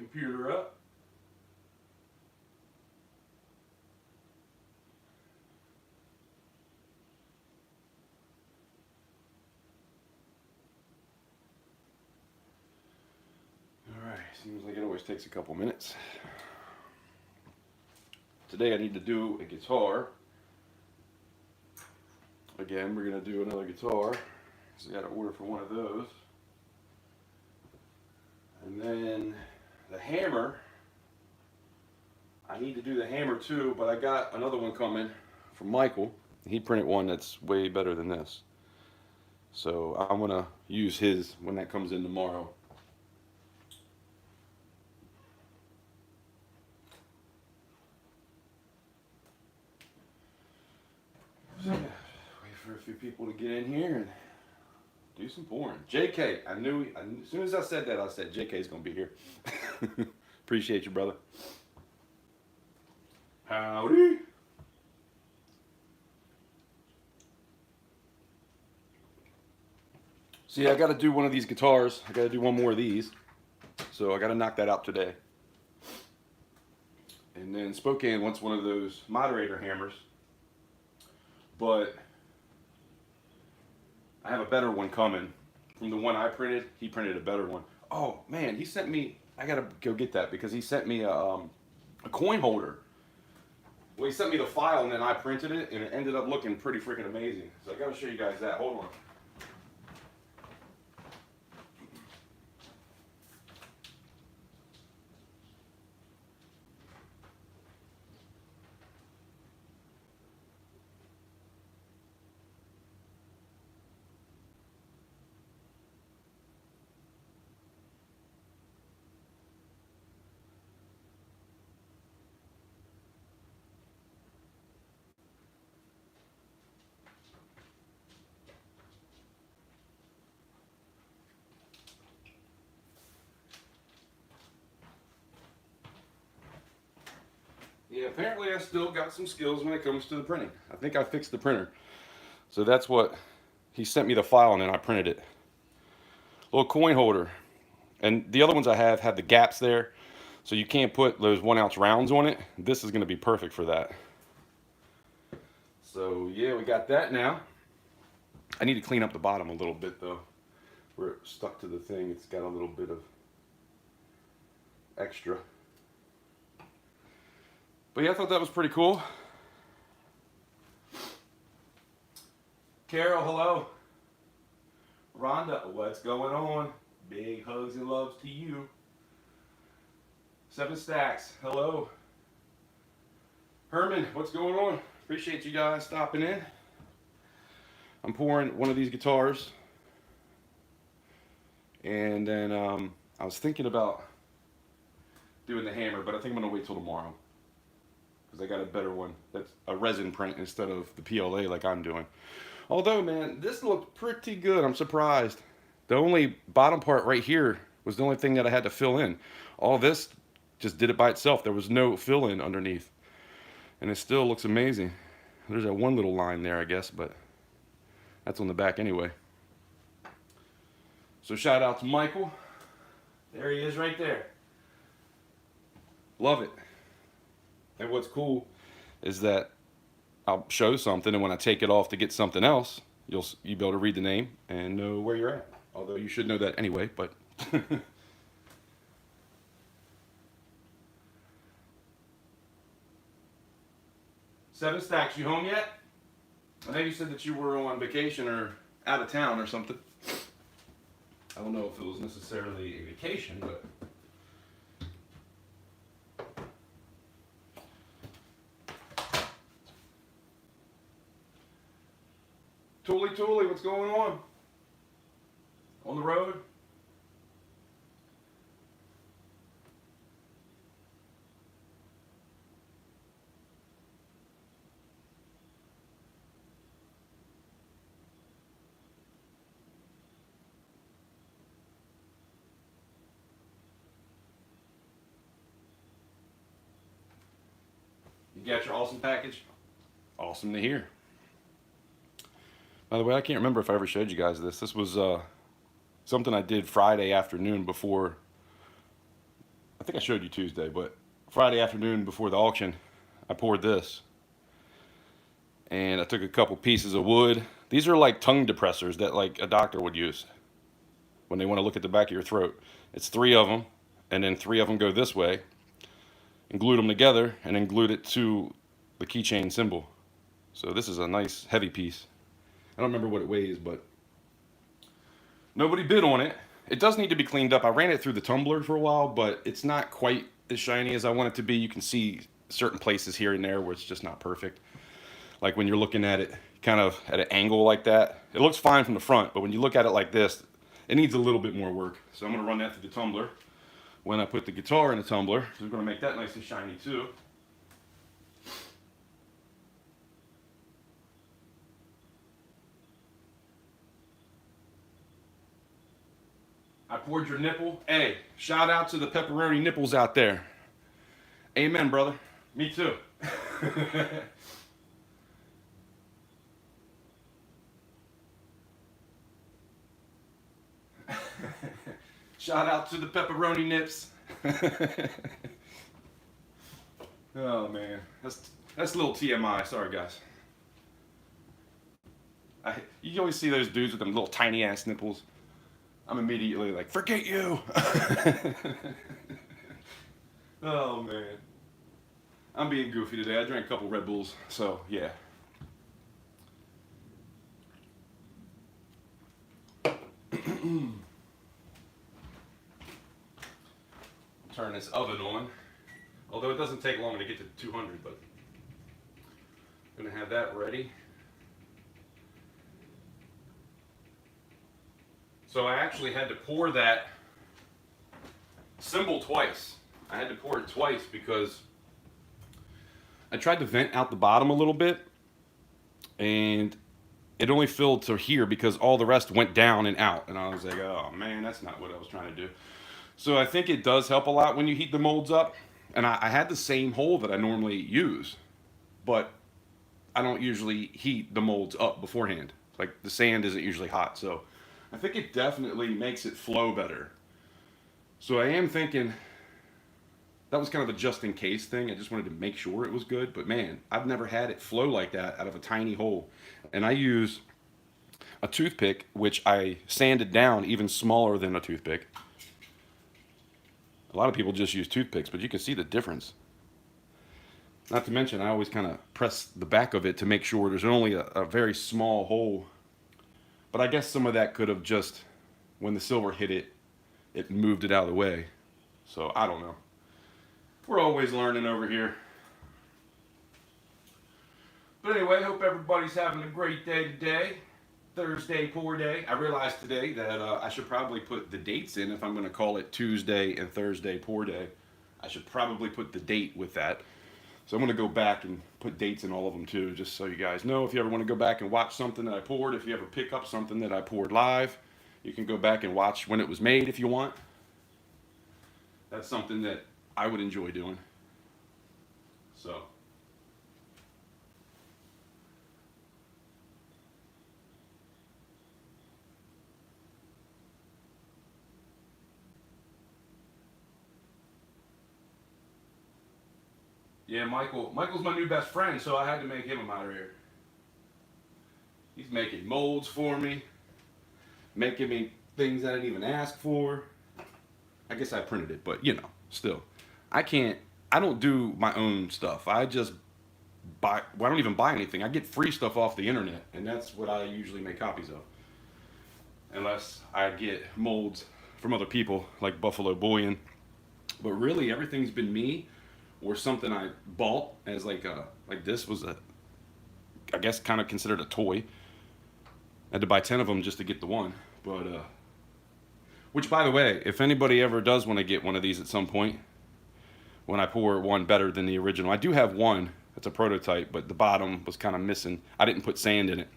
computer up. Alright, seems like it always takes a couple minutes. Today I need to do a guitar. Again, we're going to do another guitar. So I got to order for one of those. And then the hammer. I need to do the hammer too, but I got another one coming from Michael. He printed one that's way better than this. So I'm going to use his when that comes in tomorrow. So yeah, wait for a few people to get in here and do some pouring. JK, I knew, as soon as I said that, I said JK's going to be here. Appreciate you, brother. Howdy. See, I got to do one of these guitars. I got to do one more of these. So I got to knock that out today. And then Spokane wants one of those moderator hammers. But I have a better one coming. From the one I printed, he printed a better one. Oh, man, he sent me, I got to go get that because he sent me a coin holder. Well, he sent me the file and then I printed it and it ended up looking pretty freaking amazing. So I got to show you guys that. Hold on. Yeah, apparently I still got some skills when it comes to the printing. I think I fixed the printer. So that's what, he sent me the file and then I printed it. Little coin holder. And the other ones I have the gaps there. So you can't put those 1 ounce rounds on it. This is going to be perfect for that. So yeah, we got that now. I need to clean up the bottom a little bit though. Where it stuck to the thing, it's got a little bit of extra. But yeah, I thought that was pretty cool. Carol, hello. Rhonda, what's going on? Big hugs and loves to you. 7 Stacks, hello. Herman, what's going on? Appreciate you guys stopping in. I'm pouring one of these guitars. And then I was thinking about doing the hammer, but I think I'm going to wait till tomorrow. Because I got a better one that's a resin print instead of the PLA like I'm doing. Although, man, this looked pretty good. I'm surprised. The only bottom part right here was the only thing that I had to fill in. All this just did it by itself. There was no fill in underneath. And it still looks amazing. There's that one little line there, I guess, but that's on the back anyway. So shout out to Michael. There he is right there. Love it. And what's cool is that I'll show something, and when I take it off to get something else, you'll be able to read the name and know where you're at. Although you should know that anyway, but... 7 Stacks, you home yet? I know you said that you were on vacation or out of town or something. I don't know if it was necessarily a vacation, but... Toolie, what's going on? On the road? You got your awesome package? Awesome to hear. By the way, I can't remember if I ever showed you guys this. This was something I did Friday afternoon before I think I showed you Tuesday, but Friday afternoon before the auction, I poured this. And I took a couple pieces of wood. These are like tongue depressors that like a doctor would use when they want to look at the back of your throat. It's 3 of them, and then 3 of them go this way, and glued them together, and then glued it to the keychain symbol. So this is a nice heavy piece. I don't remember what it weighs, but nobody bid on it. It does need to be cleaned up. I ran it through the tumbler for a while, but it's not quite as shiny as I want it to be. You can see certain places here and there where it's just not perfect. Like when you're looking at it kind of at an angle like that, it looks fine from the front, but when you look at it like this, it needs a little bit more work. So I'm going to run that through the tumbler. When I put the guitar in the tumbler, we're going to make that nice and shiny too. I poured your nipple. Hey, shout out to the pepperoni nipples out there. Amen, brother. Me too. Shout out to the pepperoni nips. Oh man, that's a little TMI. Sorry guys. You always see those dudes with them little tiny ass nipples. I'm immediately like, forget you. Oh man, I'm being goofy today. I drank a couple Red Bulls, so yeah. Turn this oven on, although it doesn't take long to get to 200, but I'm gonna have that ready. So I actually had to pour that symbol twice. I had to pour it twice because I tried to vent out the bottom a little bit, and it only filled to here because all the rest went down and out, and I was like, oh man, that's not what I was trying to do. So I think it does help a lot when you heat the molds up. And I had the same hole that I normally use, but I don't usually heat the molds up beforehand. Like the sand isn't usually hot, so I think it definitely makes it flow better. So I am thinking that was kind of a just in case thing. I just wanted to make sure it was good, but man, I've never had it flow like that out of a tiny hole. And I use a toothpick, which I sanded down even smaller than a toothpick. A lot of people just use toothpicks, but you can see the difference. Not to mention, I always kind of press the back of it to make sure there's only a very small hole. But I guess some of that could have just, when the silver hit it, it moved it out of the way. So I don't know. We're always learning over here. But anyway, hope everybody's having a great day today. Thursday pour day. I realized today that I should probably put the dates in if I'm going to call it Tuesday and Thursday pour day. I should probably put the date with that. So I'm going to go back and put dates in all of them too, just so you guys know. If you ever want to go back and watch something that I poured, if you ever pick up something that I poured live, you can go back and watch when it was made if you want. That's something that I would enjoy doing. So. Yeah, Michael's my new best friend, so I had to make him a moderator. He's making molds for me, making me things I didn't even ask for. I guess I printed it, but you know, still. I don't do my own stuff. I just buy, well, I don't even buy anything. I get free stuff off the internet, and that's what I usually make copies of. Unless I get molds from other people, like Buffalo Bullion. But really, everything's been me. Or something I bought as like this was I guess kind of considered a toy. I had to buy 10 of them just to get the one. But, which by the way, if anybody ever does want to get one of these at some point, when I pour one better than the original, I do have one that's a prototype, but the bottom was kind of missing. I didn't put sand in it,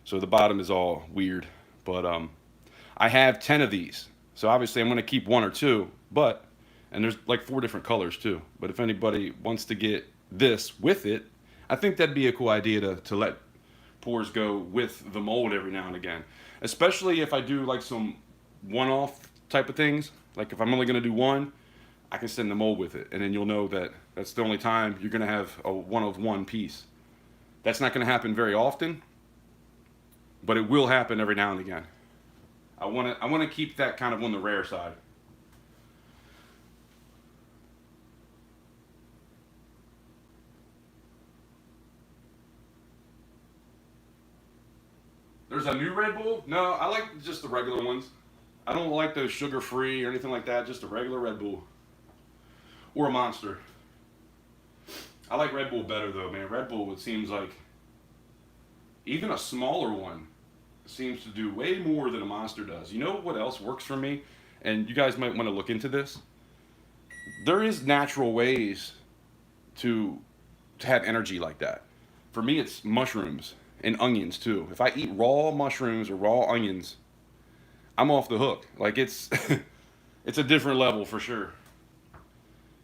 so the bottom is all weird. But I have 10 of these, so obviously I'm going to keep 1 or 2, but and there's like 4 different colors too. But if anybody wants to get this with it, I think that'd be a cool idea to let pours go with the mold every now and again. Especially if I do like some one-off type of things. Like if I'm only going to do one, I can send the mold with it, and then you'll know that that's the only time you're going to have a one of one piece. That's not going to happen very often, but it will happen every now and again. I want to keep that kind of on the rare side. There's a new Red Bull? No, I like just the regular ones. I don't like those sugar free or anything like that. Just a regular Red Bull or a Monster. I like Red Bull better though, man. Red Bull, it seems like even a smaller one seems to do way more than a Monster does. You know what else works for me? And you guys might want to look into this. There is natural ways to have energy like that. For me, it's mushrooms and onions too. If I eat raw mushrooms or raw onions, I'm off the hook. Like it's it's a different level for sure.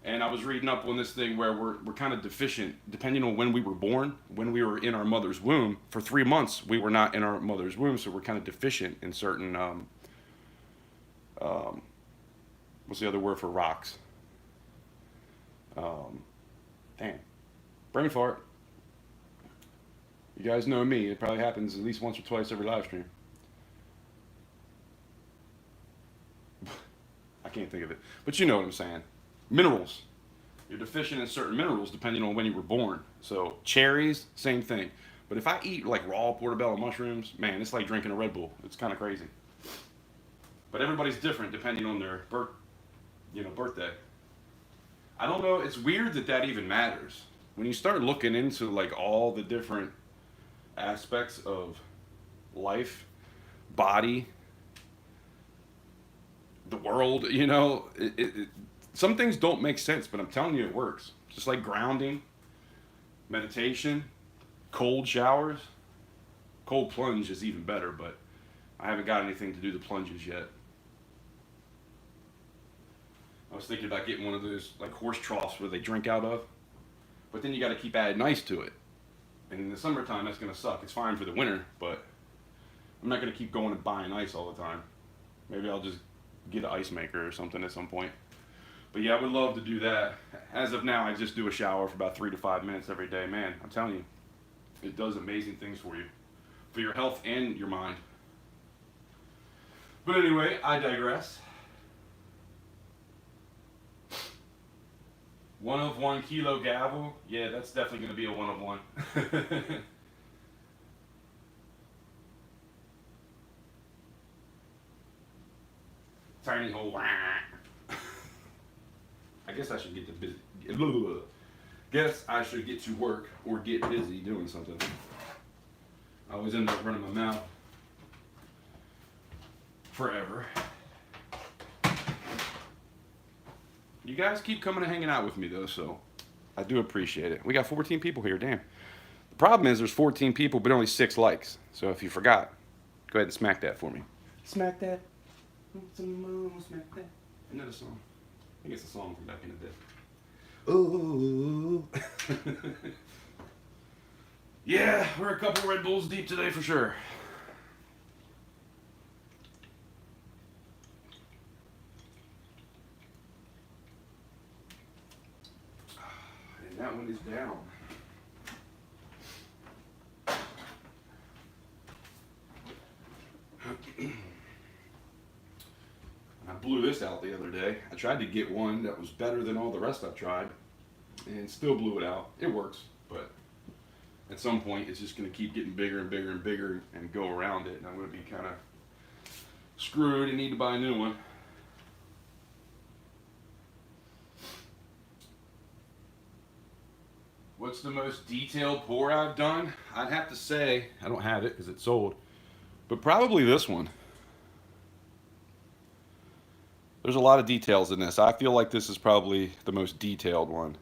And I was reading up on this thing where we're kind of deficient depending on when we were born. When we were in our mother's womb, for 3 months we were not in our mother's womb, so we're kind of deficient in certain um, what's the other word for rocks? Um, damn, brain fart. You guys know me. It probably happens at least once or twice every live stream. I can't think of it, but you know what I'm saying. Minerals. You're deficient in certain minerals depending on when you were born. So cherries, same thing. But if I eat like raw portobello mushrooms, man, it's like drinking a Red Bull. It's kind of crazy. But everybody's different depending on their birthday. I don't know. It's weird that that even matters. When you start looking into like all the different aspects of life, body, the world, some things don't make sense, but I'm telling you it works. Just like grounding, meditation, cold showers. Cold plunge is even better, but I haven't got anything to do the plunges yet. I was thinking about getting one of those like horse troughs where they drink out of, but then you got to keep adding ice to it. And in the summertime, that's going to suck. It's fine for the winter, but I'm not going to keep going and buying ice all the time. Maybe I'll just get an ice maker or something at some point. But yeah, I would love to do that. As of now, I just do a shower for about 3 to 5 minutes every day. Man, I'm telling you, it does amazing things for you, for your health and your mind. But anyway, I digress. 1 of 1 kilo gavel. Yeah, that's definitely going to be a 1 of 1. Tiny hole. I guess I should get to busy. Guess I should get to work or get busy doing something. I always end up running my mouth forever. You guys keep coming and hanging out with me though, so I do appreciate it. We got 14 people here, damn. The problem is there's 14 people, but only 6 likes. So if you forgot, go ahead and smack that for me. Smack that. Smack that. Another song. I think it's a song from back in the day. Ooh. Yeah, we're a couple Red Bulls deep today for sure. And that one is down. I blew this out the other day. I tried to get one that was better than all the rest I've tried and still blew it out. It works, but at some point it's just going to keep getting bigger and bigger and bigger and go around it, and I'm going to be kind of screwed and need to buy a new one. What's the most detailed pour I've done? I'd have to say, I don't have it because it's sold, but probably this one. There's a lot of details in this. I feel like this is probably the most detailed one.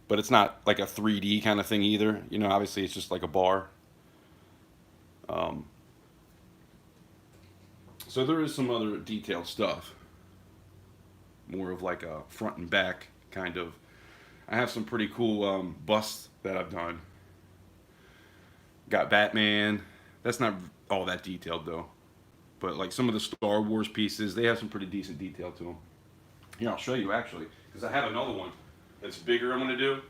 But it's not like a 3D kind of thing either. Obviously it's just like a bar. So there is some other detailed stuff. More of like a front and back kind of. I have some pretty cool busts that I've done. Got Batman. That's not all that detailed though. But like some of the Star Wars pieces, they have some pretty decent detail to them. Here, I'll show you actually, because I have another one that's bigger I'm going to do.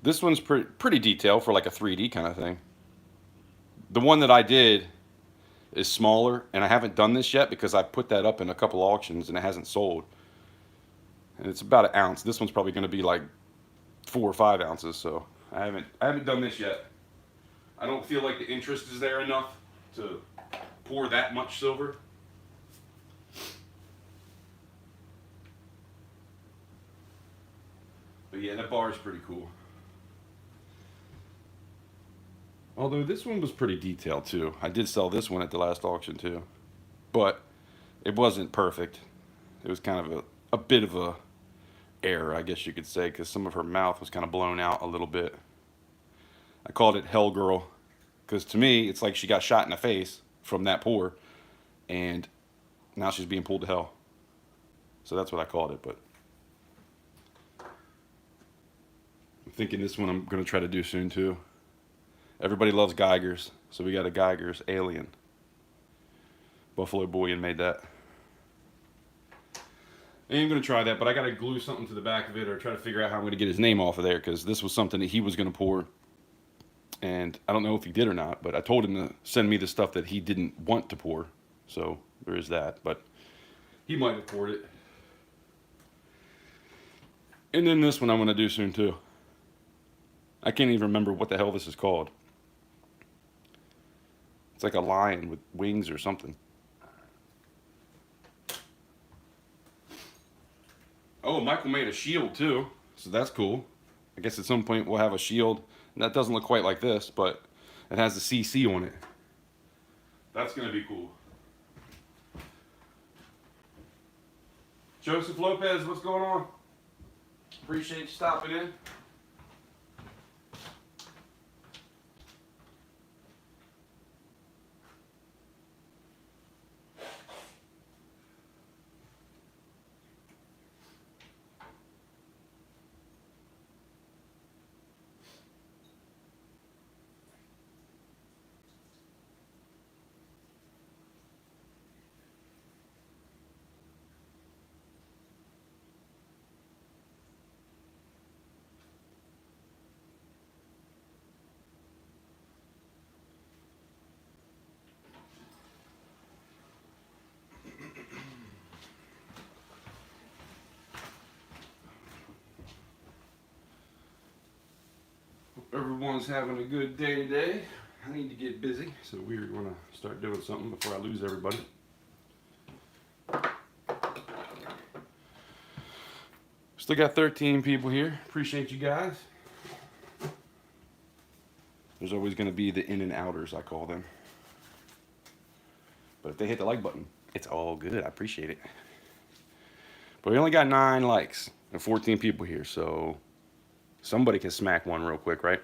This one's pretty detailed for like a 3D kind of thing. The one that I did is smaller, and I haven't done this yet because I put that up in a couple auctions and it hasn't sold. And it's about an ounce. This one's probably going to be like 4 or 5 ounces, so I haven't done this yet. I don't feel like the interest is there enough to pour that much silver. But yeah, that bar is pretty cool. Although this one was pretty detailed too. I did sell this one at the last auction too. But it wasn't perfect. It was kind of a bit of a error, I guess you could say, because some of her mouth was kind of blown out a little bit. I called it Hell Girl because to me it's like she got shot in the face from that pour, and now she's being pulled to hell. So that's what I called it. But I'm thinking this one I'm going to try to do soon too. Everybody loves Geigers, so we got a Geiger's Alien. Buffalo Bullion made that. I am going to try that, but I got to glue something to the back of it or try to figure out how I'm going to get his name off of there, because this was something that he was going to pour. And I don't know if he did or not, but I told him to send me the stuff that he didn't want to pour. So there is that, but he might have poured it. And then this one I'm going to do soon too. I can't even remember what the hell this is called. It's like a lion with wings or something. Oh, Michael made a shield too, so that's cool. I guess at some point we'll have a shield. And that doesn't look quite like this, but it has the CC on it. That's going to be cool. Joseph Lopez, what's going on? Appreciate you stopping in. Everyone's having a good day today. I need to get busy, so we're going to start doing something before I lose everybody. Still got 13 people here. Appreciate you guys. There's always going to be the in and outers, I call them. But if they hit the like button, it's all good. I appreciate it. But we only got 9 likes and 14 people here, so somebody can smack one real quick, right?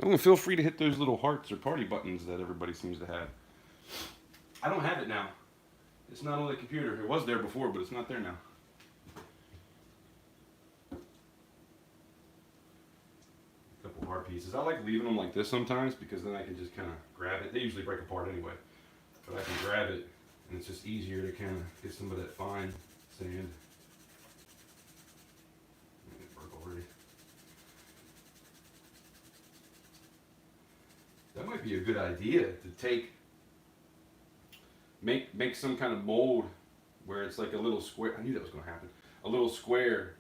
Oh, and feel free to hit those little hearts or party buttons that everybody seems to have. I don't have it now. It's not on the computer. It was there before, but it's not there now. A couple heart pieces. I like leaving them like this sometimes because then I can just kind of grab it. They usually break apart anyway. But I can grab it, and it's just easier to kind of get some of that fine sand. It broke already. That might be a good idea to make some kind of mold where it's like a little square. I knew that was going to happen. A little square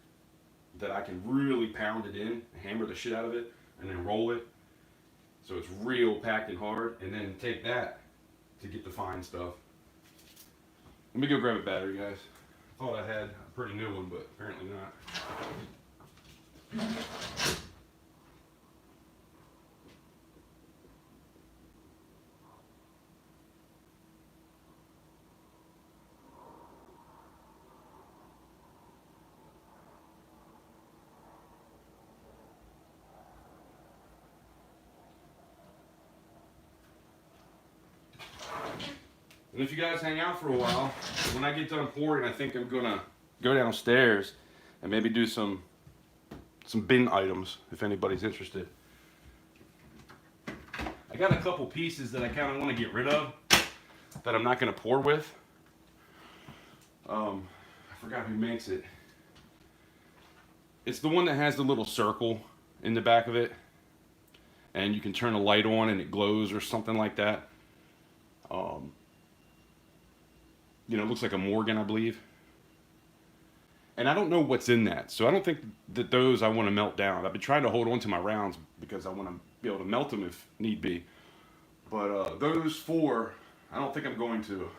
that I can really pound it in, hammer the shit out of it, and then roll it so it's real packed and hard, and then take that to get the fine stuff. Let me go grab a battery, guys. I thought I had a pretty new one, but apparently not. And if you guys hang out for a while, when I get done pouring, I think I'm gonna go downstairs and maybe do some bin items if anybody's interested. I got a couple pieces that I kind of want to get rid of that I'm not gonna pour with. I forgot who makes it. It's the one that has the little circle in the back of it, and you can turn a light on and it glows or something like that. Um, it looks like a Morgan, I believe. And I don't know what's in that, so I don't think that those I want to melt down. I've been trying to hold on to my rounds because I want to be able to melt them if need be. But those four, I don't think I'm going to.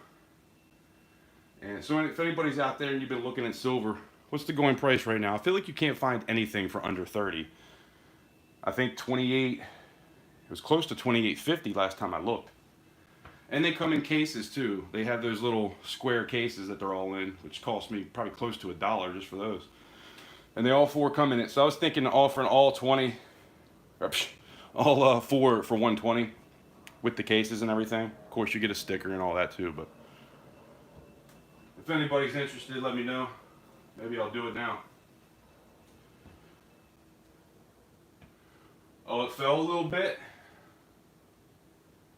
And so if anybody's out there and you've been looking at silver, what's the going price right now? I feel like you can't find anything for under 30. I think 28, it was close to 28.50 last time I looked. And they come in cases too. They have those little square cases that they're all in, which cost me probably close to $1 just for those. And they all four come in it. So I was thinking of offering all 20, all four for 120 with the cases and everything. Of course, you get a sticker and all that too. But if anybody's interested, let me know. Maybe I'll do it now. Oh, it fell a little bit.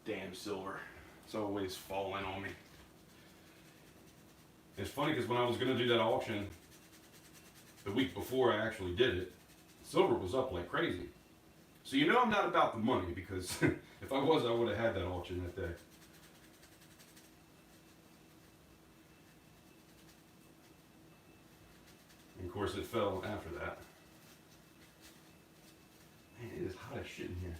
Damn silver. It's always falling on me. It's funny because when I was going to do that auction the week before I actually did it, silver was up like crazy. So I'm not about the money, because if I was, I would have had that auction that day. And of course it fell after that. Man, it is hot as shit in here.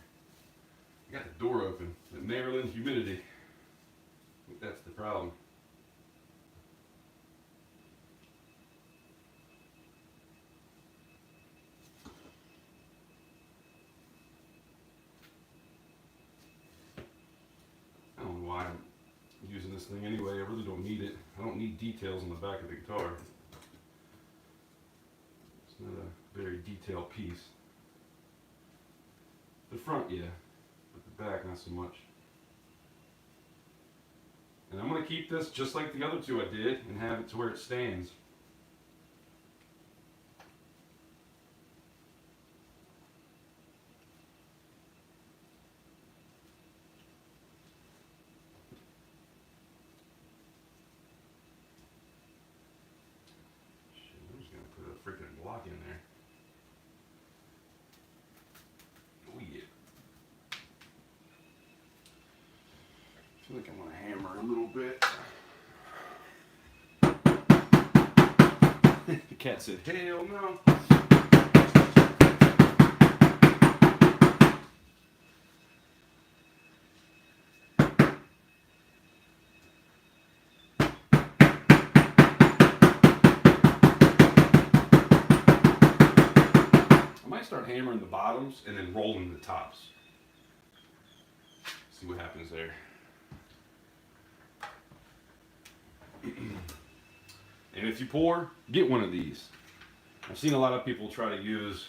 I got the door open. The Maryland humidity. I think that's the problem. I don't know why I'm using this thing anyway. I really don't need it. I don't need details on the back of the guitar. It's not a very detailed piece. The front, yeah, but the back, not so much. And I'm going to keep this just like the other two I did and have it to where it stands. Shit, I'm just going to put a freaking block in there. Oh yeah. I feel like I want to hammer a little bit. The cat said, hell no. I might start hammering the bottoms and then rolling the tops. See what happens there. And if you pour, get one of these. I've seen a lot of people try to use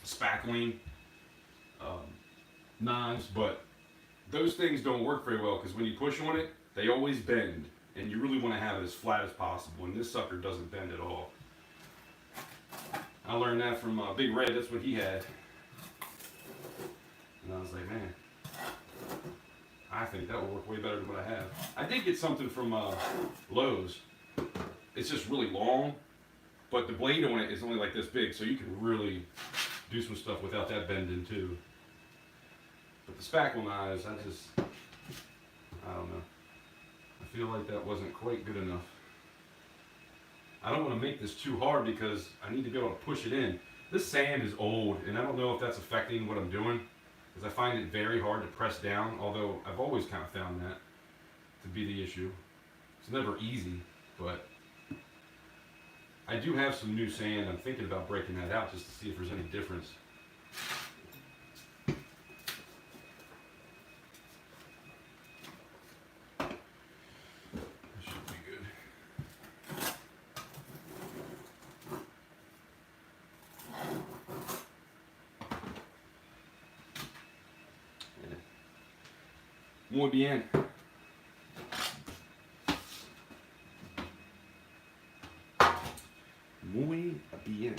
spackling knives, but those things don't work very well because when you push on it, they always bend, and you really want to have it as flat as possible, and this sucker doesn't bend at all. I learned that from Big Red. That's what he had. And I was like, man, I think that will work way better than what I have. I did get something from Lowe's. It's just really long, but the blade on it is only like this big, so you can really do some stuff without that bending too. But the spackle knives, I don't know. I feel like that wasn't quite good enough. I don't want to make this too hard because I need to be able to push it in. This sand is old, and I don't know if that's affecting what I'm doing, because I find it very hard to press down, although I've always kind of found that to be the issue. It's never easy, but I do have some new sand. I'm thinking about breaking that out just to see if there's any difference. That should be good. Muy bien. Muy bien.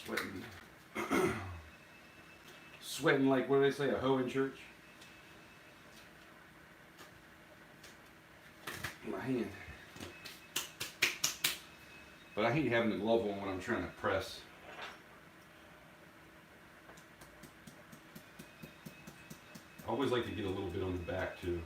Sweating. Sweating like, what do they say, a hoe in church? My hand. But I hate having the glove on when I'm trying to press. I always like to get a little bit on the back too.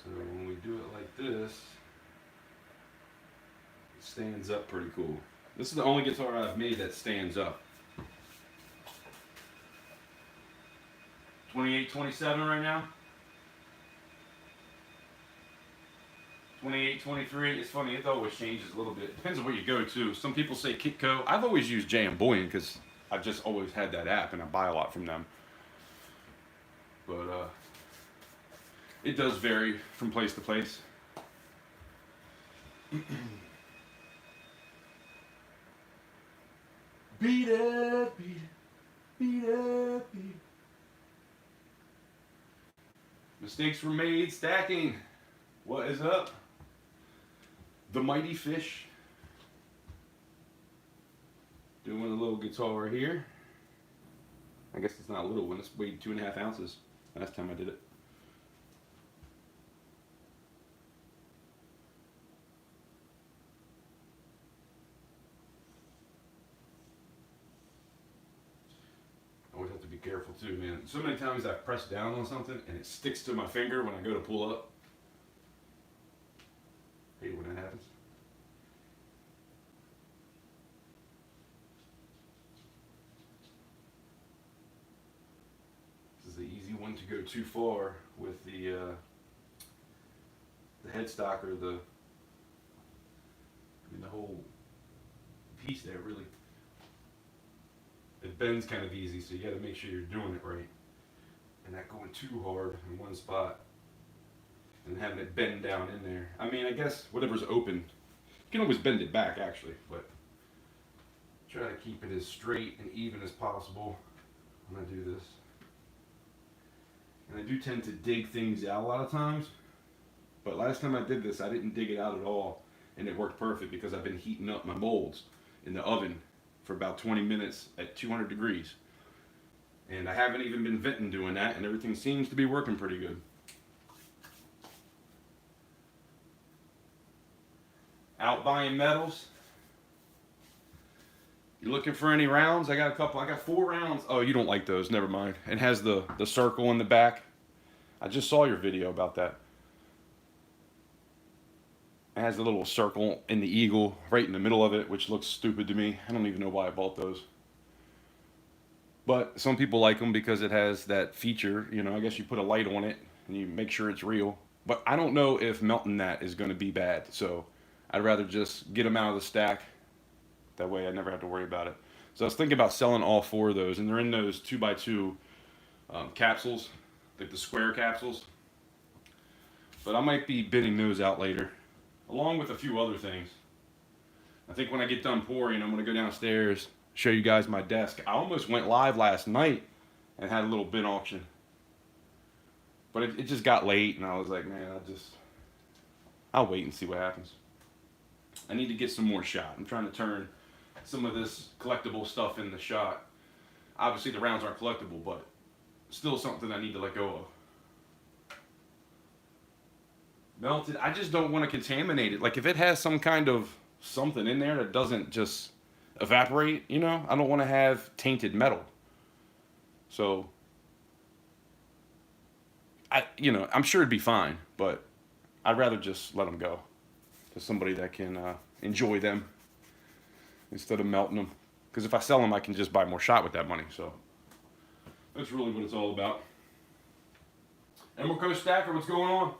So when we do it like this, it stands up pretty cool. This is the only guitar I've made that stands up. 28, 27 right now. 28, 23. It's funny, it always changes a little bit. Depends on where you go to. Some people say Kitco. I've always used Jamboyan because I've just always had that app and I buy a lot from them. But it does vary from place to place. Beat it, beat it, beat it, beat it. Mistakes were made stacking. What is up? The Mighty Fish. Doing a little guitar here. I guess it's not a little one. It's weighed 2.5 ounces. Last time I did it. Always have to be careful too, man. So many times I've pressed down on something and it sticks to my finger when I go to pull up. Hate when that happens. This is the easy one to go too far with the headstock or the whole piece there really. It bends kind of easy, so you got to make sure you're doing it right and not going too hard in one spot and having it bend down in there. I mean, I guess whatever's open, you can always bend it back actually, but try to keep it as straight and even as possible when I do this. And I do tend to dig things out a lot of times, but last time I did this, I didn't dig it out at all, and it worked perfect because I've been heating up my molds in the oven for about 20 minutes at 200 degrees. And I haven't even been venting doing that, and everything seems to be working pretty good. Out buying metals. You looking for any rounds? I got a couple. I got 4 rounds. Oh, you don't like those. Never mind. It has the circle in the back. I just saw your video about that. It has a little circle in the eagle right in the middle of it, which looks stupid to me. I don't even know why I bought those. But some people like them because it has that feature. You know, I guess you put a light on it and you make sure it's real. But I don't know if melting that is going to be bad. So I'd rather just get them out of the stack. That way I never have to worry about it. So I was thinking about selling all 4 of those. And they're in those 2x2 capsules, like the square capsules. But I might be bidding those out later, along with a few other things. I think when I get done pouring, I'm going to go downstairs, show you guys my desk. I almost went live last night and had a little bin auction. But it just got late, and I was like, man, I'll wait and see what happens. I need to get some more shot. I'm trying to turn some of this collectible stuff into shot. Obviously, the rounds aren't collectible, but still something I need to let go of. Melted, I just don't want to contaminate it. Like if it has some kind of something in there that doesn't just evaporate, you know, I don't want to have tainted metal. So I'm sure it'd be fine, but I'd rather just let them go to somebody that can enjoy them instead of melting them. Because if I sell them, I can just buy more shot with that money. So that's really what it's all about. Emerald Coast Stacker, what's going on?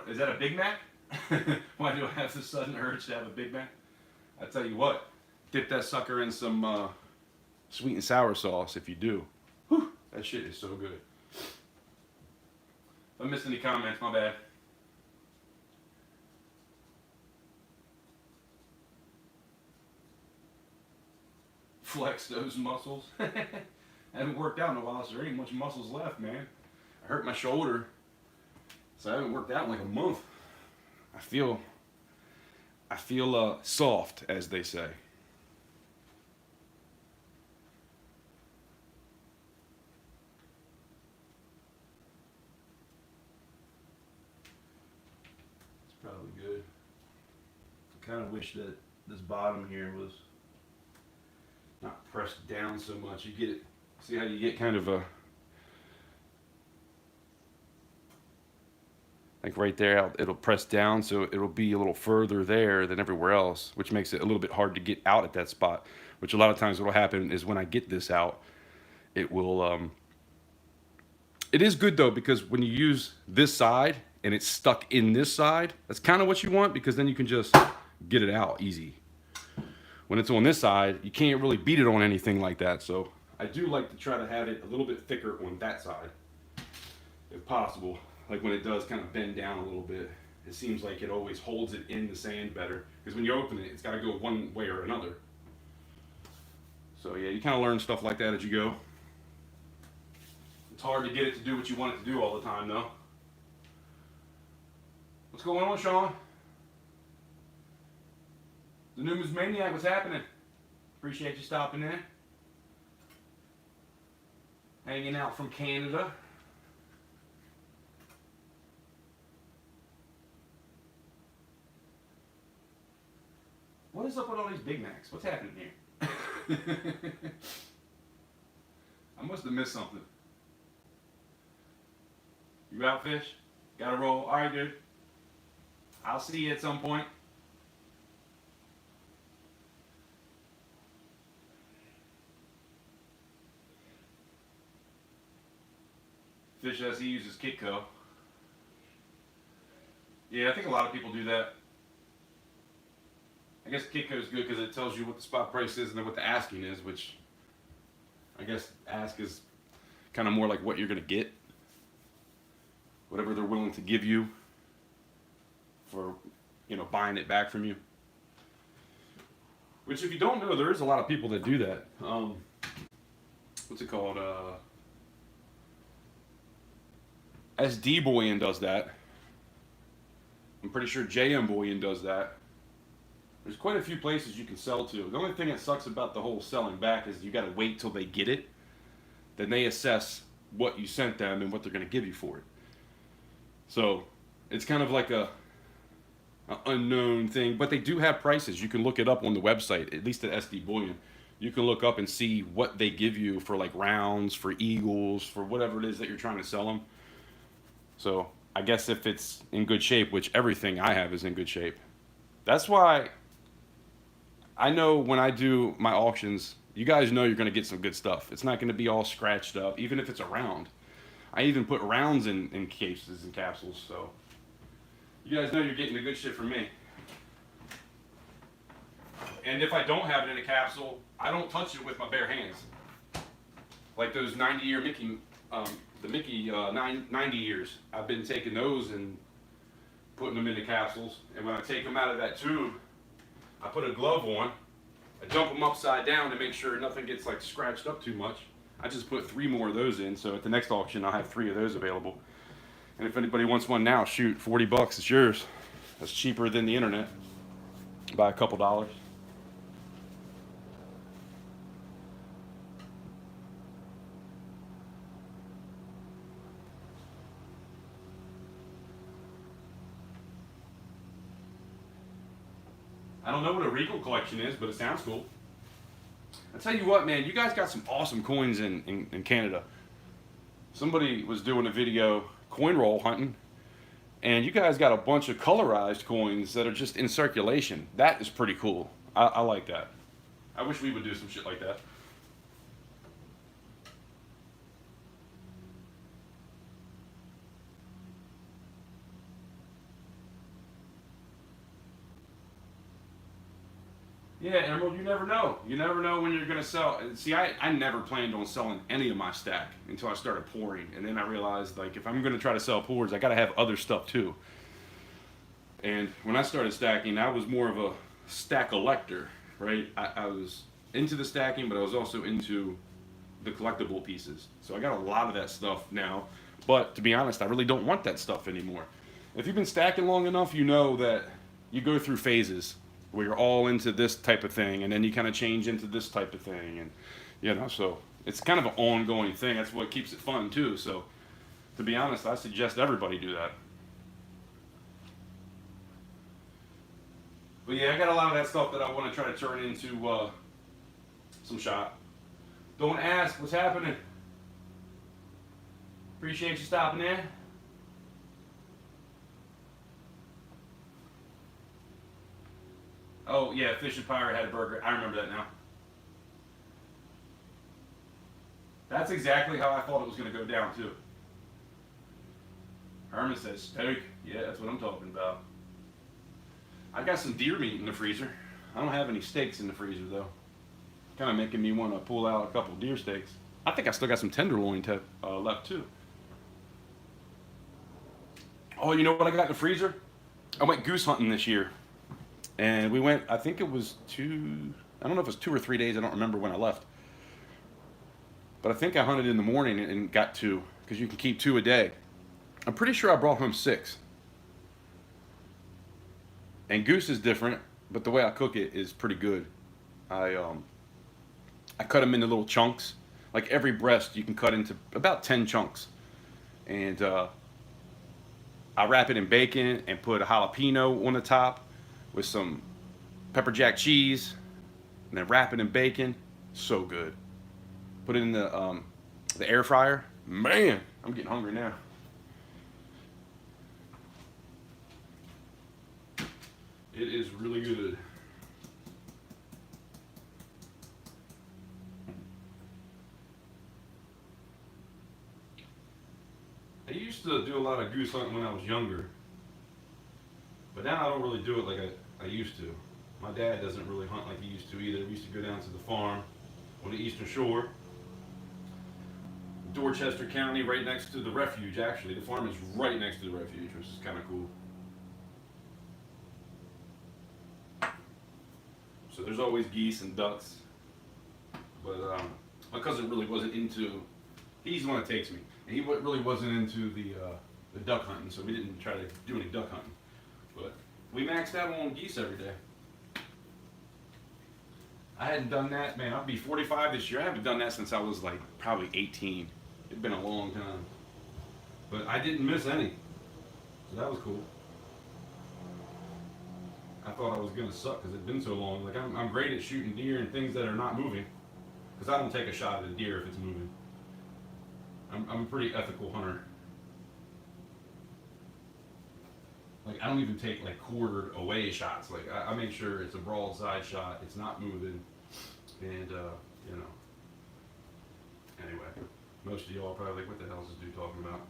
Is that a Big Mac? Why do I have this sudden urge to have a Big Mac? I tell you what, dip that sucker in some sweet and sour sauce if you do. Whew, that shit is so good. If I missed any comments, my bad. Flex those muscles. I haven't worked out in a while, so there ain't much muscles left, man. I hurt my shoulder, so I haven't worked out in like a month. I feel soft, as they say. It's probably good. I kind of wish that this bottom here was not pressed down so much. You get it. See how you get kind of a, like right there, it'll press down, so it'll be a little further there than everywhere else, which makes it a little bit hard to get out at that spot. Which a lot of times what will happen is when I get this out, it will, it is good though, because when you use this side and it's stuck in this side, that's kind of what you want, because then you can just get it out easy. When it's on this side, you can't really beat it on anything like that. So I do like to try to have it a little bit thicker on that side, if possible. Like when it does kind of bend down a little bit, it seems like it always holds it in the sand better. Because when you open it, it's got to go one way or another. So yeah, you kind of learn stuff like that as you go. It's hard to get it to do what you want it to do all the time, though. What's going on, Sean? The Numus Maniac, what's happening? Appreciate you stopping in. Hanging out from Canada. What is up with all these Big Macs? What's happening here? I must have missed something. You out, Fish? Gotta roll. Alright, dude. I'll see you at some point. Fish says he uses Kitco. Yeah, I think a lot of people do that. I guess Kitco is good because it tells you what the spot price is and then what the asking is, which I guess ask is kind of more like what you're going to get. Whatever they're willing to give you for, you know, buying it back from you. Which, if you don't know, there is a lot of people that do that. What's it called? SD Boyan does that. I'm pretty sure JM Boyan does that. There's quite a few places you can sell to. The only thing that sucks about the whole selling back is you got to wait till they get it. Then they assess what you sent them and what they're going to give you for it. So it's kind of like an unknown thing, but they do have prices. You can look it up on the website, at least at SD Bullion. You can look up and see what they give you for like rounds, for eagles, for whatever it is that you're trying to sell them. So I guess if it's in good shape, which everything I have is in good shape. That's why I know when I do my auctions, you guys know you're going to get some good stuff. It's not going to be all scratched up, even if it's a round. I even put rounds in cases and capsules, so you guys know you're getting the good shit from me. And if I don't have it in a capsule, I don't touch it with my bare hands. Like those 90-year Mickey, the Mickey 90 years, I've been taking those and putting them into capsules. And when I take them out of that tube, I put a glove on. I jump them upside down to make sure nothing gets like scratched up too much. I just put 3 more of those in, so at the next auction I'll have 3 of those available. And if anybody wants one now, shoot, $40, it's yours. That's cheaper than the internet by a couple dollars. I don't know what a Regal collection is, but it sounds cool. I tell you what, man, you guys got some awesome coins in Canada. Somebody was doing a video coin roll hunting, and you guys got a bunch of colorized coins that are just in circulation. That is pretty cool. I like that. I wish we would do some shit like that. Yeah, Emerald, you never know. You never know when you're going to sell. See, I never planned on selling any of my stack until I started pouring. And then I realized, like, if I'm going to try to sell pours, I got to have other stuff too. And when I started stacking, I was more of a stack collector, right? I was into the stacking, but I was also into the collectible pieces. So I got a lot of that stuff now. But to be honest, I really don't want that stuff anymore. If you've been stacking long enough, you know that you go through phases where you're all into this type of thing, and then you kind of change into this type of thing, and so it's kind of an ongoing thing. That's what keeps it fun too. So to be honest, I suggest everybody do that. But yeah, I got a lot of that stuff that I want to try to turn into some shot. Don't ask what's happening. Appreciate you stopping in. Oh yeah, Fish and Pirate had a burger. I remember that now. That's exactly how I thought it was going to go down too. Herman says steak. Yeah, that's what I'm talking about. I got some deer meat in the freezer. I don't have any steaks in the freezer though. Kind of making me want to pull out a couple deer steaks. I think I still got some tenderloin left too. Oh, you know what I got in the freezer? I went goose hunting this year. And we went, I think it was I don't know if it was 2 or 3 days. I don't remember when I left. But I think I hunted in the morning and got 2, because you can keep 2 a day. I'm pretty sure I brought home 6. And goose is different, but the way I cook it is pretty good. I cut them into little chunks. Like every breast you can cut into about 10 chunks. And I wrap it in bacon and put a jalapeno on the top with some pepper jack cheese, and then wrap it in bacon. So good. Put it in the air fryer. Man, I'm getting hungry now. It is really good. I used to do a lot of goose hunting when I was younger, but now I don't really do it like I used to. My dad doesn't really hunt like he used to either. We used to go down to the farm on the Eastern Shore, Dorchester County, right next to the refuge. Actually, the farm is right next to the refuge, which is kind of cool. So there's always geese and ducks, but my cousin really wasn't into. He's the one that takes me, and he really wasn't into the duck hunting, so we didn't try to do any duck hunting. But we maxed out on geese every day. I hadn't done that, man. I'll be 45 this year. I haven't done that since I was like probably 18. It'd been a long time, but I didn't miss any, so that was cool. I thought I was gonna suck because it'd been so long. Like I'm great at shooting deer and things that are not moving, because I don't take a shot at a deer if it's moving. I'm a pretty ethical hunter. Like I don't even take like quartered away shots. Like I make sure it's a broadside shot. It's not moving, and you know. Anyway, most of y'all are probably like, "What the hell is this dude talking about?"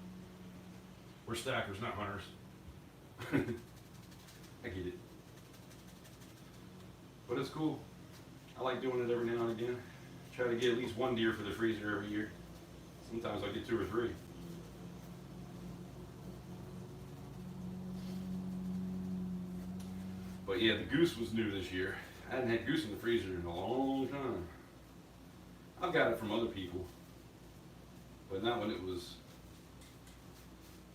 We're stackers, not hunters. I get it. But it's cool. I like doing it every now and again. Try to get at least 1 deer for the freezer every year. Sometimes I get 2 or 3. But yeah, the goose was new this year. I hadn't had goose in the freezer in a long time. I've got it from other people, but not when it was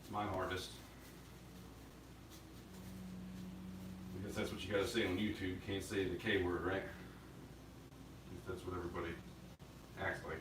my harvest. I guess that's what you gotta say on YouTube. You can't say the K word, right? At least that's what everybody acts like.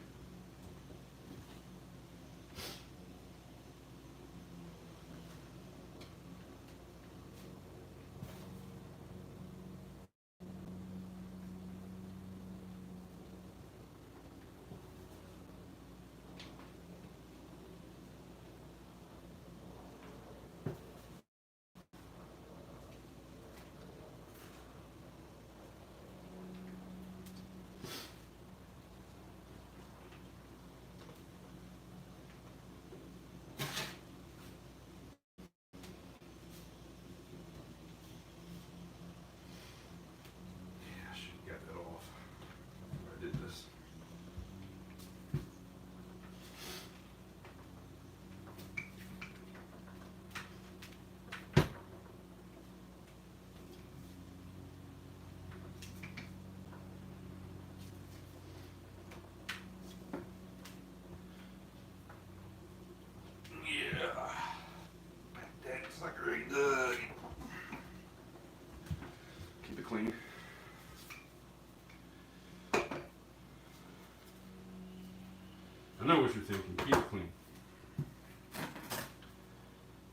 I know what you're thinking. Keep it clean.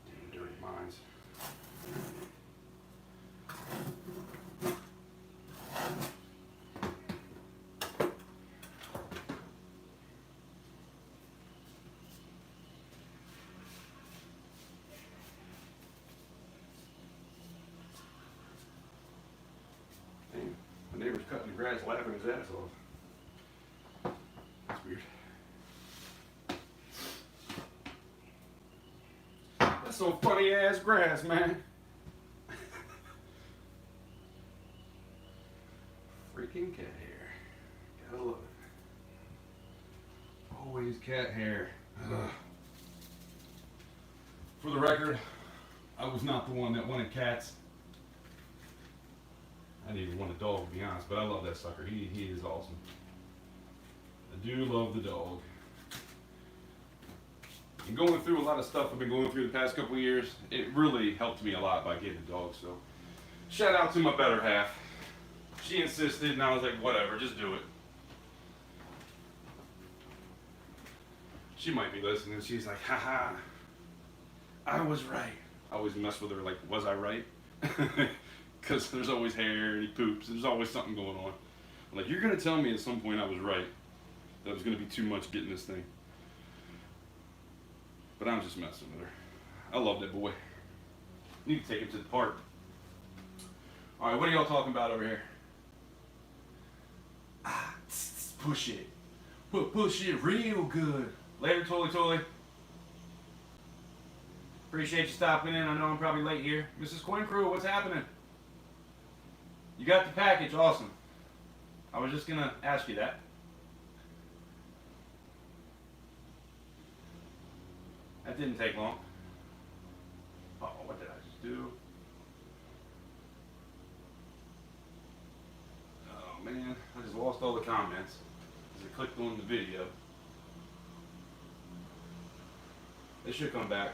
Damn dirty minds. Damn, my neighbor's cutting the grass laughing his ass off. That's weird. That's some funny ass grass, man. Freaking cat hair. Gotta love it. Always cat hair. Ugh. For the record, I was not the one that wanted cats. I didn't even want a dog, to be honest, but I love that sucker. He is awesome. I do love the dog. And going through a lot of stuff I've been going through the past couple of years, it really helped me a lot by getting a dog. So, shout out to my better half. She insisted, and I was like, whatever, just do it. She might be listening. She's like, haha, I was right. I always mess with her like, was I right? Because there's always hair and he poops. There's always something going on. I'm like, you're going to tell me at some point I was right. That was going to be too much getting this thing. But I'm just messing with her. I love that boy. Need to take him to the park. All right, what are y'all talking about over here? Ah, push it. Push it real good. Later, Tolly. Appreciate you stopping in. I know I'm probably late here. Mrs. Quincrew, what's happening? You got the package. Awesome. I was just going to ask you that. That didn't take long. Uh-oh, what did I just do? Oh, man. I just lost all the comments as I clicked on the video. They should come back.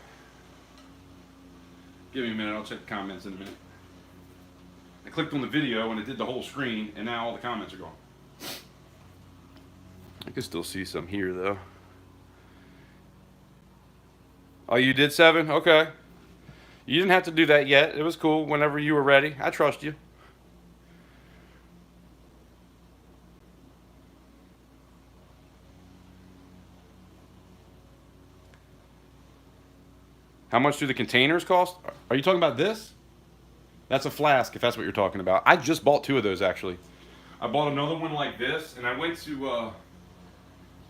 Give me a minute. I'll check the comments in a minute. I clicked on the video and it did the whole screen, and now all the comments are gone. I can still see some here, though. Oh, you did 7? Okay. You didn't have to do that yet. It was cool whenever you were ready. I trust you. How much do the containers cost? Are you talking about this? That's a flask, if that's what you're talking about. I just bought 2 of those, actually. I bought another one like this, and I went to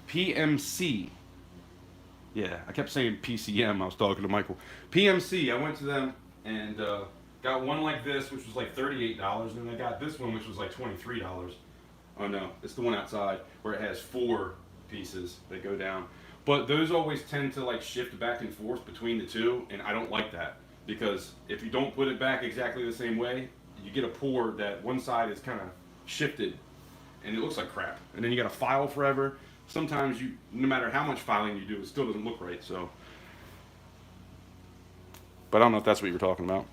PMC. Yeah, I kept saying PCM. I was talking to Michael. PMC, I went to them and got one like this, which was like $38, and then I got this one, which was like $23. Oh no, it's the one outside where it has 4 pieces that go down. But those always tend to like shift back and forth between the two, and I don't like that. Because if you don't put it back exactly the same way, you get a pour that one side is kind of shifted, and it looks like crap. And then you got to file forever. Sometimes you, no matter how much filing you do, it still doesn't look right. So, but I don't know if that's what you were talking about.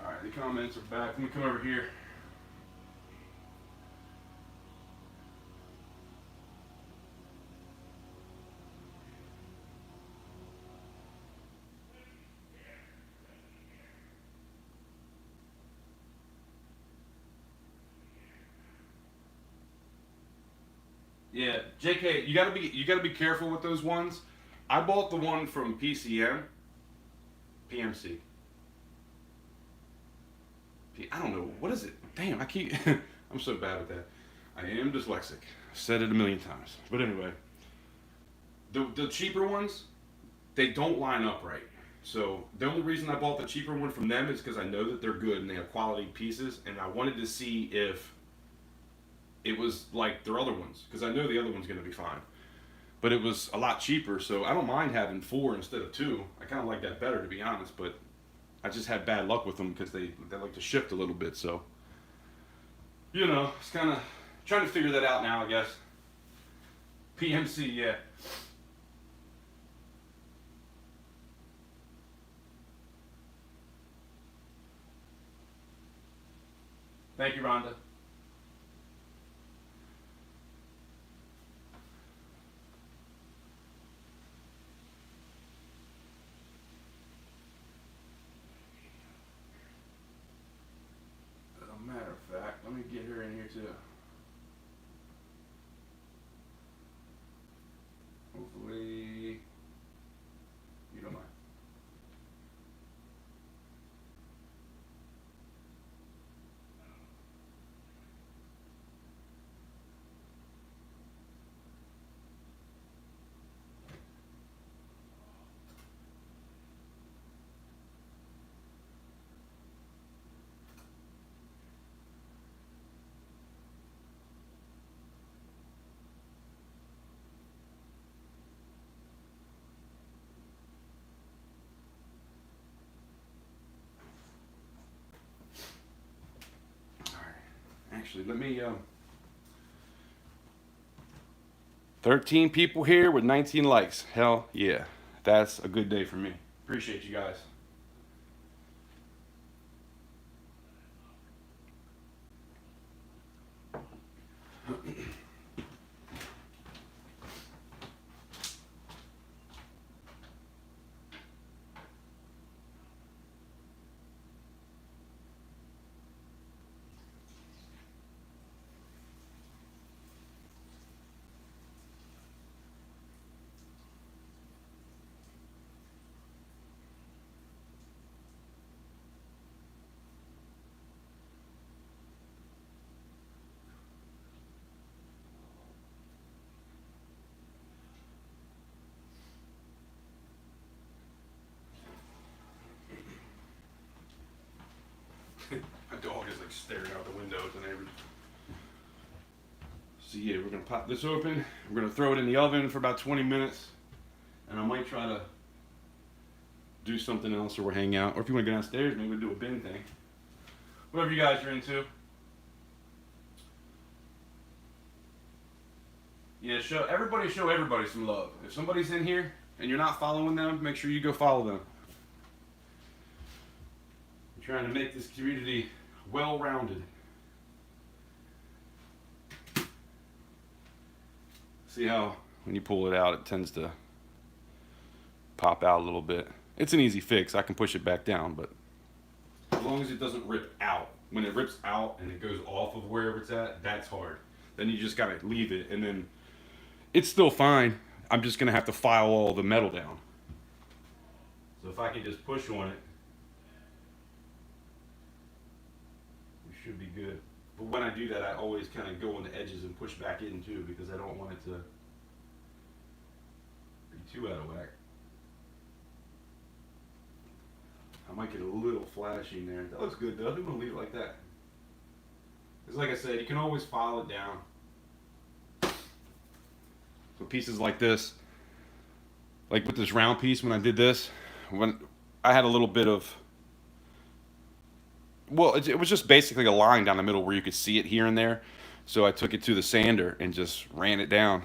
All right, the comments are back. Let me come over here. Yeah, JK, you gotta be careful with those ones. I bought the one from PMC. I don't know, what is it? Damn, I'm so bad at that. I am dyslexic. I've said it a million times. But anyway, the cheaper ones, they don't line up right. So the only reason I bought the cheaper one from them is because I know that they're good and they have quality pieces, and I wanted to see if it was like their other ones, because I know the other one's going to be fine. But it was a lot cheaper, so I don't mind having 4 instead of 2. I kind of like that better, to be honest, but I just had bad luck with them because they like to shift a little bit, so. You know, it's kind of trying to figure that out now, I guess. PMC, yeah. Thank you, Rhonda. me get her in here too. Hopefully, you don't mind. Actually, let me, 13 people here with 19 likes. Hell yeah. That's a good day for me. Appreciate you guys. My dog is like staring out the window at the neighbors. So yeah, we're gonna pop this open. We're gonna throw it in the oven for about 20 minutes. And I might try to do something else, or we'll hang out. Or if you wanna go downstairs, maybe we'll do a bin thing. Whatever you guys are into. Yeah, show everybody some love. If somebody's in here and you're not following them, make sure you go follow them. I'm trying to make this community well-rounded. See how when you pull it out, it tends to pop out a little bit. It's an easy fix. I can push it back down, but as long as it doesn't rip out. When it rips out and it goes off of wherever it's at, that's hard. Then you just gotta leave it, and then it's still fine. I'm just gonna have to file all the metal down. So if I can just push on it, we should be good. But when I do that, I always kind of go on the edges and push back in too, because I don't want it to be too out of whack. I might get a little flashing there. That looks good though. I'm gonna leave it like that. Because like I said, you can always file it down. So pieces like this, like with this round piece, when I did this, when I had a little bit of, well, it was just basically a line down the middle where you could see it here and there. So I took it to the sander and just ran it down.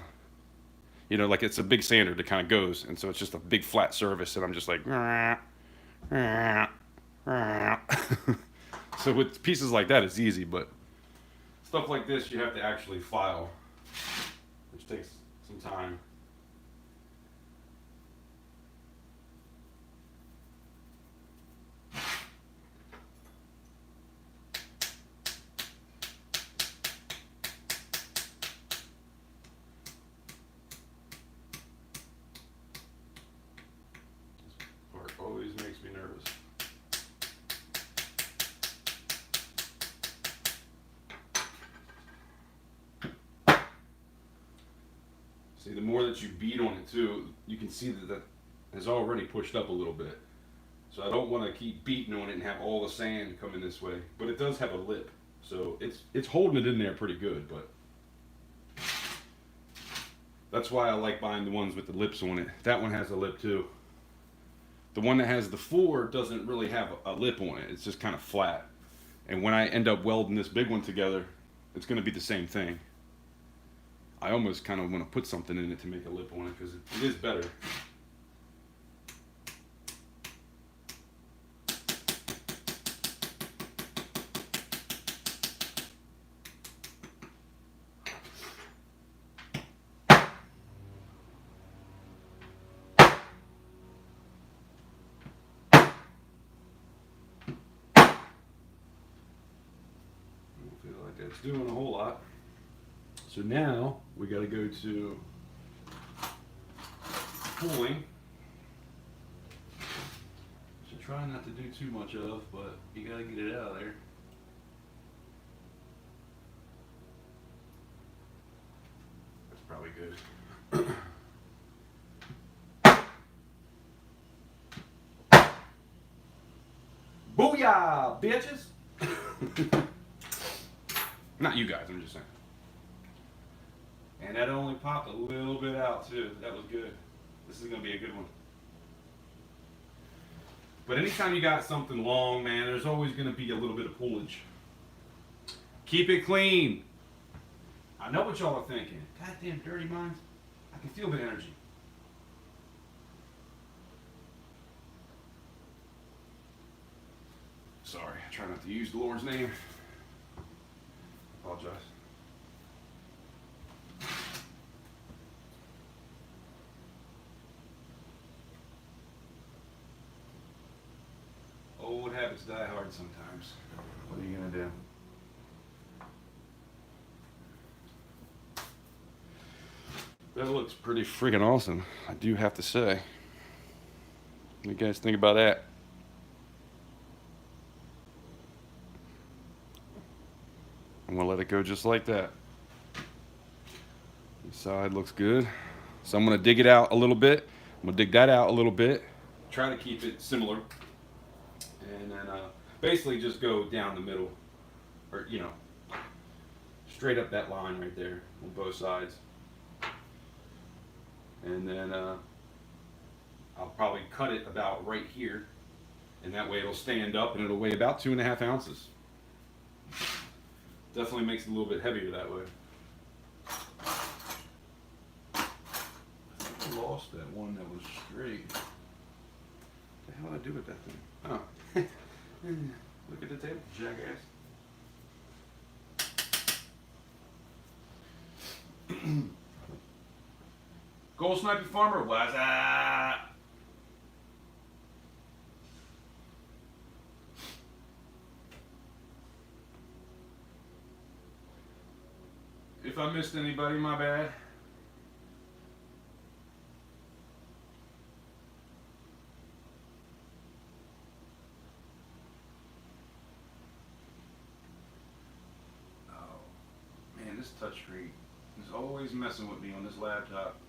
You know, like it's a big sander that kind of goes, and so it's just a big flat surface, and I'm just like, so with pieces like that, it's easy, but stuff like this, you have to actually file, which takes some time. Always makes me nervous. See, the more that you beat on it too, you can see that has already pushed up a little bit. So I don't want to keep beating on it and have all the sand coming this way. But it does have a lip, so it's holding it in there pretty good. But that's why I like buying the ones with the lips on it. That one has a lip too. The one that has the 4 doesn't really have a lip on it. It's just kind of flat. And when I end up welding this big one together, it's going to be the same thing. I almost kind of want to put something in it to make a lip on it, because it is better. Feel like that it's doing a whole lot. So now we got to go to pulling. So try not to do too much of, but you got to get it out of there. That's probably good. Booyah, bitches! Not you guys, I'm just saying. And that only popped a little bit out too. That was good. This is gonna be a good one. But anytime you got something long, man, there's always gonna be a little bit of pullage. Keep it clean. I know what y'all are thinking. Goddamn dirty minds. I can feel the energy. Sorry, I try not to use the Lord's name. Apologize. Old habits die hard sometimes. What are you gonna do? That looks pretty freaking awesome, I do have to say. What do you guys think about that? I'm gonna let it go just like that. The side looks good. So I'm gonna dig it out a little bit. I'm gonna dig that out a little bit. Try to keep it similar. And then basically just go down the middle. Or, you know, straight up that line right there on both sides. And then I'll probably cut it about right here. And that way it'll stand up and it'll weigh about 2.5 ounces. Definitely makes it a little bit heavier that way. I think I lost that one that was straight. What the hell did I do with that thing? Oh. Look at the table, jackass. Gold Sniper Farmer, what's that? If I missed anybody, my bad. Oh, man, this touchscreen is always messing with me on this laptop.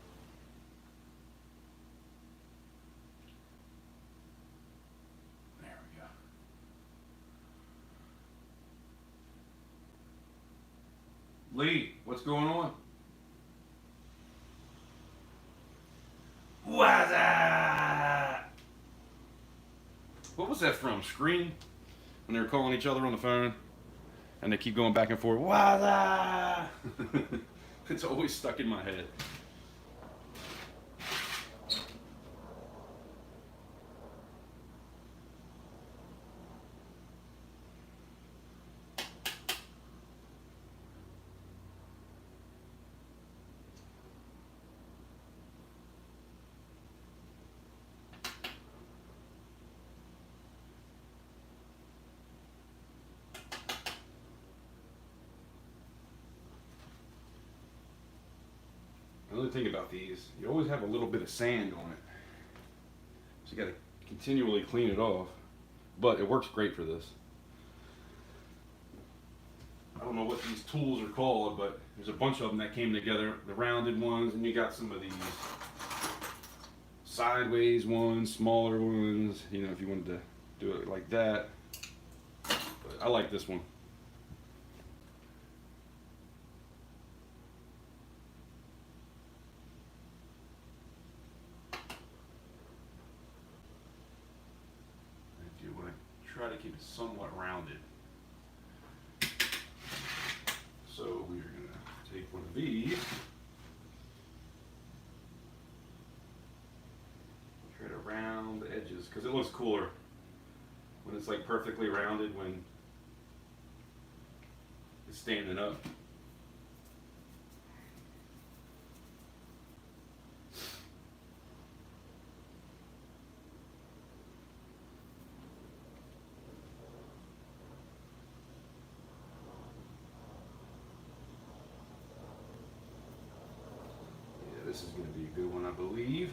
There we go. Lee, what's going on? What's that? What was that from? Scream? When they were calling each other on the phone and they keep going back and forth. What's that? It's always stuck in my head. Another thing about these, you always have a little bit of sand on it. So you got to continually clean it off. But it works great for this. I don't know what these tools are called, but there's a bunch of them that came together. The rounded ones, and you got some of these sideways ones, smaller ones, you know, if you wanted to do it like that. But I like this one. Try to keep it somewhat rounded. So we're going to take one of these, try to round the edges because it looks cooler when it's like perfectly rounded when it's standing up. This is going to be a good one, I believe.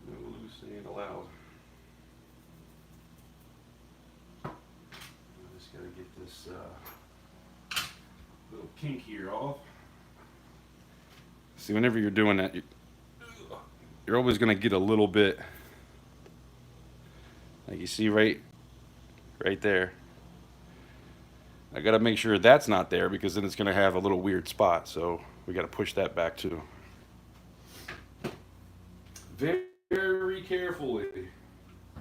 No loose sand allowed. I just got to get this little kink here off. See, whenever you're doing that, you're always going to get a little bit, like you see right there. I got to make sure that's not there because then it's going to have a little weird spot. So we got to push that back too. Very carefully. I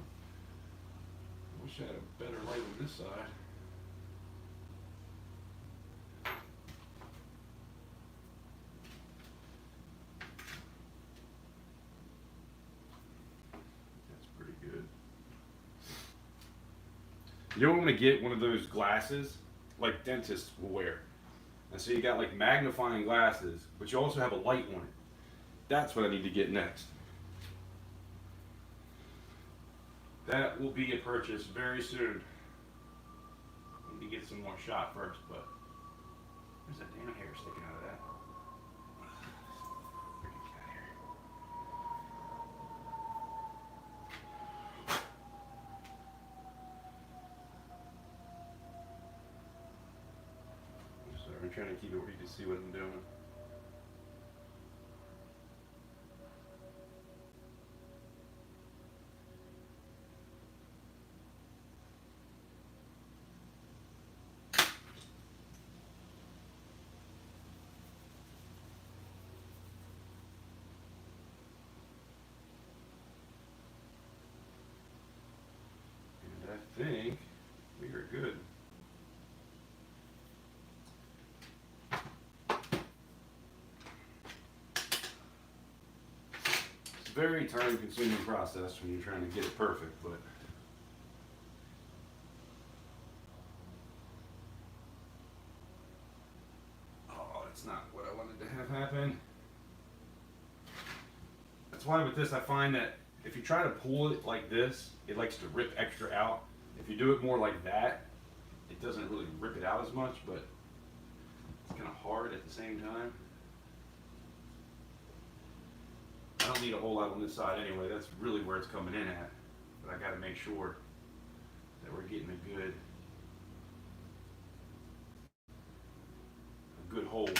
wish I had a better light on this side. That's pretty good. You know, I'm going to get one of those glasses like dentists will wear. And so you got like magnifying glasses, but you also have a light on it. That's what I need to get next. That will be a purchase very soon. I need to get some more shot first, but there's that damn hair sticking out of that. Freaking cat hair. Sorry, I'm trying to keep it where you can see what I'm doing. I think we are good. It's a very time-consuming process when you're trying to get it perfect, but oh, that's not what I wanted to have happen. That's why with this I find that if you try to pull it like this, it likes to rip extra out. If you do it more like that, it doesn't really rip it out as much, but it's kind of hard at the same time. I don't need a whole lot on this side anyway. That's really where it's coming in at. But I got to make sure that we're getting a good hold.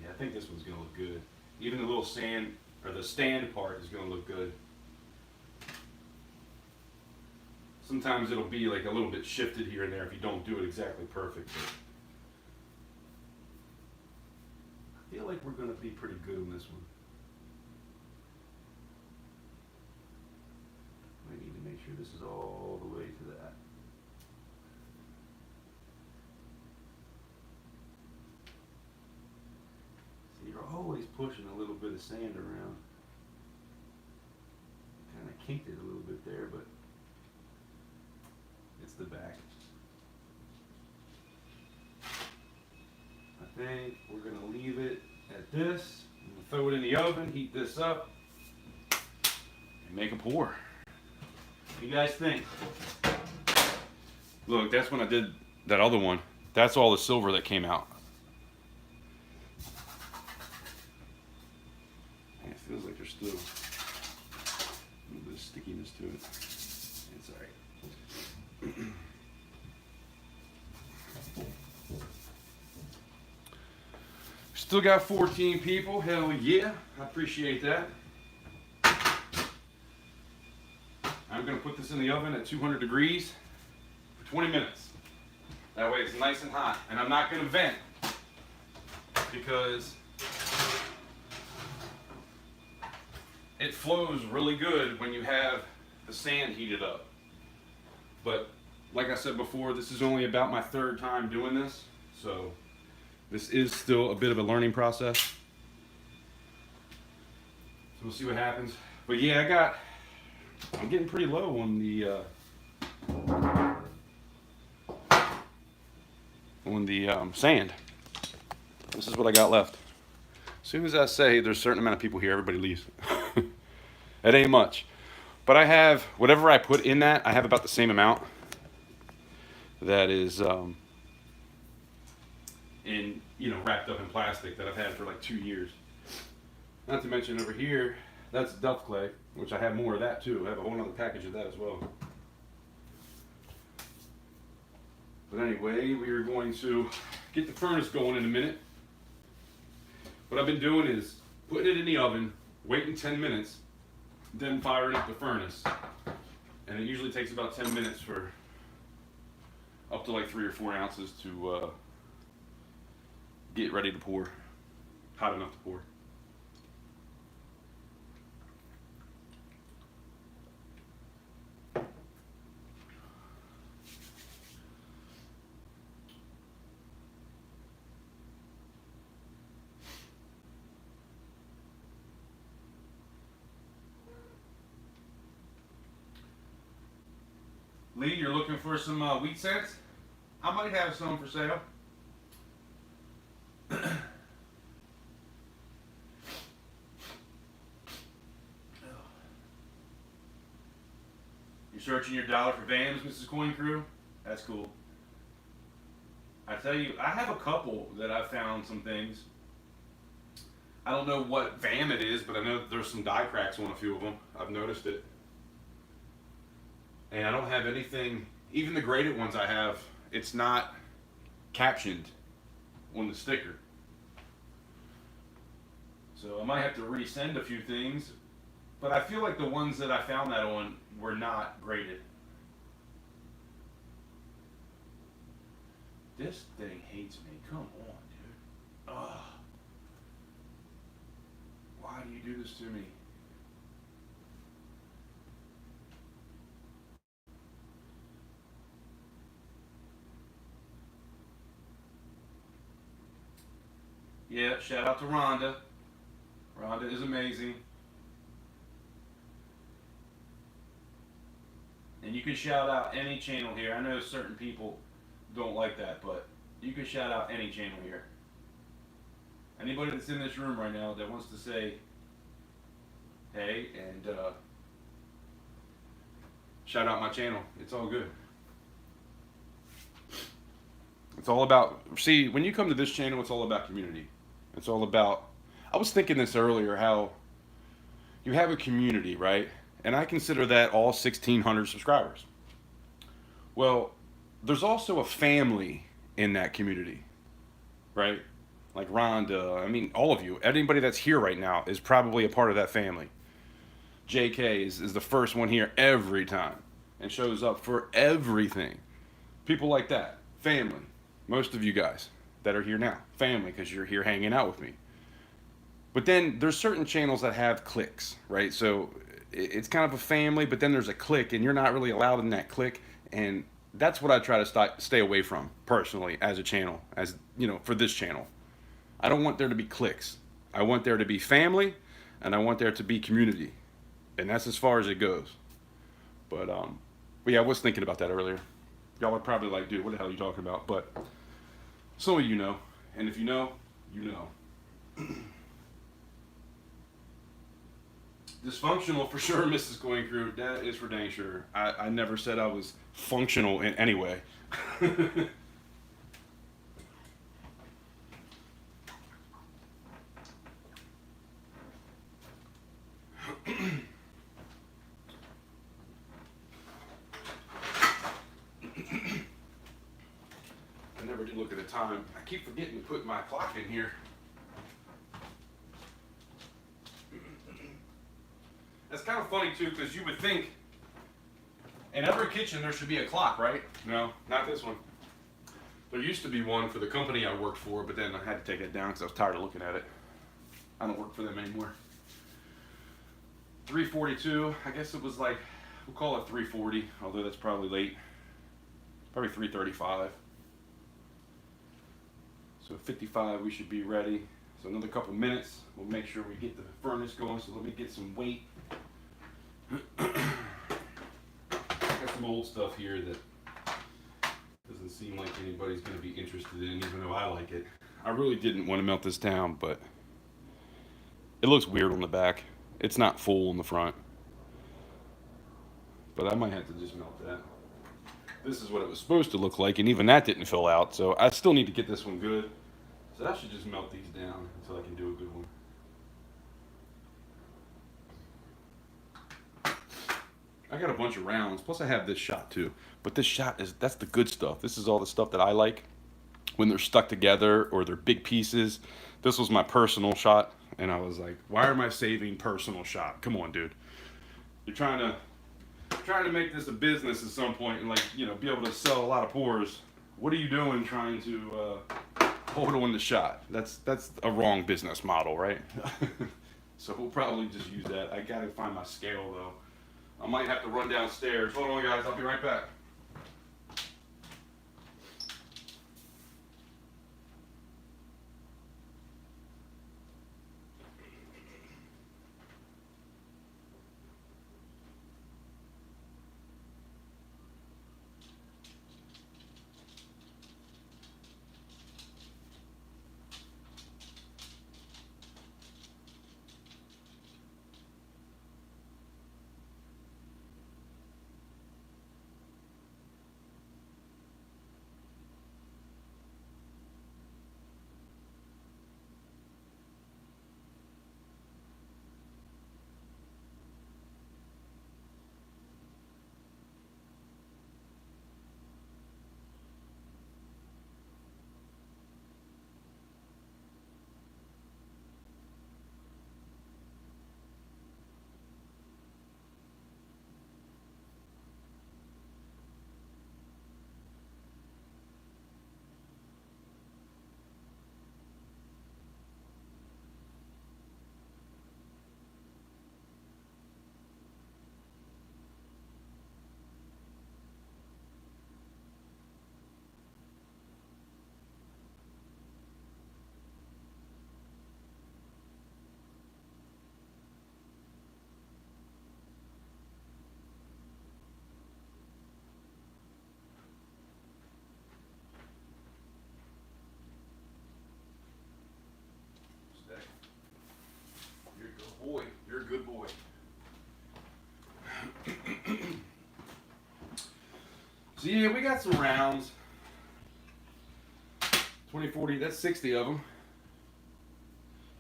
I think this one's going to look good. Even the little sand, or the stand part is going to look good. Sometimes it'll be like a little bit shifted here and there if you don't do it exactly perfect. But I feel like we're going to be pretty good on this one. I need to make sure this is all the way to that. You're always pushing a little bit of sand around. Kind of kinked it a little bit there, but it's the back. I think we're going to leave it at this. We'll throw it in the oven, heat this up, and make a pour. What do you guys think? Look, that's when I did that other one. That's all the silver that came out. Feels like there's still a little bit of stickiness to it. It's alright. Still got 14 people. Hell yeah. I appreciate that. going to put this in the oven at 200 degrees for 20 minutes. That way it's nice and hot. And I'm not going to vent because it flows really good when you have the sand heated up. But like I said before, this is only about my third time doing this, so this is still a bit of a learning process. So we'll see what happens. But yeah, I'm getting pretty low on the sand. This is what I got left. As soon as I say there's a certain amount of people here, everybody leaves. It ain't much. But I have, whatever I put in that, I have about the same amount that is wrapped up in plastic that I've had for like 2 years. Not to mention over here, that's Duff clay, which I have more of that too. I have a whole other package of that as well. But anyway, we are going to get the furnace going in a minute. What I've been doing is putting it in the oven, waiting 10 minutes, then firing up the furnace. And it usually takes about 10 minutes for up to like 3 or 4 ounces to get ready to pour, hot enough to pour. Lee, you're looking for some wheat cents? I might have some for sale. You searching your dollar for VAMs, Mrs. Coin Crew? That's cool. I tell you, I have a couple that I found some things. I don't know what VAM it is, but I know there's some die cracks on a few of them. I've noticed it. And I don't have anything, even the graded ones I have, it's not captioned on the sticker. So I might have to resend a few things, but I feel like the ones that I found that on were not graded. This thing hates me. Come on, dude. Ugh. Why do you do this to me? Yeah, shout out to Rhonda. Rhonda is amazing. And you can shout out any channel here. I know certain people don't like that, but you can shout out any channel here. Anybody that's in this room right now that wants to say hey and shout out my channel, it's all good. It's all about, see, when you come to this channel, it's all about community. It's all about, I was thinking this earlier, how you have a community, right? And I consider that all 1,600 subscribers. Well, there's also a family in that community, right? Like Rhonda, I mean, all of you, anybody that's here right now is probably a part of that family. JK is the first one here every time and shows up for everything. People like that, family. Most of you guys that are here now, family, because you're here hanging out with me. But then there's certain channels that have cliques, right? So it's kind of a family, but then there's a clique, and you're not really allowed in that clique. And that's what I try to stay away from personally as a channel, as you know, for this channel. I don't want there to be cliques. I want there to be family, and I want there to be community, and that's as far as it goes. But yeah, I was thinking about that earlier. Y'all are probably like, dude, what the hell are you talking about? But some of you know, and if you know, you know. Dysfunctional for sure, Mrs. Coin Crew. That is for dang sure. I never said I was functional in any way. I never did look at the time. I keep forgetting to put my clock in here. That's kind of funny too, because you would think In every kitchen there should be a clock, right? No, not this one. There used to be one for the company I worked for, but then I had to take it down because I was tired of looking at it. I don't work for them anymore. 3:42, I guess it was like, we'll call it 3:40, although that's probably late. Probably 3:35. So 55 we should be ready. So another couple minutes, we'll make sure we get the furnace going. So let me get some weight. Got some old stuff here that doesn't seem like anybody's going to be interested in, even though I like it. I really didn't want to melt this down, but it looks weird on the back. It's not full on the front. But I might have to just melt that. This is what it was supposed to look like, and even that didn't fill out. So I still need to get this one good. So I should just melt these down until I can do a good one. I got a bunch of rounds, plus I have this shot too. But this shot that's the good stuff. This is all the stuff that I like when they're stuck together or they're big pieces. This was my personal shot, and I was like, why am I saving personal shot? Come on, dude. You're trying to make this a business at some point and, like, you know, be able to sell a lot of pours. What are you doing trying to hold on the shot? That's a wrong business model, right? So we'll probably just use that. I gotta find my scale though. I might have to run downstairs. Hold on, guys. I'll be right back. You're a good boy. You're a good boy. So yeah, we got some rounds. 20, 40, that's 60 of them.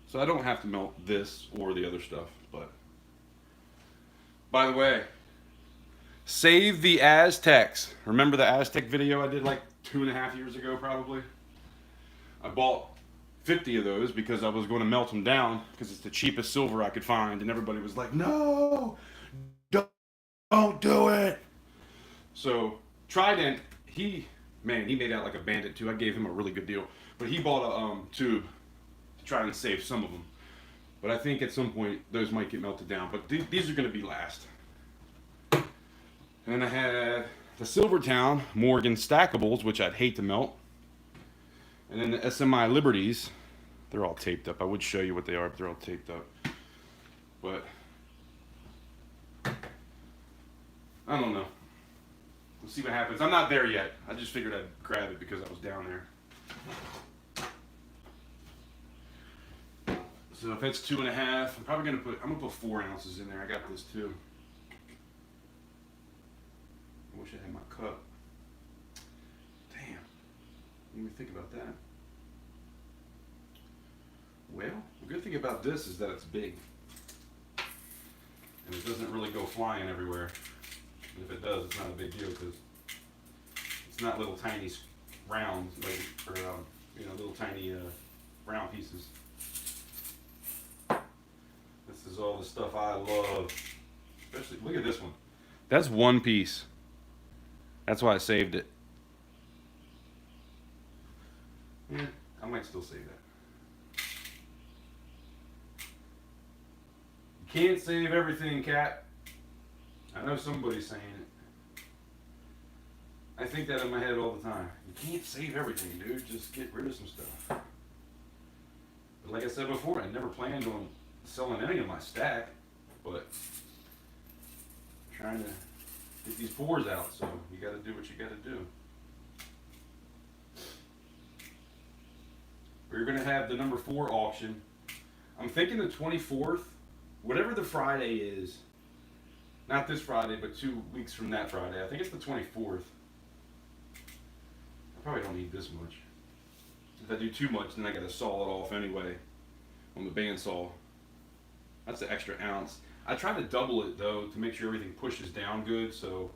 So I don't have to melt this or the other stuff, but. By the way, save the Aztecs. Remember the Aztec video I did like 2.5 years ago probably? I bought 50 of those because I was going to melt them down because it's the cheapest silver I could find, and everybody was like, no, don't do it. So Trident, he made out like a bandit too. I gave him a really good deal, but he bought a tube to try and save some of them. But I think at some point those might get melted down, but these are going to be last. And then I had the Silvertown Morgan Stackables, which I'd hate to melt. And then the SMI Liberties, they're all taped up. I would show you what they are, but they're all taped up. But I don't know. We'll see what happens. I'm not there yet. I just figured I'd grab it because I was down there. So if it's 2.5, I'm gonna put 4 ounces in there. I got this too. I wish I had my cup. Damn. Let me think about that. Well, the good thing about this is that it's big. And it doesn't really go flying everywhere. And if it does, it's not a big deal because it's not little tiny rounds, like, or little tiny round pieces. This is all the stuff I love. Especially, look at this one. That's one piece. That's why I saved it. Yeah, I might still save that. You can't save everything, Cat. I know somebody's saying it. I think that in my head all the time. You can't save everything, dude. Just get rid of some stuff. But like I said before, I never planned on selling any of my stack, but I'm trying to get these pores out, so you got to do what you got to do. We're going to have the number 4 auction. I'm thinking the 24th, whatever the Friday is. Not this Friday, but 2 weeks from that Friday. I think it's the 24th. I probably don't need this much. If I do too much, then I got to saw it off anyway on the bandsaw. That's the extra ounce. I try to double it though to make sure everything pushes down good. So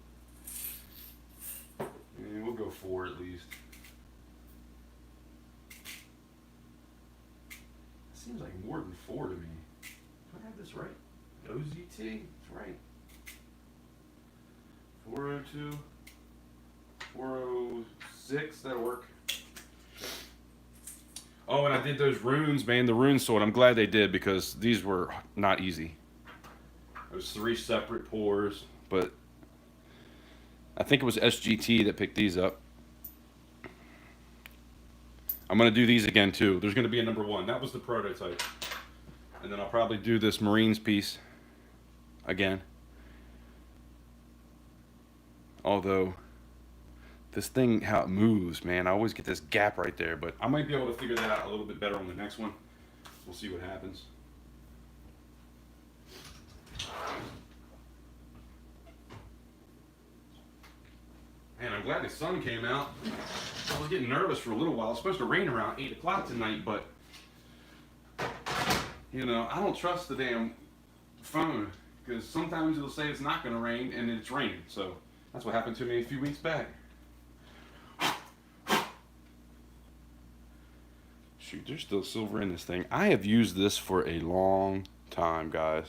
we'll go 4 at least. It seems like more than 4 to me. Do I have this right? OZT? That's right. 402, 406, that'll work. Oh, and I did those runes, man, the rune sword. I'm glad they did because these were not easy. There's 3 separate pours, but I think it was SGT that picked these up. I'm going to do these again too. There's going to be a number 1. That was the prototype. And then I'll probably do this Marines piece again. Although, this thing, how it moves, man, I always get this gap right there. But I might be able to figure that out a little bit better on the next one. We'll see what happens. Man, I'm glad the sun came out. I was getting nervous for a little while. It's supposed to rain around 8 o'clock tonight, but, you know, I don't trust the damn phone. Because sometimes it'll say it's not going to rain, and it's raining. So that's what happened to me a few weeks back. Shoot, there's still silver in this thing. I have used this for a long time, guys.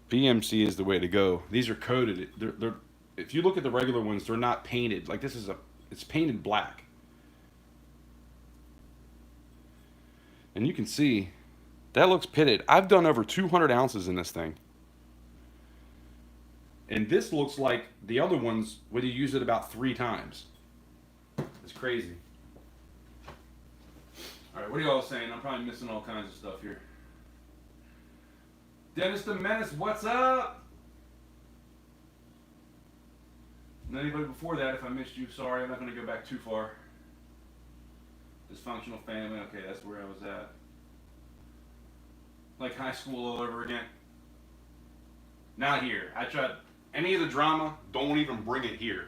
BMC is the way to go. These are coated. They're if you look at the regular ones, they're not painted. Like this is it's painted black. And you can see that looks pitted. I've done over 200 ounces in this thing. And this looks like the other ones where you use it about 3 times. It's crazy. All right, what are y'all saying? I'm probably missing all kinds of stuff here. Dennis the Menace, what's up? And anybody before that, if I missed you, sorry, I'm not going to go back too far. Dysfunctional family, okay, that's where I was at. Like high school all over again. Not here. I tried any of the drama, don't even bring it here.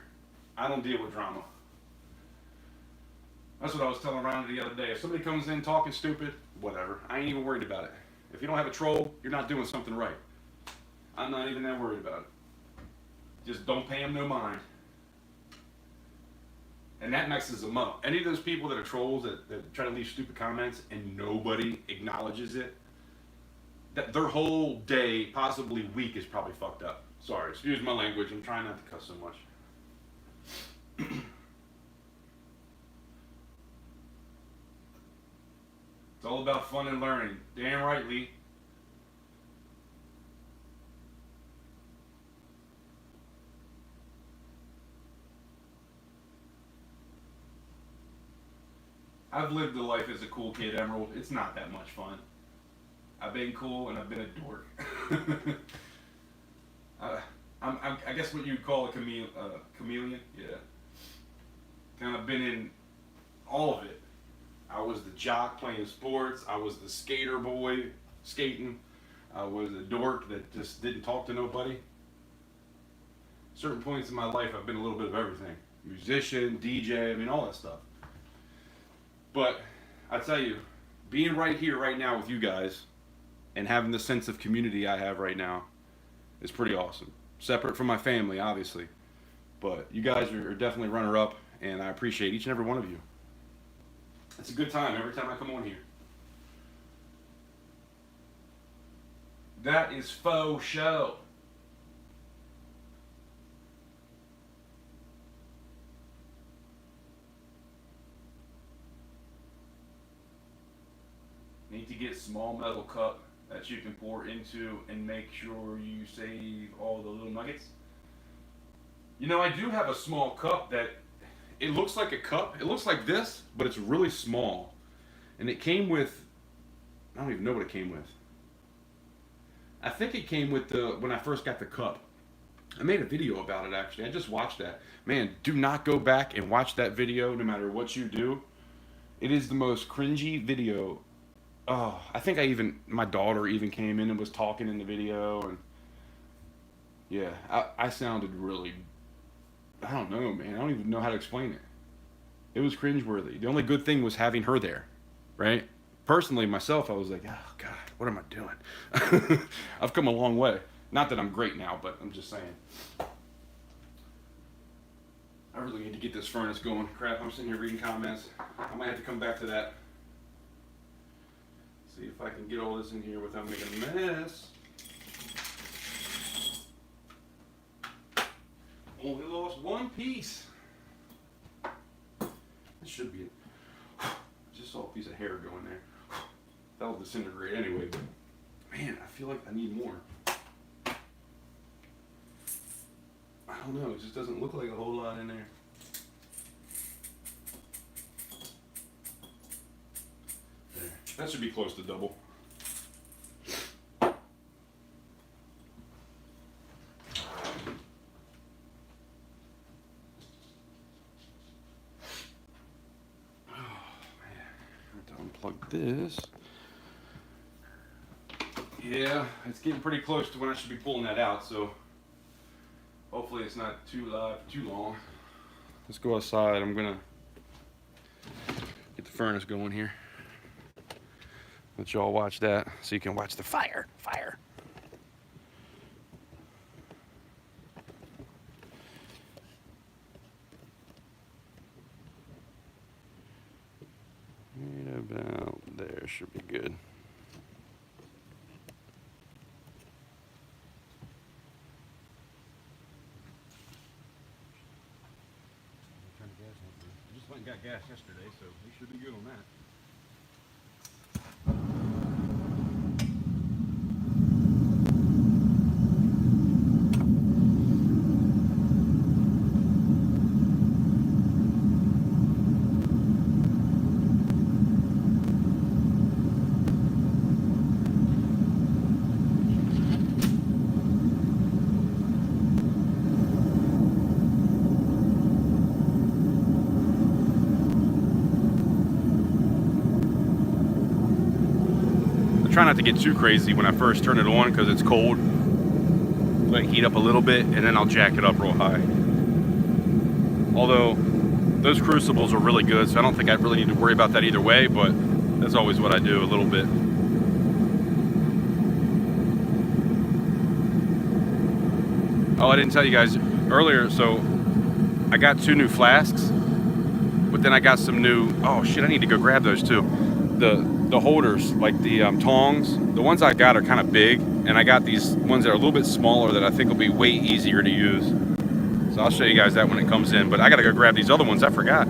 I don't deal with drama. That's what I was telling Ron the other day. If somebody comes in talking stupid, whatever. I ain't even worried about it. If you don't have a troll, you're not doing something right. I'm not even that worried about it. Just don't pay them no mind. And that messes them up. Any of those people that are trolls that try to leave stupid comments and nobody acknowledges it, that their whole day, possibly week, is probably fucked up. Sorry, excuse my language. I'm trying not to cuss so much. It's all about fun and learning. Damn right, Lee. I've lived the life as a cool kid, Emerald. It's not that much fun. I've been cool and I've been a dork. I guess what you'd call a chameleon. Yeah. Kind of been in all of it. I was the jock playing sports. I was the skater boy skating. I was a dork that just didn't talk to nobody. Certain points in my life, I've been a little bit of everything. Musician, DJ, I mean, all that stuff. But I tell you, being right here, right now with you guys, and having the sense of community I have right now is pretty awesome. Separate from my family, obviously. But you guys are definitely runner-up, and I appreciate each and every one of you. It's a good time every time I come on here. That is faux show. Need to get a small metal cup that you can pour into and make sure you save all the little nuggets. You know, I do have a small cup that it looks like a cup. It looks like this, but it's really small. And it came with, I don't even know what it came with. I think it came with when I first got the cup. I made a video about it actually. I just watched that. Man, do not go back and watch that video no matter what you do. It is the most cringy video. Oh, I think my daughter even came in and was talking in the video, and yeah, I sounded really, I don't know, man. I don't even know how to explain it. It was cringeworthy. The only good thing was having her there, right? Personally, myself, I was like, oh God, what am I doing? I've come a long way. Not that I'm great now, but I'm just saying. I really need to get this furnace going. Crap, I'm sitting here reading comments. I might have to come back to that. See if I can get all this in here without making a mess. Only lost one piece. This should be it. Just saw a piece of hair going there. That'll disintegrate anyway, but man, I feel like I need more. I don't know, it just doesn't look like a whole lot in there. There. That should be close to double. Unplug this. Yeah, it's getting pretty close to when I should be pulling that out, so hopefully it's not too long. Let's go outside. I'm gonna get the furnace going here. Let y'all watch that so you can watch the fire. Right about there should be good. I just went and got gas yesterday, so we should be good on that. Try not to get too crazy when I first turn it on because it's cold. Let it heat up a little bit and then I'll jack it up real high. Although those crucibles are really good, so I don't think I really need to worry about that either way, but that's always what I do, a little bit. Oh, I didn't tell you guys earlier, so I got 2 new flasks, but then I got some new, oh shit, I need to go grab those too. The holders, like the tongs, the ones I got are kind of big, and I got these ones that are a little bit smaller that I think will be way easier to use. So I'll show you guys that when it comes in, but I gotta go grab these other ones, I forgot.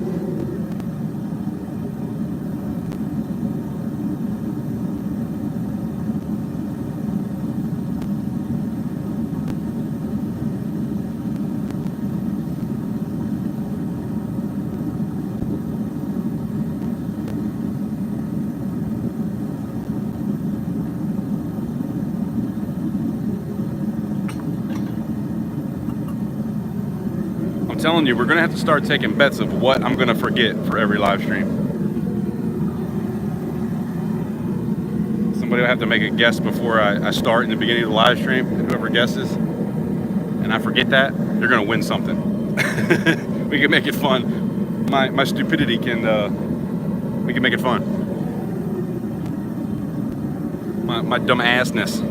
I'm telling you, we're gonna have to start taking bets of what I'm gonna forget for every live stream. Somebody will have to make a guess before I start in the beginning of the live stream, and whoever guesses, and I forget that, you're gonna win something. We can make it fun. My stupidity can, we can make it fun. My dumb assness.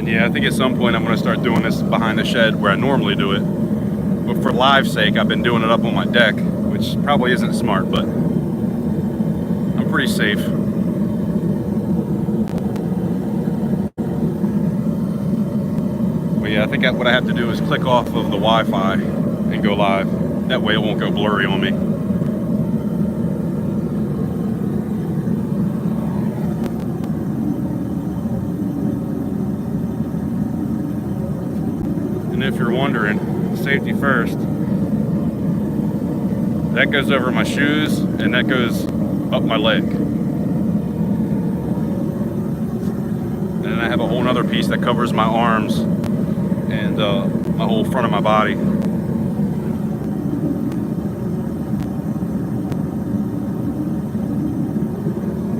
Yeah, I think at some point I'm going to start doing this behind the shed where I normally do it. But for live's sake, I've been doing it up on my deck, which probably isn't smart, but pretty safe. But yeah, I think what I have to do is click off of the Wi-Fi and go live. That way it won't go blurry on me. And if you're wondering, safety first, that goes over my shoes and that goes up my leg. And then I have a whole other piece that covers my arms and my whole front of my body.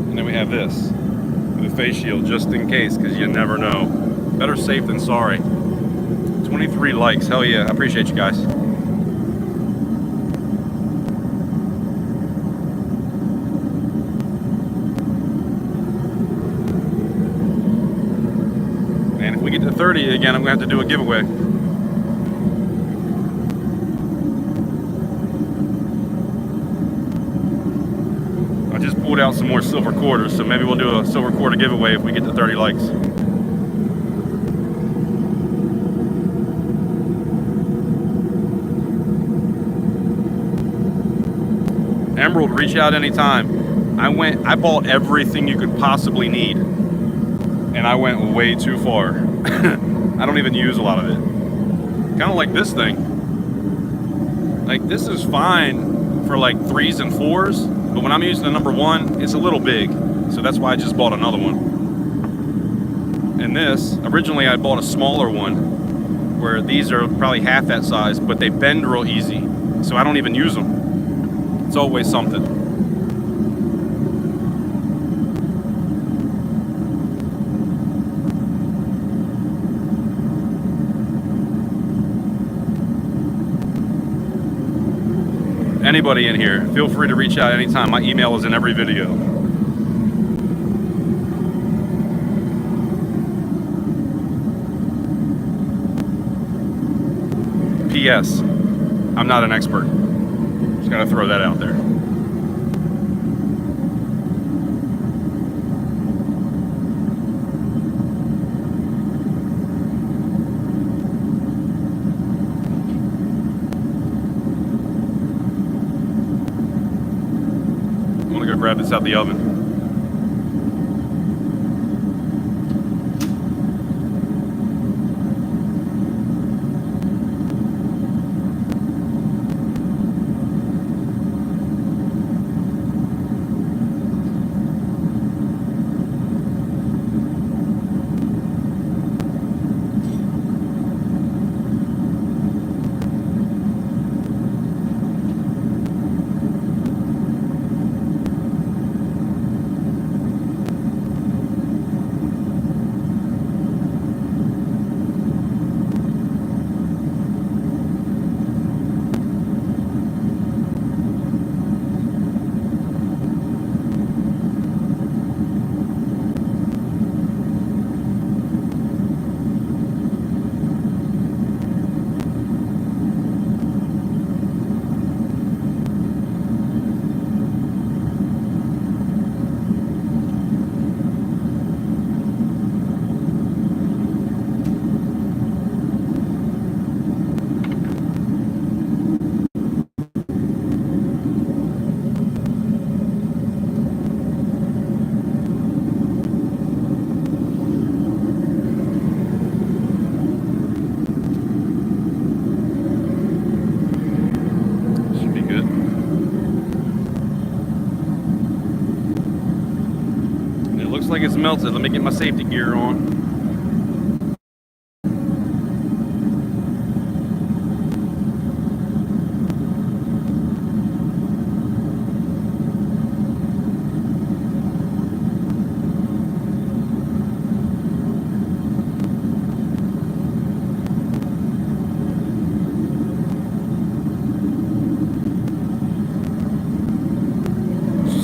And then we have this, the face shield, just in case, because you never know. Better safe than sorry. 23 likes, hell yeah, I appreciate you guys. And if we get to 30 again, I'm gonna have to do a giveaway. I just pulled out some more silver quarters, so maybe we'll do a silver quarter giveaway if we get to 30 likes. Emerald, reach out anytime. I bought everything you could possibly need, and I went way too far. I don't even use a lot of it. Kind of like this thing. Like, this is fine for like 3s and 4s, but when I'm using the number 1, it's a little big, so that's why I just bought another one. And this, originally I bought a smaller one, where these are probably half that size, but they bend real easy, so I don't even use them. It's always something. Anybody in here, feel free to reach out anytime. My email is in every video. P.S. I'm not an expert. Just gotta throw that out there. I'm gonna go grab this out the oven. Like it's melted. Let me get my safety gear on.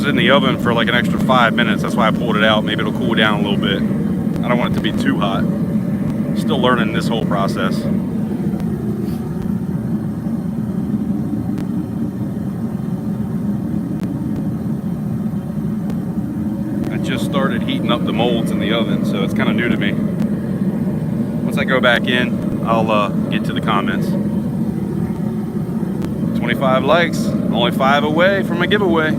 In the oven for like an extra 5 minutes. That's why I pulled it out. Maybe it'll cool down a little bit. I don't want it to be too hot. Still learning this whole process. started heating up the molds in the oven, so it's kind of new to me. Once I go back in, I'll get to the comments. 25 likes, only 5 away from a giveaway.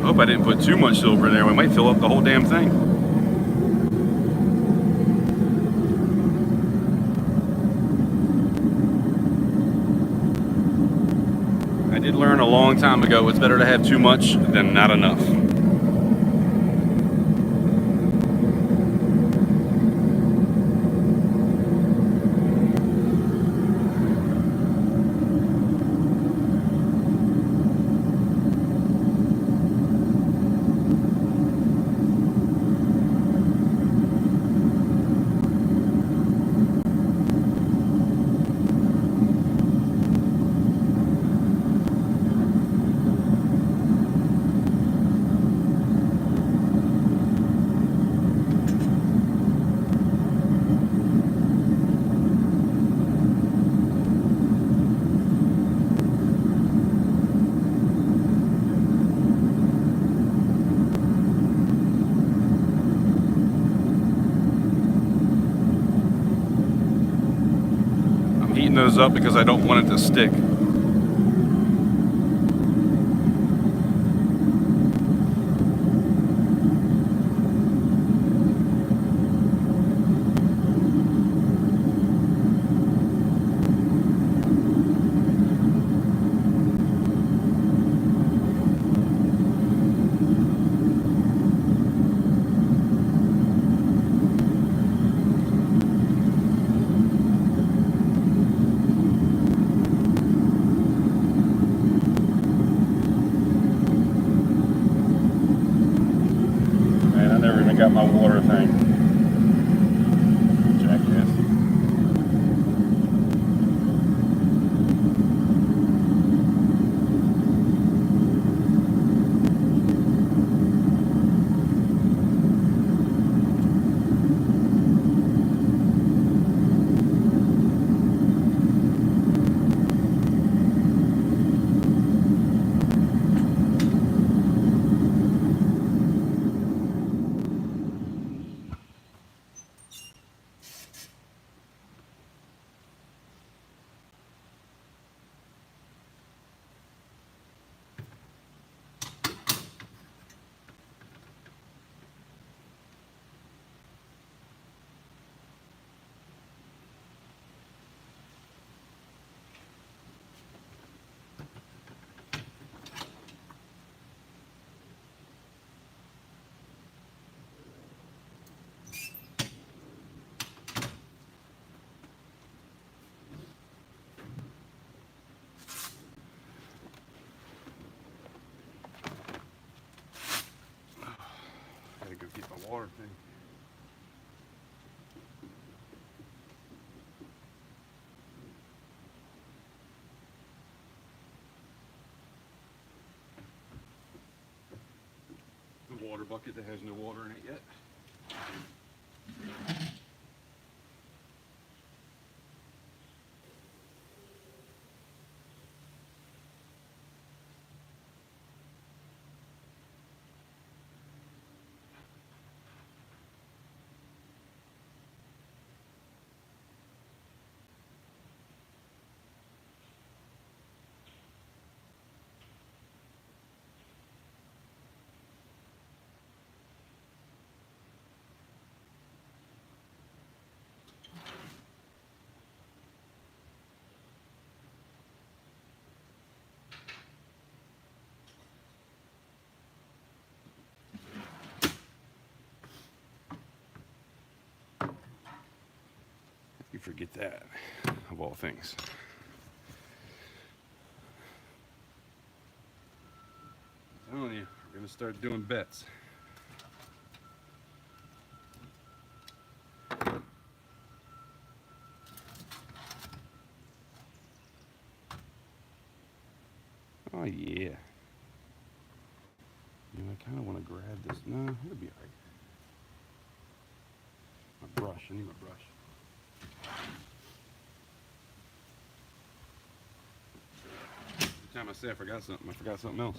Hope I didn't put too much silver in there. We might fill up the whole damn thing. I did learn a long time ago it's better to have too much than not enough. Heating those up because I don't want it to stick. Got my water thing. Jackass. Gotta go get my water thing. The water bucket that has no water in it yet. You forget that, of all things. I'm telling you, we're gonna start doing bets. Oh yeah. And I kind of want to grab this. No, it'll be all right. My brush. I need my brush. Every time I say I forgot something else.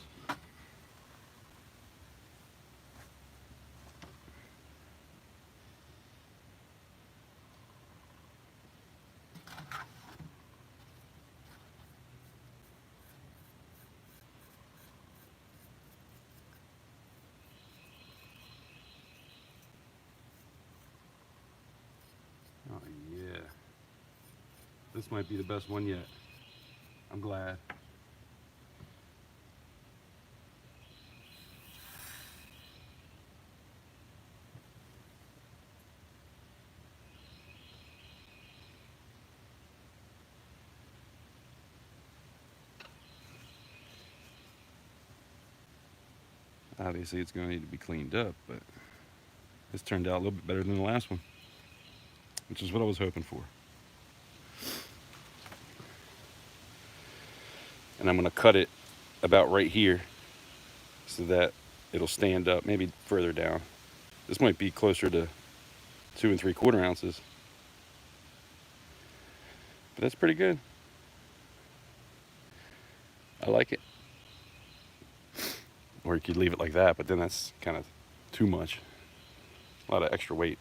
Oh yeah. This might be the best one yet. I'm glad. Obviously it's going to need to be cleaned up, but this turned out a little bit better than the last one, which is what I was hoping for. And I'm going to cut it about right here so that it'll stand up, maybe further down. This might be closer to 2 3/4 ounces, but that's pretty good. I like it. Or you could leave it like that, but then that's kind of too much. A lot of extra weight.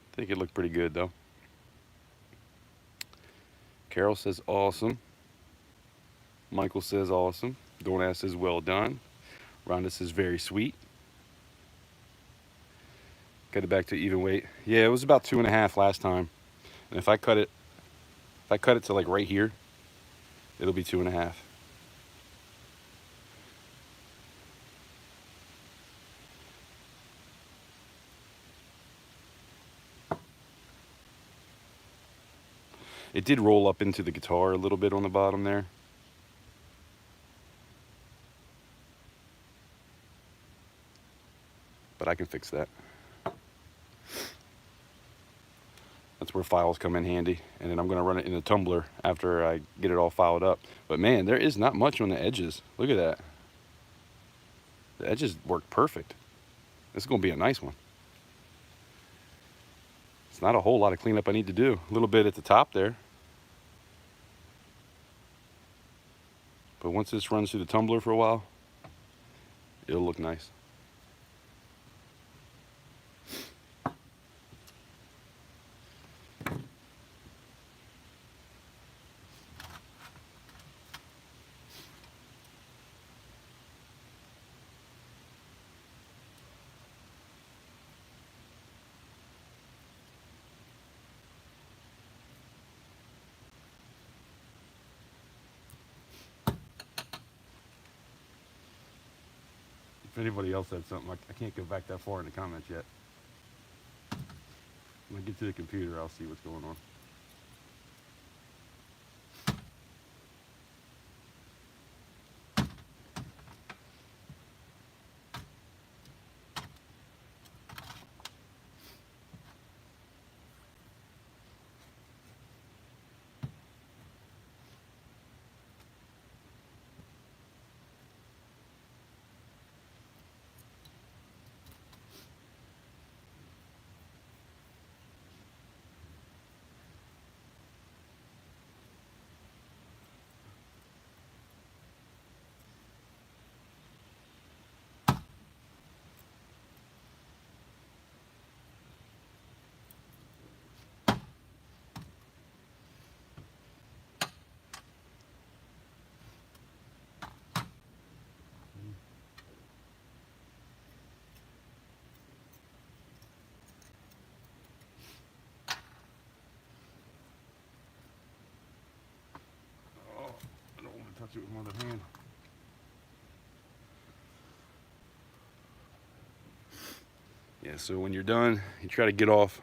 I think it looked pretty good though. Carol says awesome. Michael says awesome. Dornas says well done. Rhonda says very sweet. Got it back to even weight. Yeah, it was about 2.5 last time. And if I cut it to like right here, it'll be 2.5. It did roll up into the guitar a little bit on the bottom there. But I can fix that. That's where files come in handy. And then I'm going to run it in a tumbler after I get it all filed up. But man, there is not much on the edges. Look at that. The edges work perfect. This is going to be a nice one. It's not a whole lot of cleanup I need to do. A little bit at the top there. But once this runs through the tumbler for a while, it'll look nice. If anybody else said something, I can't go back that far in the comments yet. When I get to the computer, I'll see what's going on. Touch it with my other hand. So when you're done, you try to get off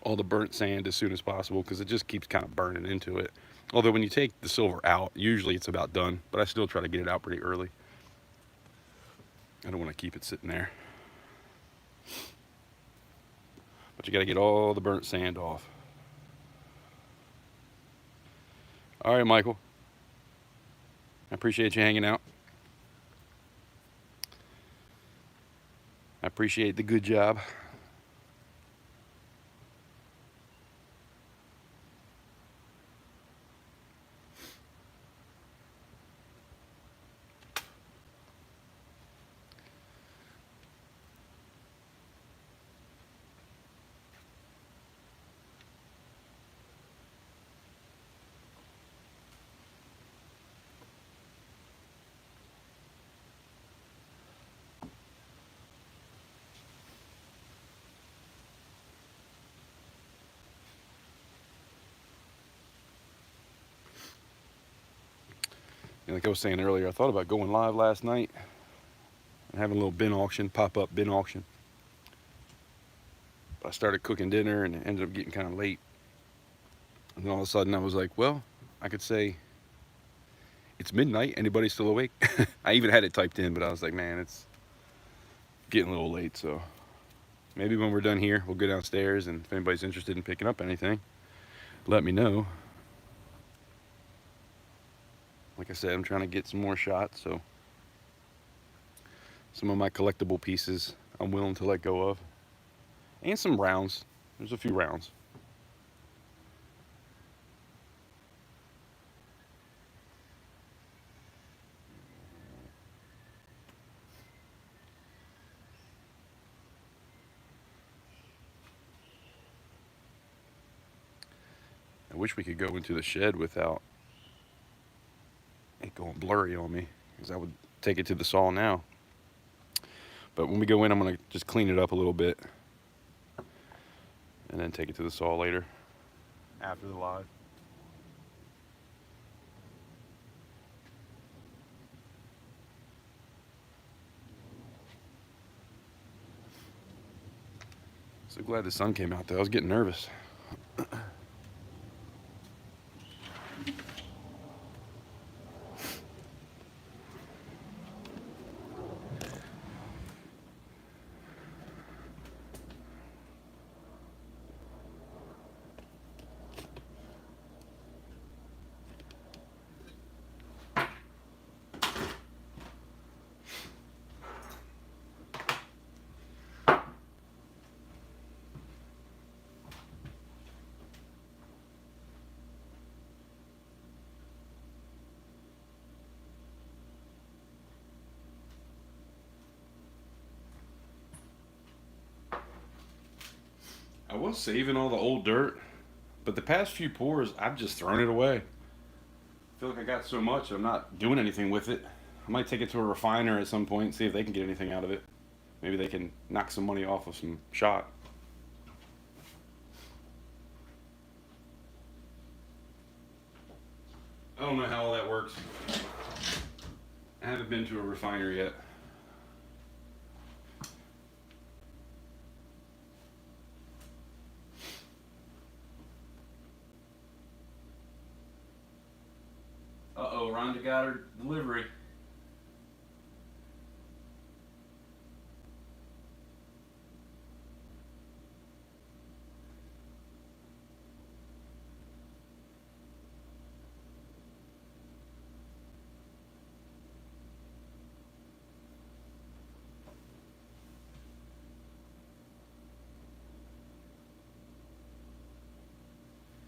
all the burnt sand as soon as possible because it just keeps kind of burning into it. Although when you take the silver out, usually it's about done, but I still try to get it out pretty early. I don't want to keep it sitting there. But you got to get all the burnt sand off. All right, Michael. I appreciate you hanging out. I appreciate the good job. And like I was saying earlier, I thought about going live last night and having a little bin auction, pop-up bin auction. But I started cooking dinner and it ended up getting kind of late. And then all of a sudden I was like, well, I could say, it's midnight, anybody still awake? I even had it typed in, but I was like, man, it's getting a little late, so maybe when we're done here, we'll go downstairs, and if anybody's interested in picking up anything, let me know. Like I said, I'm trying to get some more shots, so some of my collectible pieces I'm willing to let go of. And some rounds. There's a few rounds. I wish we could go into the shed without it going blurry on me, because I would take it to the saw now. But when we go in, I'm going to just clean it up a little bit and then take it to the saw later after the live. So glad the sun came out though. I was getting nervous. I was saving all the old dirt, but the past few pours, I've just thrown it away. I feel like I got so much, I'm not doing anything with it. I might take it to a refiner at some point and see if they can get anything out of it. Maybe they can knock some money off of some shot. I don't know how all that works. I haven't been to a refiner yet. Uh-oh, Rhonda got her delivery.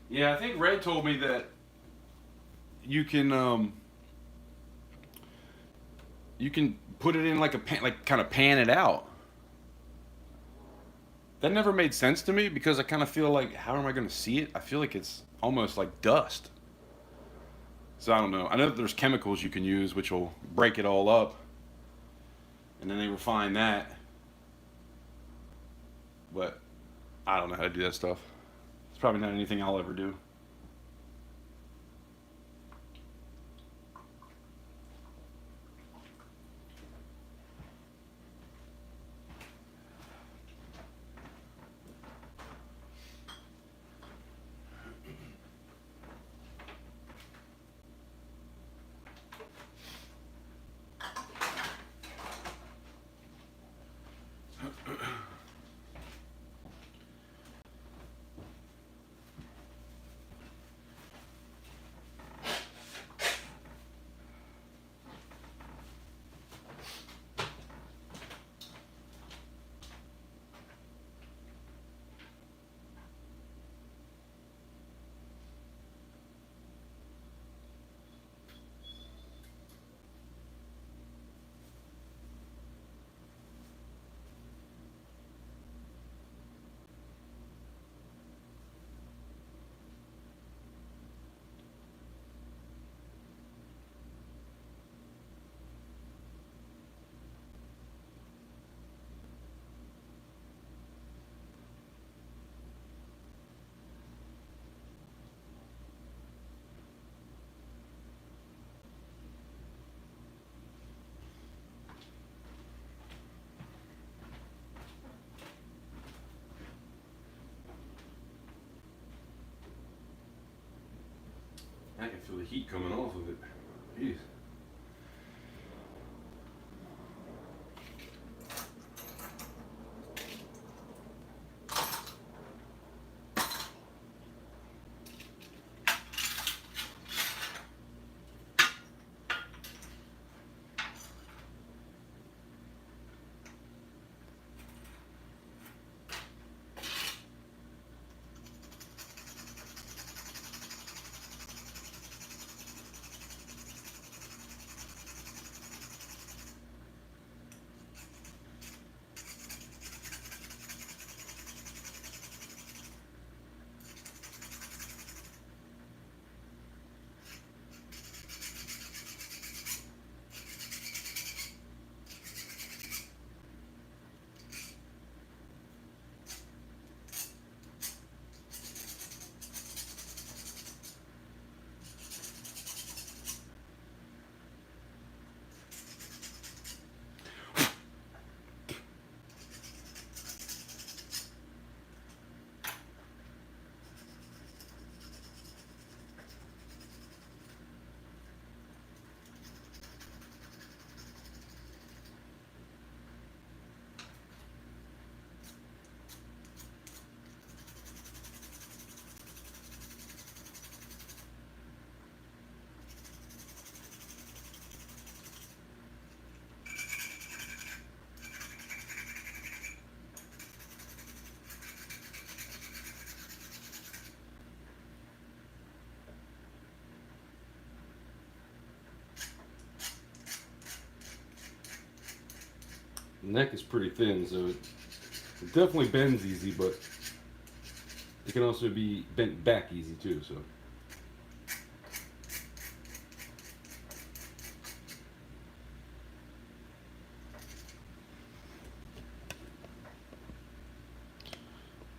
Yeah, I think Red told me that you can put it in like a pan, like kind of pan it out. That never made sense to me because I kind of feel like, how am I going to see it? I feel like it's almost like dust. So I don't know. I know that there's chemicals you can use which will break it all up, and then they refine that. But I don't know how to do that stuff. It's probably not anything I'll ever do. heat coming off of it. Jeez. The neck is pretty thin, so it definitely bends easy, but it can also be bent back easy too. So.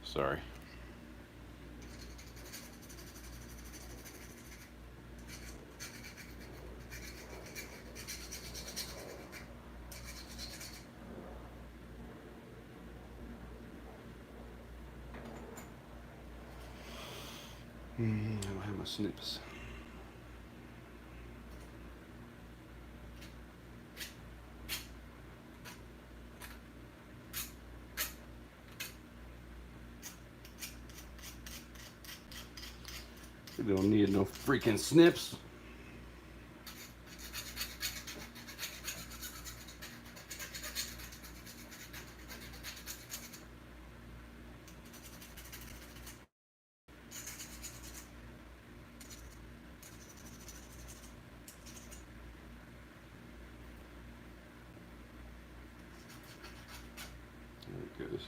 Sorry. I don't have my snips. We don't need no freaking snips. There it goes.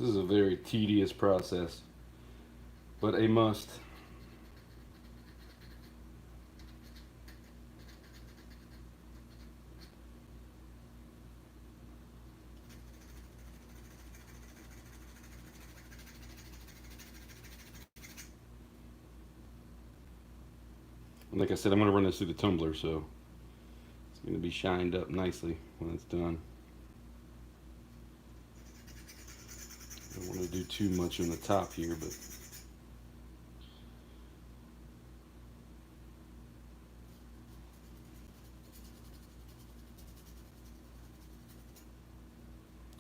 This is a very tedious process, but a must. And like I said, I'm going to run this through the tumbler, so it's going to be shined up nicely when it's done. I don't want to do too much on the top here, but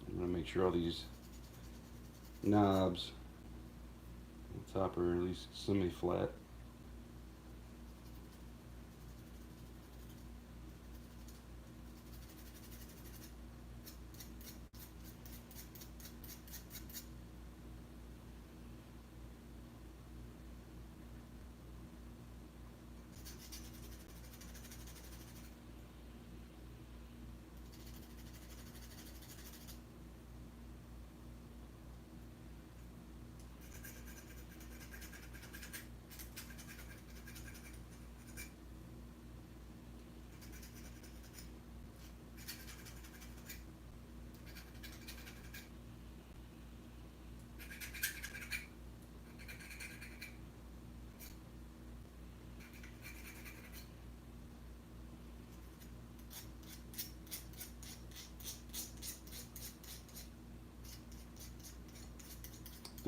I'm going to make sure all these knobs on the top are at least semi-flat.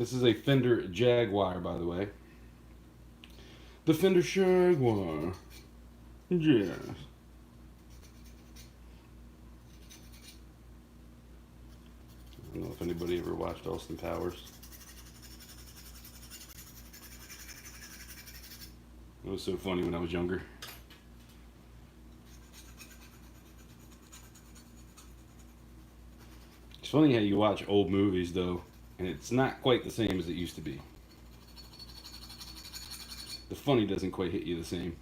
This is a Fender Jaguar, by the way. The Fender Jaguar. Yes. I don't know if anybody ever watched Austin Powers. It was so funny when I was younger. It's funny how you watch old movies, though, and it's not quite the same as it used to be. The funny doesn't quite hit you the same.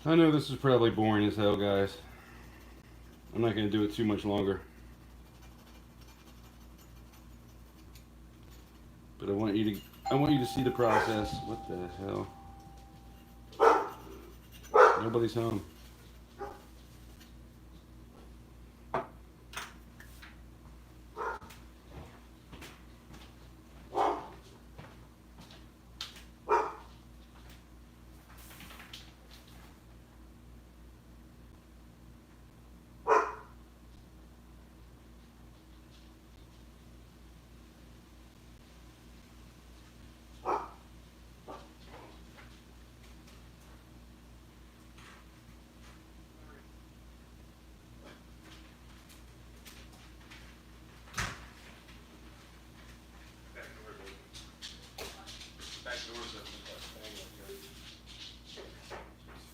I know this is probably boring as hell, guys. I'm not going to do it too much longer. But I want you to see the process. What the hell? Nobody's home.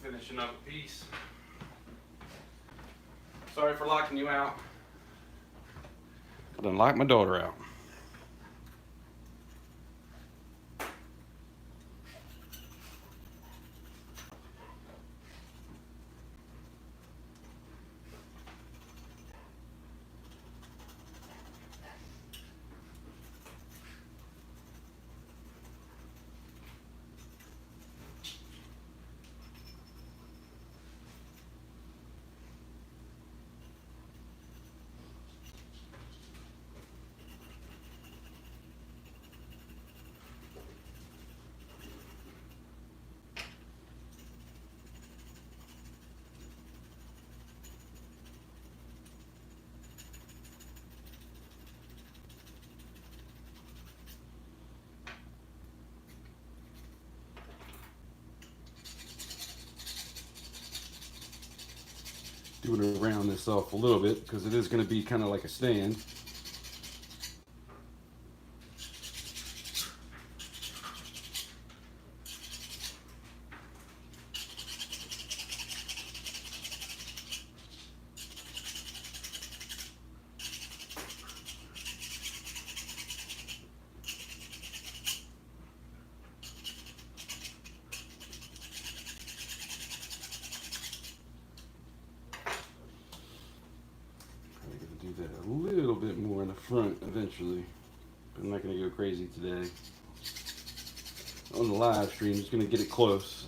Finishing up a piece. Sorry for locking you out. I done locked my daughter out. Doing to round this off a little bit because it is going to be kind of like a stand. Do that a little bit more in the front eventually, but I'm not going to go crazy today. On the live stream, just going to get it close,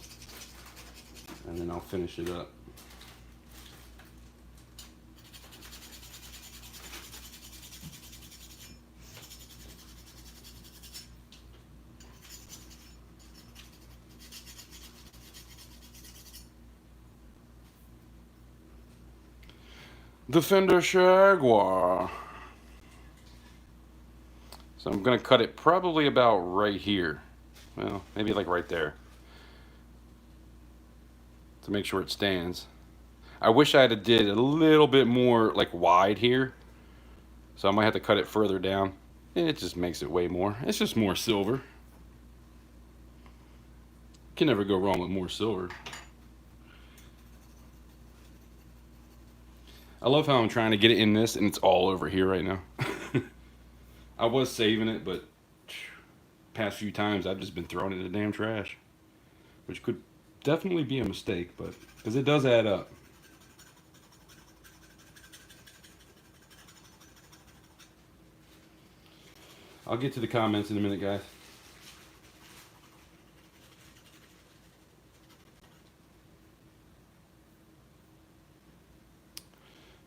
and then I'll finish it up. The Fender Jaguar. So I'm going to cut it probably about right here. Well, maybe like right there. To make sure it stands. I wish I had did a little bit more like wide here. So I might have to cut it further down. It just makes it way more. It's just more silver. Can never go wrong with more silver. I love how I'm trying to get it in this and it's all over here right now. I was saving it, but past few times I've just been throwing it in the damn trash, which could definitely be a mistake, but because it does add up. I'll get to the comments in a minute, guys.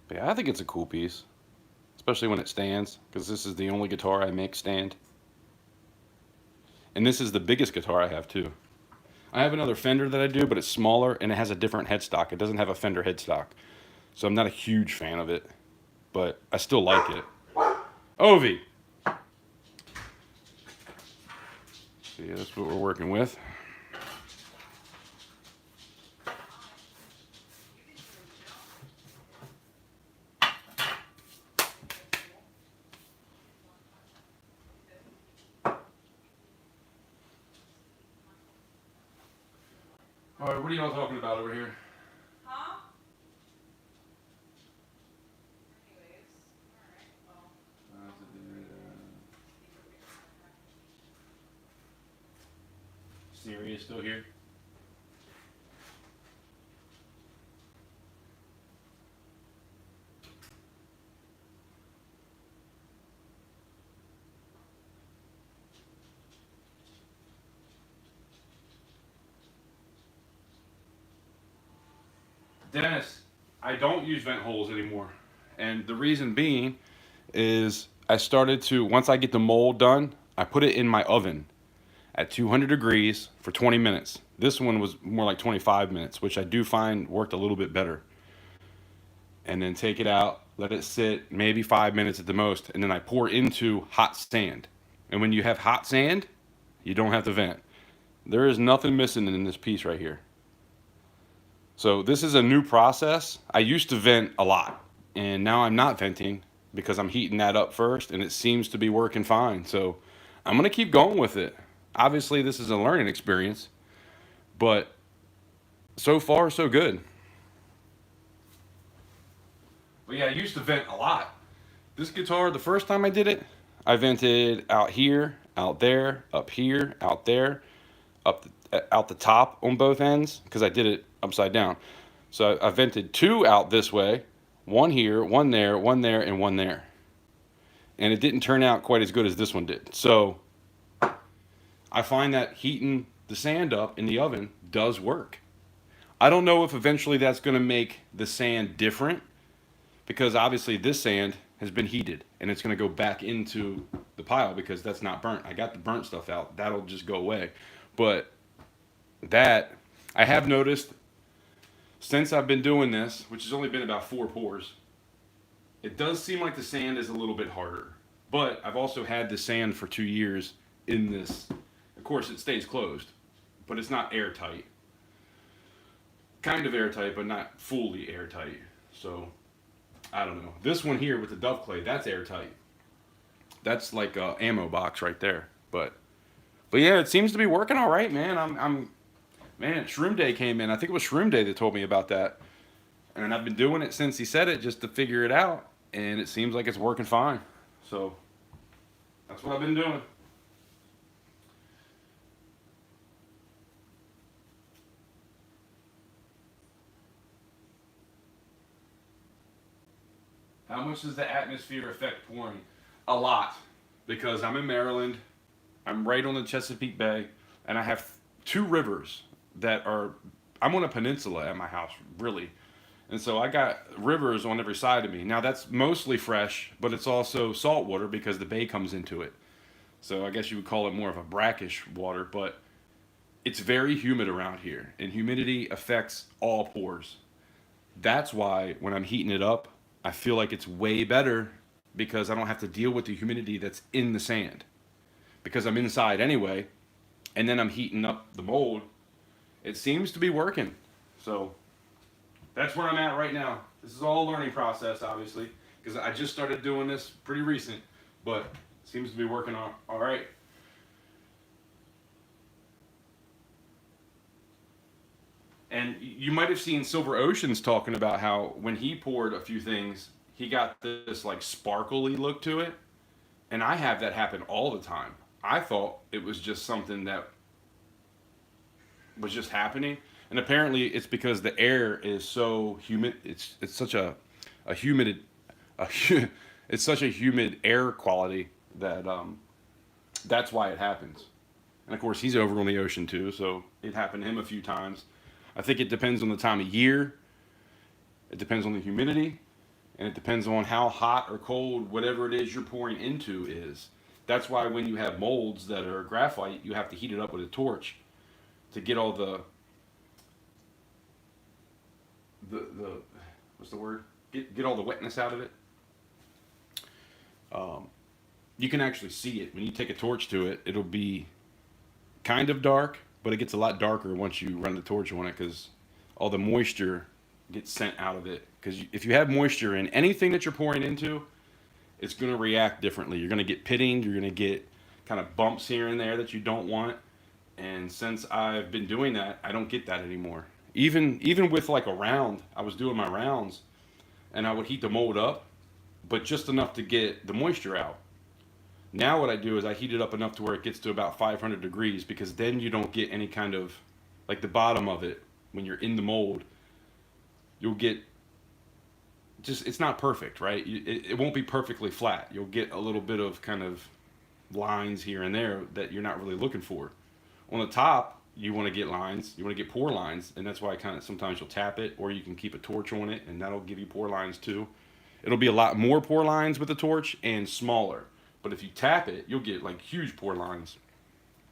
But yeah, I think it's a cool piece, especially when it stands, because this is the only guitar I make stand. And this is the biggest guitar I have too. I have another Fender that I do, but it's smaller and it has a different headstock. It doesn't have a Fender headstock. So I'm not a huge fan of it, but I still like it. Ovi! So yeah, that's what we're working with. All right, what are y'all talking about over here? Huh? Anyways, alright, well. Siri is still here. Dennis, I don't use vent holes anymore. And the reason being is I started to, once I get the mold done, I put it in my oven at 200 degrees for 20 minutes. This one was more like 25 minutes, which I do find worked a little bit better. And then take it out, let it sit maybe 5 minutes at the most, and then I pour into hot sand. And when you have hot sand, you don't have to vent. There is nothing missing in this piece right here. So this is a new process. I used to vent a lot, and now I'm not venting because I'm heating that up first, and it seems to be working fine. So I'm gonna keep going with it. Obviously, this is a learning experience, but so far so good. But yeah, I used to vent a lot. This guitar, the first time I did it, I vented out here, out there, up here, out there, out the top on both ends because I did it upside down. So I vented two out this way, one here, one there, and one there. And it didn't turn out quite as good as this one did. So I find that heating the sand up in the oven does work. I don't know if eventually that's going to make the sand different because obviously this sand has been heated and it's going to go back into the pile because that's not burnt. I got the burnt stuff out. That'll just go away. But that I have noticed since I've been doing this, which has only been about 4 pours, it does seem like the sand is a little bit harder. But I've also had the sand for 2 years in this. Of course, it stays closed, but it's not airtight. Kind of airtight, but not fully airtight. So, I don't know. This one here with the dove clay, that's airtight. That's like a ammo box right there. But yeah, it seems to be working all right, man. Man, Shroom Day came in. I think it was Shroom Day that told me about that. And I've been doing it since he said it just to figure it out. And it seems like it's working fine. So, that's what I've been doing. How much does the atmosphere affect pouring? A lot. Because I'm in Maryland. I'm right on the Chesapeake Bay. And I have 2 rivers that are, I'm on a peninsula at my house, really. And so I got rivers on every side of me. Now that's mostly fresh, but it's also salt water because the bay comes into it. So I guess you would call it more of a brackish water, but it's very humid around here. And humidity affects all pores. That's why when I'm heating it up, I feel like it's way better because I don't have to deal with the humidity that's in the sand. Because I'm inside anyway, and then I'm heating up the mold. It seems to be working. So that's where I'm at right now. This is all a learning process, obviously, because I just started doing this pretty recent, but it seems to be working all right. And you might have seen Silver Oceans talking about how when he poured a few things, he got this like sparkly look to it. And I have that happen all the time. I thought it was just something that was just happening. And apparently it's because the air is so humid. It's such a humid a, it's such a humid air quality that that's why it happens. And of course he's over on the ocean too, so it happened to him a few times. I think it depends on the time of year. It depends on the humidity, and it depends on how hot or cold whatever it is you're pouring into is. That's why when you have molds that are graphite, you have to heat it up with a torch to get all the what's the word? Get all the wetness out of it. You can actually see it when you take a torch to it. It'll be kind of dark, but it gets a lot darker once you run the torch on it because all the moisture gets sent out of it. Because if you have moisture in anything that you're pouring into, it's going to react differently. You're going to get pitting. You're going to get kind of bumps here and there that you don't want. And since I've been doing that, I don't get that anymore. Even with like a round, I was doing my rounds, and I would heat the mold up, but just enough to get the moisture out. Now what I do is I heat it up enough to where it gets to about 500 degrees because then you don't get any kind of, like the bottom of it, when you're in the mold, you'll get just, it's not perfect, right? It won't be perfectly flat. You'll get a little bit of kind of lines here and there that you're not really looking for. On the top, you want to get lines, you want to get pour lines, and that's why kind of sometimes you'll tap it, or you can keep a torch on it, and that'll give you pour lines too. It'll be a lot more pour lines with the torch and smaller. But if you tap it, you'll get like huge pour lines.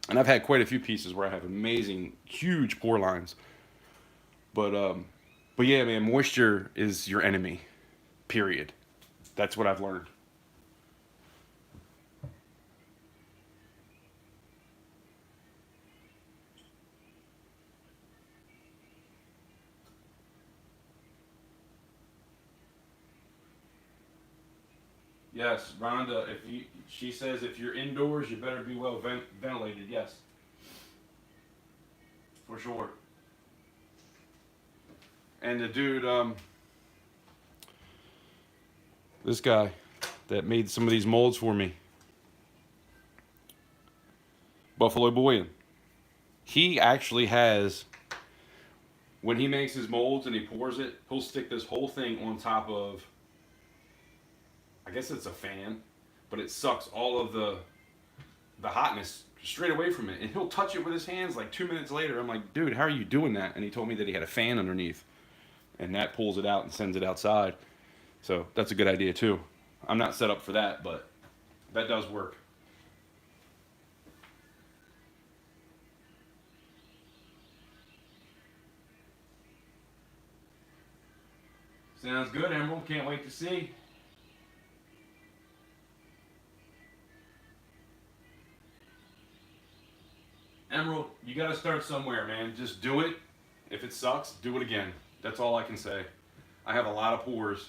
And I've had quite a few pieces where I have amazing, huge pour lines. But yeah, man, moisture is your enemy. Period. That's what I've learned. Yes, Rhonda. She says if you're indoors, you better be well ventilated. Yes, for sure. And the dude, this guy that made some of these molds for me, Buffalo Boyan, he actually has, when he makes his molds and he pours it, he'll stick this whole thing on top of, I guess it's a fan, but it sucks all of the hotness straight away from it. And he'll touch it with his hands like 2 minutes later. I'm like, dude, how are you doing that? And he told me that he had a fan underneath, and that pulls it out and sends it outside. So that's a good idea too. I'm not set up for that, but that does work. Sounds good, Emerald. Can't wait to see. Emerald, you got to start somewhere, man. Just do it. If it sucks, do it again. That's all I can say. I have a lot of pours.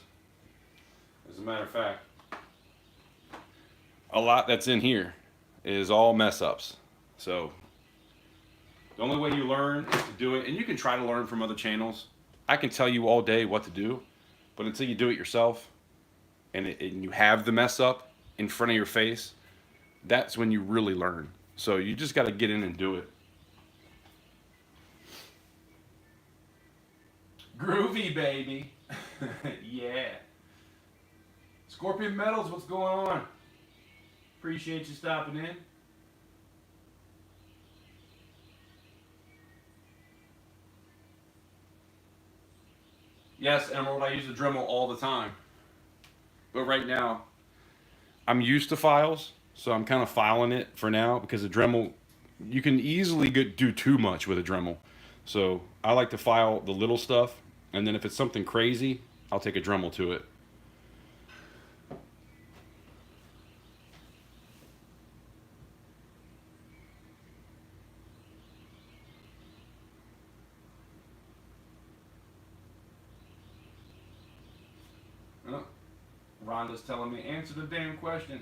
As a matter of fact, a lot that's in here is all mess ups. So the only way you learn is to do it, and you can try to learn from other channels. I can tell you all day what to do, but until you do it yourself and you have the mess up in front of your face, that's when you really learn. So you just got to get in and do it. Groovy, baby. Yeah. Scorpion Metals, what's going on? Appreciate you stopping in. Yes, Emerald, I use the Dremel all the time. But right now, I'm used to files, so I'm kind of filing it for now because the Dremel, you can easily do too much with a Dremel. So I like to file the little stuff, and then if it's something crazy, I'll take a Dremel to it. Rhonda's telling me, answer the damn question.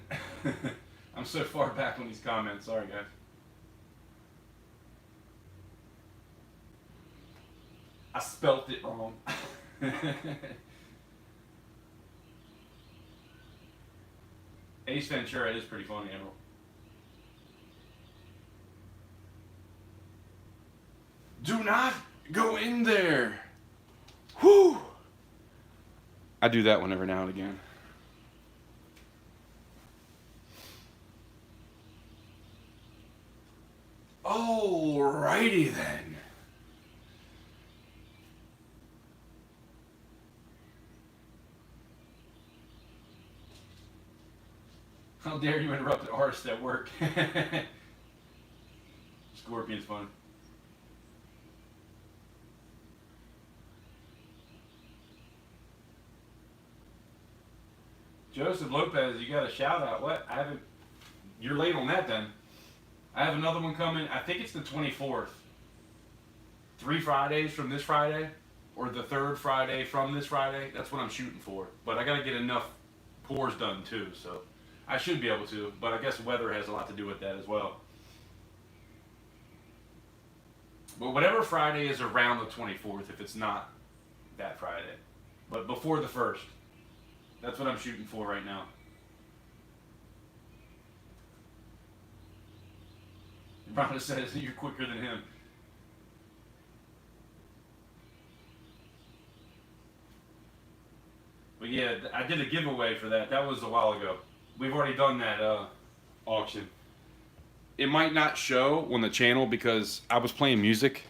I'm so far back on these comments. Sorry, guys. I spelt it wrong. Ace Ventura is pretty funny, Emerald. Do not go in there. Whew. I do that one every now and again. Alrighty then. How dare you interrupt an artist at work? Scorpion's fun. Joseph Lopez, you got a shout out. What? I haven't. You're late on that then. I have another one coming. I think it's the 24th. 3 Fridays from this Friday, or the 3rd Friday from this Friday. That's what I'm shooting for. But I got to get enough pours done too, so I should be able to. But I guess weather has a lot to do with that as well. But whatever Friday is around the 24th, if it's not that Friday, but before the 1st. That's what I'm shooting for right now. Rhonda says you're quicker than him. But yeah, I did a giveaway for that. That was a while ago. We've already done that auction. It might not show on the channel because I was playing music.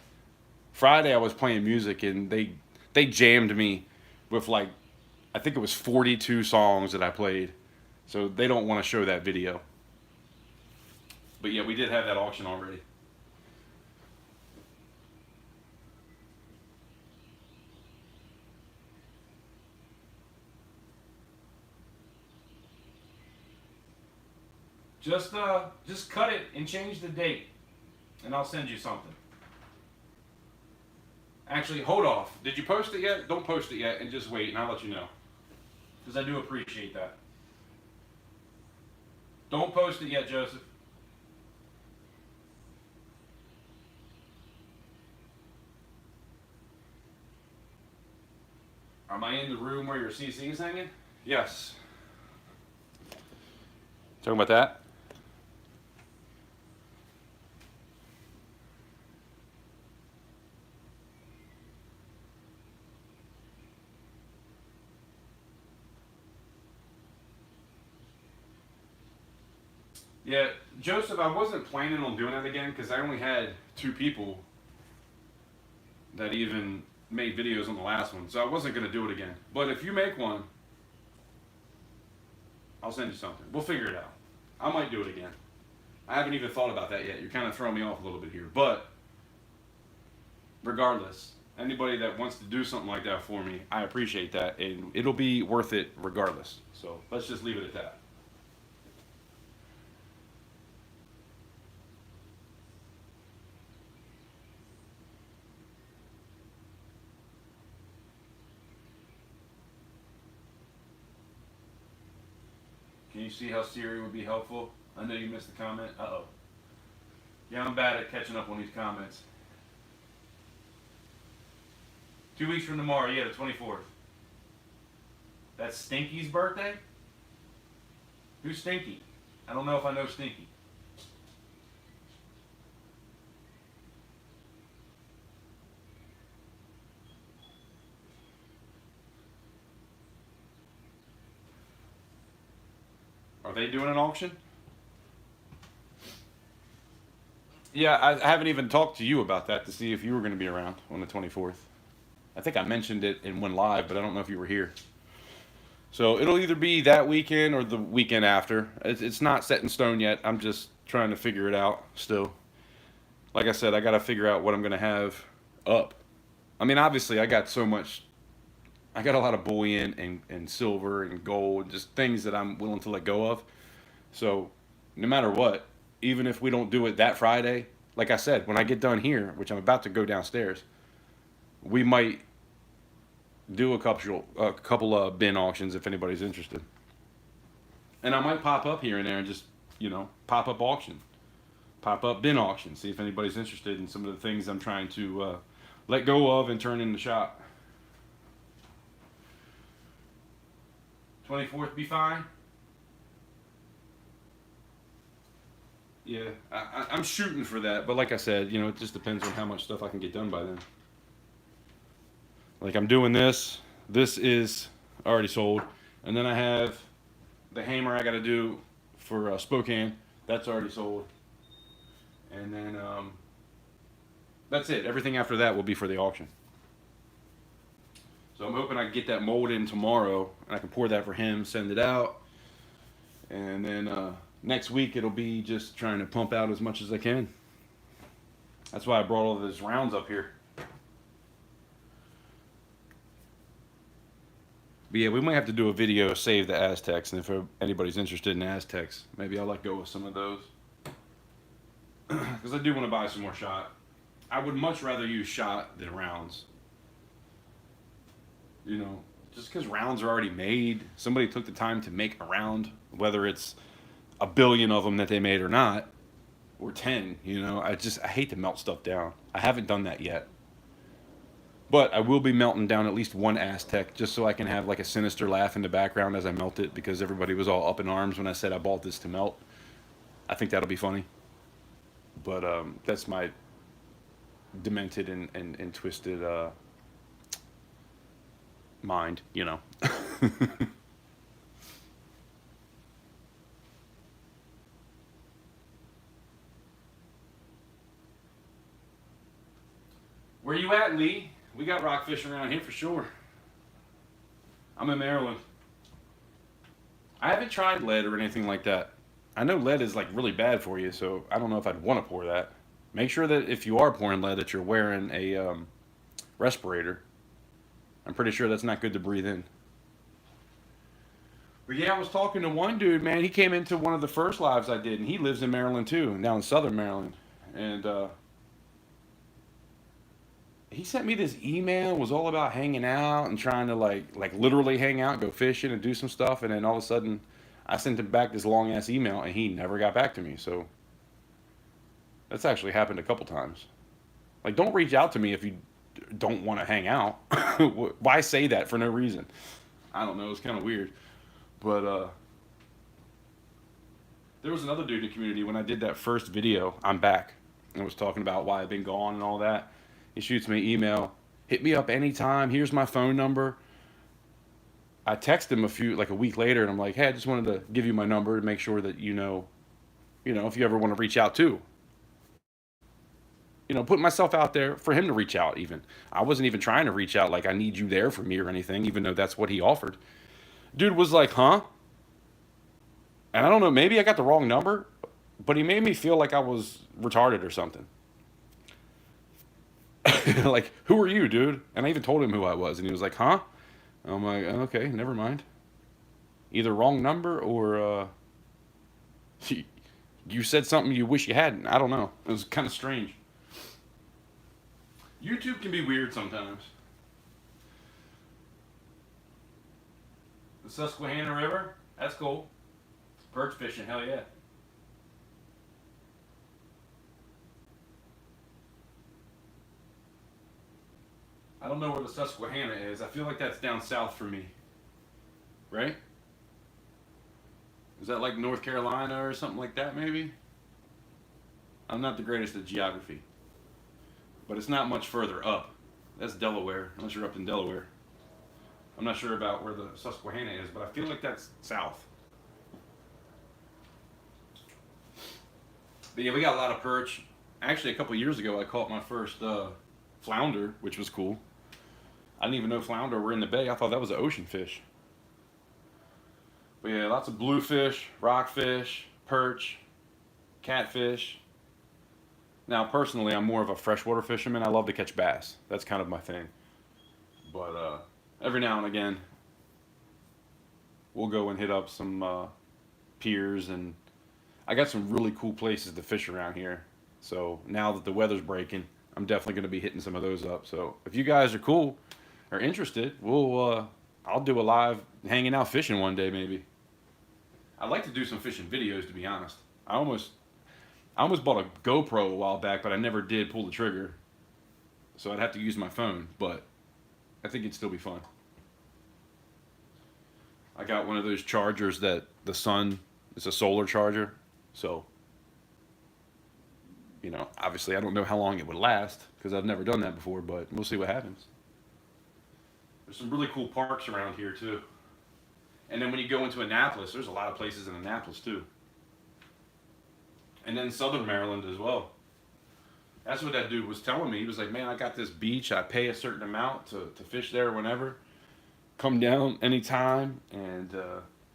Friday I was playing music and they jammed me with like, I think it was 42 songs that I played. So they don't want to show that video. But yeah, we did have that auction already. Just cut it and change the date, and I'll send you something. Actually, hold off. Did you post it yet? Don't post it yet, and just wait, and I'll let you know. Because I do appreciate that. Don't post it yet, Joseph. Am I in the room where your CC is hanging? Yes. Talking about that? Yeah, Joseph, I wasn't planning on doing that again because I only had 2 people that even made videos on the last one, so I wasn't going to do it again. But if you make one, I'll send you something. We'll figure it out. I might do it again. I haven't even thought about that yet. You're kind of throwing me off a little bit here. But regardless, anybody that wants to do something like that for me, I appreciate that, and it'll be worth it regardless. So let's just leave it at that. Can you see how Siri would be helpful? I know you missed the comment. Uh-oh. Yeah, I'm bad at catching up on these comments. 2 weeks from tomorrow, yeah, the 24th. That's Stinky's birthday? Who's Stinky? I don't know if I know Stinky. Are they doing an auction? Yeah, I haven't even talked to you about that to see if you were going to be around on the 24th. I think I mentioned it in one live, but I don't know if you were here. So it'll either be that weekend or the weekend after. It's not set in stone yet. I'm just trying to figure it out still. Like I said, I got to figure out what I'm going to have up. I mean, obviously, I got so much. I got a lot of bullion and silver and gold, just things that I'm willing to let go of. So no matter what, even if we don't do it that Friday, like I said, when I get done here, which I'm about to go downstairs, we might do a couple bin auctions if anybody's interested. And I might pop up here and there and just, pop up auction, pop up bin auction, see if anybody's interested in some of the things I'm trying to let go of and turn in the shop. 24th be fine? Yeah, I'm shooting for that, but like I said, it just depends on how much stuff I can get done by then. Like I'm doing this. This is already sold, and then I have the hammer I got to do for Spokane. That's already sold, and then that's it. Everything after that will be for the auction. So I'm hoping I can get that mold in tomorrow, and I can pour that for him, send it out, and then next week it'll be just trying to pump out as much as I can. That's why I brought all of those rounds up here. But yeah, we might have to do a video, save the Aztecs, and if anybody's interested in Aztecs, maybe I'll let go of some of those. Because I do want to buy some more shot. I would much rather use shot than rounds. Just because rounds are already made, somebody took the time to make a round, whether it's a billion of them that they made or not, or 10, I hate to melt stuff down. I haven't done that yet. But I will be melting down at least one Aztec just so I can have like a sinister laugh in the background as I melt it, because everybody was all up in arms when I said I bought this to melt. I think that'll be funny. But that's my demented and twisted mind, Where you at, Lee? We got rockfish around here for sure. I'm in Maryland. I haven't tried lead or anything like that. I know lead is like really bad for you, so I don't know if I'd want to pour that. Make sure that if you are pouring lead that you're wearing a respirator. I'm pretty sure that's not good to breathe in. But yeah, I was talking to one dude, man. He came into one of the first lives I did, and he lives in Maryland too, down in southern Maryland. And he sent me this email. It was all about hanging out and trying to like literally hang out, go fishing and do some stuff. And then all of a sudden, I sent him back this long ass email, and he never got back to me. So that's actually happened a couple times. Like, don't reach out to me if you don't want to hang out. Why say that for no reason? I don't know. It's kind of weird. But there was another dude in the community when I did that first video. I'm back. And was talking about why I've been gone and all that. He shoots me an email. Hit me up anytime. Here's my phone number. I text him a week later, and I'm like, hey, I just wanted to give you my number to make sure that if you ever want to reach out too. Putting myself out there for him to reach out even. I wasn't even trying to reach out like I need you there for me or anything, even though that's what he offered. Dude was like, huh? And I don't know, maybe I got the wrong number, but he made me feel like I was retarded or something. Like, who are you, dude? And I even told him who I was, and he was like, huh? I'm like, okay, never mind. Either wrong number or you said something you wish you hadn't. I don't know. It was kind of strange. YouTube can be weird sometimes. The Susquehanna River? That's cool. Perch fishing, hell yeah. I don't know where the Susquehanna is. I feel like that's down south for me. Right? Is that like North Carolina or something like that, maybe? I'm not the greatest at geography. But it's not much further up. That's Delaware, unless you're up in Delaware. I'm not sure about where the Susquehanna is, but I feel like that's south. But yeah, we got a lot of perch. Actually, a couple years ago, I caught my first flounder, which was cool. I didn't even know flounder were in the bay. I thought that was an ocean fish. But yeah, lots of bluefish, rockfish, perch, catfish. Now, personally, I'm more of a freshwater fisherman. I love to catch bass. That's kind of my thing. But every now and again, we'll go and hit up some piers, and I got some really cool places to fish around here. So now that the weather's breaking, I'm definitely going to be hitting some of those up. So if you guys are cool or interested, I'll do a live hanging out fishing one day maybe. I'd like to do some fishing videos, to be honest. I almost bought a GoPro a while back, but I never did pull the trigger. So I'd have to use my phone, but I think it'd still be fun. I got one of those chargers that the sun, it's a solar charger. So, you know, obviously I don't know how long it would last because I've never done that before, but we'll see what happens. There's some really cool parks around here too. And then when you go into Annapolis, there's a lot of places in Annapolis too. And then Southern Maryland as well. That's what that dude was telling me. He was like, man, I got this beach. I pay a certain amount to fish there whenever. Come down anytime. And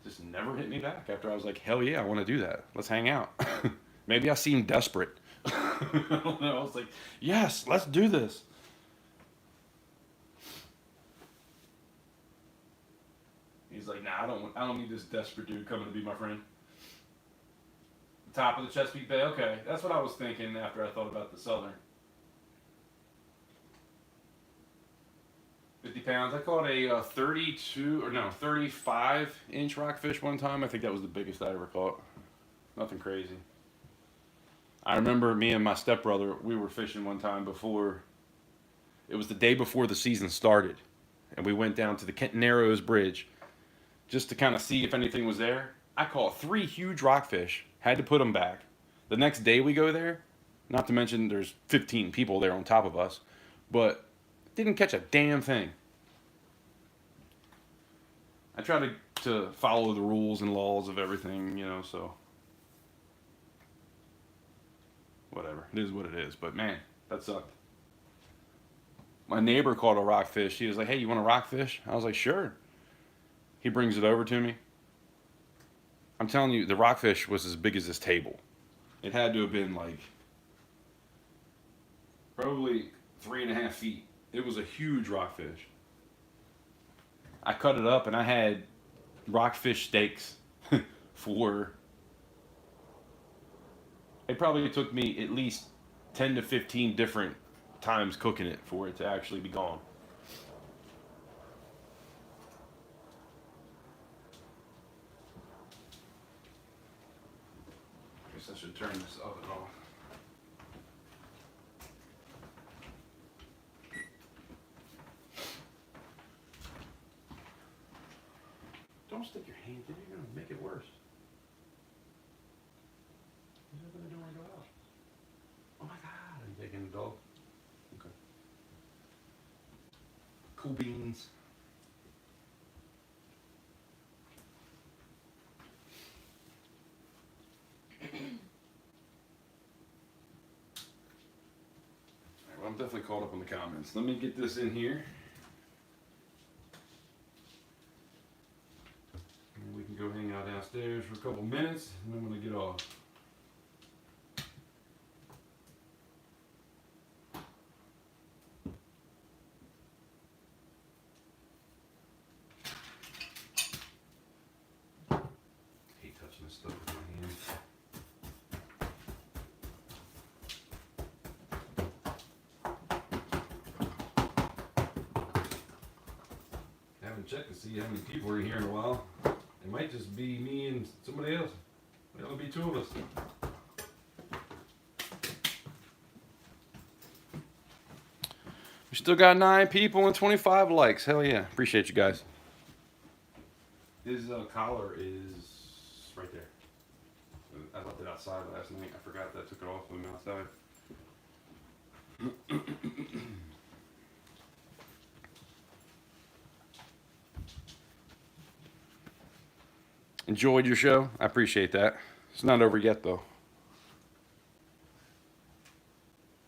just never hit me back after I was like, hell yeah, I want to do that. Let's hang out. Maybe I seemed desperate. I don't know. I was like, yes, let's do this. He's like, nah, I don't need this desperate dude coming to be my friend. Top of the Chesapeake Bay. Okay, that's what I was thinking after I thought about the Southern. 50 pounds. I caught a 35-inch rockfish one time. I think that was the biggest I ever caught. Nothing crazy. I remember me and my stepbrother, we were fishing one time before, it was the day before the season started. And we went down to the Kent Narrows Bridge just to kind of see if anything was there. I caught 3 huge rockfish, had to put them back. The next day we go there, not to mention there's 15 people there on top of us, but didn't catch a damn thing. I try to follow the rules and laws of everything, you know, so whatever. It is what it is, but man, that sucked. My neighbor caught a rockfish. He was like, hey, you want a rockfish? I was like, sure. He brings it over to me. I'm telling you, the rockfish was as big as this table. It had to have been like probably 3.5 feet. It was a huge rockfish. I cut it up and I had rockfish steaks for, it probably took me at least 10 to 15 different times cooking it for it to actually be gone. I should turn this oven off. Don't stick your hand in it, you're going to make it worse. What are you doing when I go out? Oh my God, are you taking the dog? Okay. Cool beans. I'm definitely caught up on the comments. Let me get this in here. And we can go hang out downstairs for a couple minutes, and then I'm going to get off. I hate touching this stuff with my hands. Check to see how many people are here in a while. It might just be me and somebody else. It'll be 2 of us. We still got 9 people and 25 likes. Hell yeah. Appreciate you guys. His collar is right there. I left it outside last night. I forgot that I took it off when I'm outside. Enjoyed your show. I appreciate that. It's not over yet, though.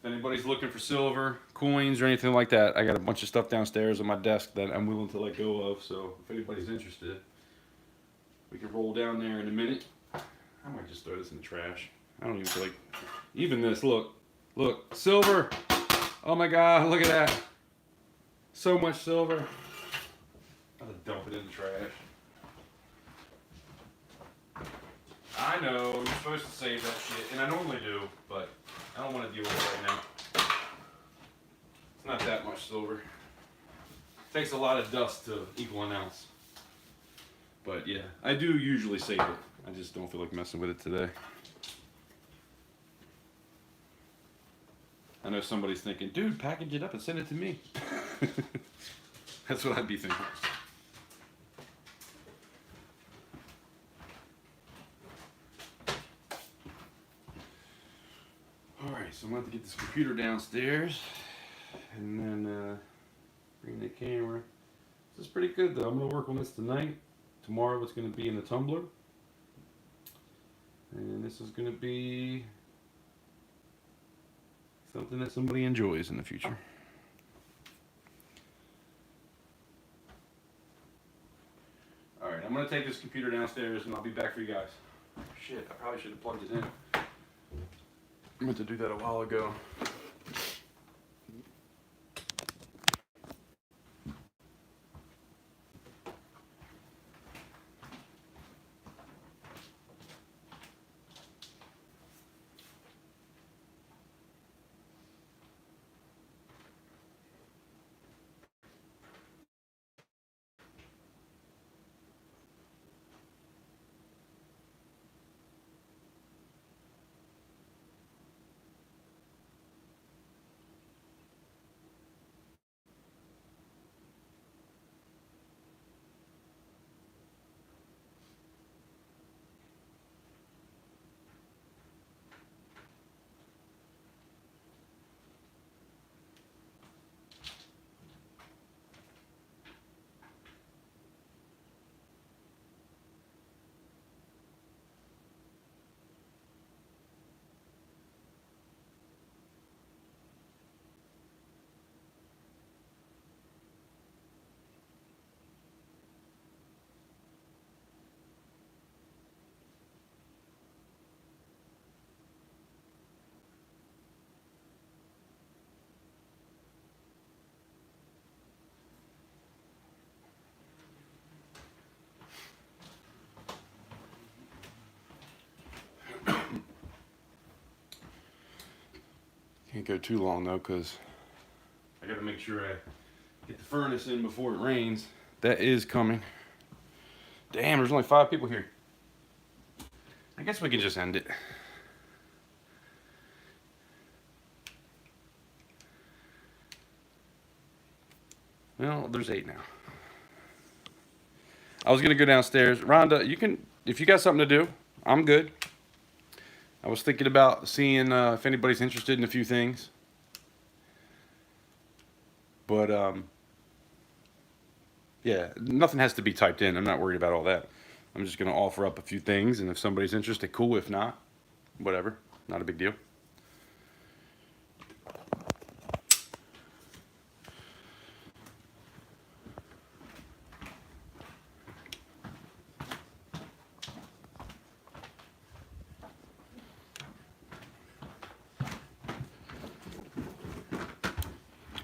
If anybody's looking for silver, coins, or anything like that, I got a bunch of stuff downstairs on my desk that I'm willing to let go of. So if anybody's interested, we can roll down there in a minute. I might just throw this in the trash. I don't even feel like... Even this, look. Look, silver. Oh my God, look at that. So much silver. I'll just dump it in the trash. I know, you're supposed to save that shit, and I normally do, but I don't want to deal with it right now. It's not that much silver. It takes a lot of dust to equal an ounce. But yeah, I do usually save it. I just don't feel like messing with it today. I know somebody's thinking, dude, package it up and send it to me. That's what I'd be thinking. Alright, so I'm going to have to get this computer downstairs and then bring the camera. This is pretty good though. I'm going to work on this tonight. Tomorrow it's going to be in the tumbler. And this is going to be something that somebody enjoys in the future. Alright, I'm going to take this computer downstairs and I'll be back for you guys. Shit, I probably should have plugged it in. I meant to do that a while ago. Can't go too long though, because I gotta make sure I get the furnace in before it rains. That is coming. Damn, there's only 5 people here. I guess we can just end it. Well, there's 8 now. I was gonna go downstairs. Rhonda, you can, if you got something to do, I'm good. I was thinking about seeing if anybody's interested in a few things. But, yeah, nothing has to be typed in. I'm not worried about all that. I'm just going to offer up a few things, and if somebody's interested, cool. If not, whatever. Not a big deal.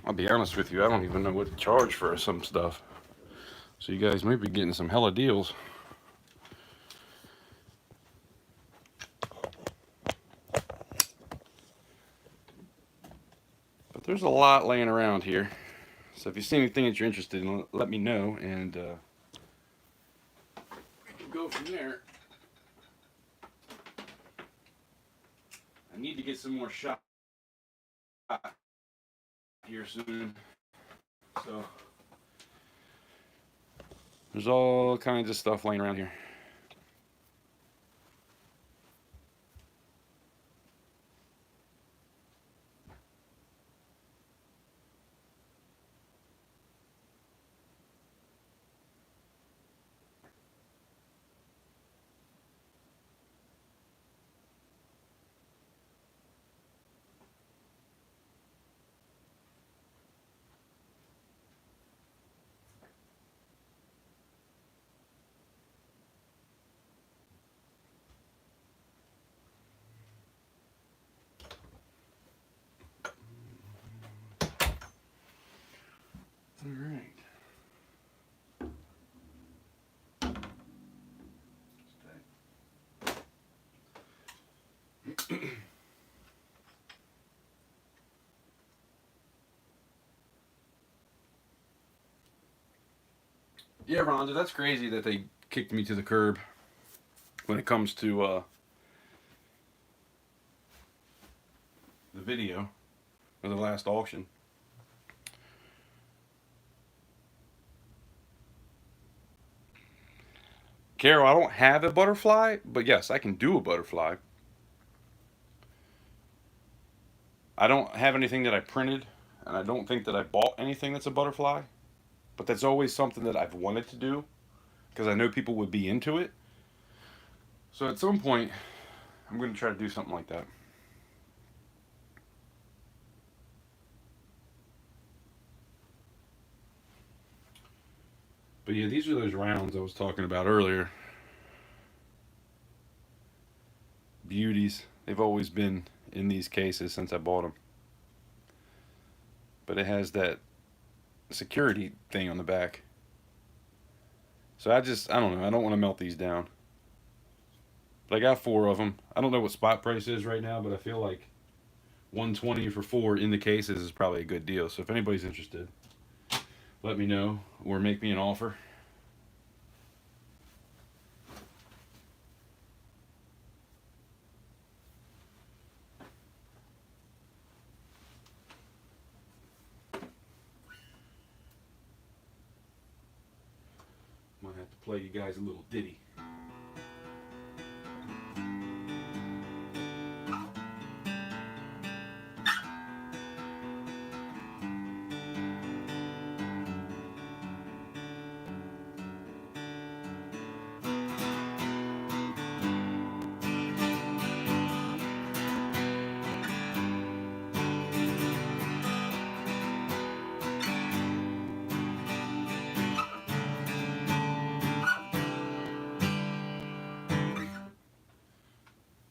I'll be honest with you, I don't even know what to charge for some stuff. So you guys may be getting some hella deals. But there's a lot laying around here. So if you see anything that you're interested in, let me know, and we can go from there. I need to get some more shot here soon. So there's all kinds of stuff laying around here. All right. Yeah, Rhonda, that's crazy that they kicked me to the curb when it comes to the video of the last auction. Carol, I don't have a butterfly, but yes, I can do a butterfly. I don't have anything that I printed, and I don't think that I bought anything that's a butterfly, but that's always something that I've wanted to do because I know people would be into it. So at some point, I'm going to try to do something like that. But yeah, these are those rounds I was talking about earlier. Beauties. They've always been in these cases since I bought them. But it has that security thing on the back. So I don't know. I don't want to melt these down. But I got 4 of them. I don't know what spot price is right now, but I feel like $120 for 4 in the cases is probably a good deal. So if anybody's interested, let me know or make me an offer. Might have to play you guys a little ditty.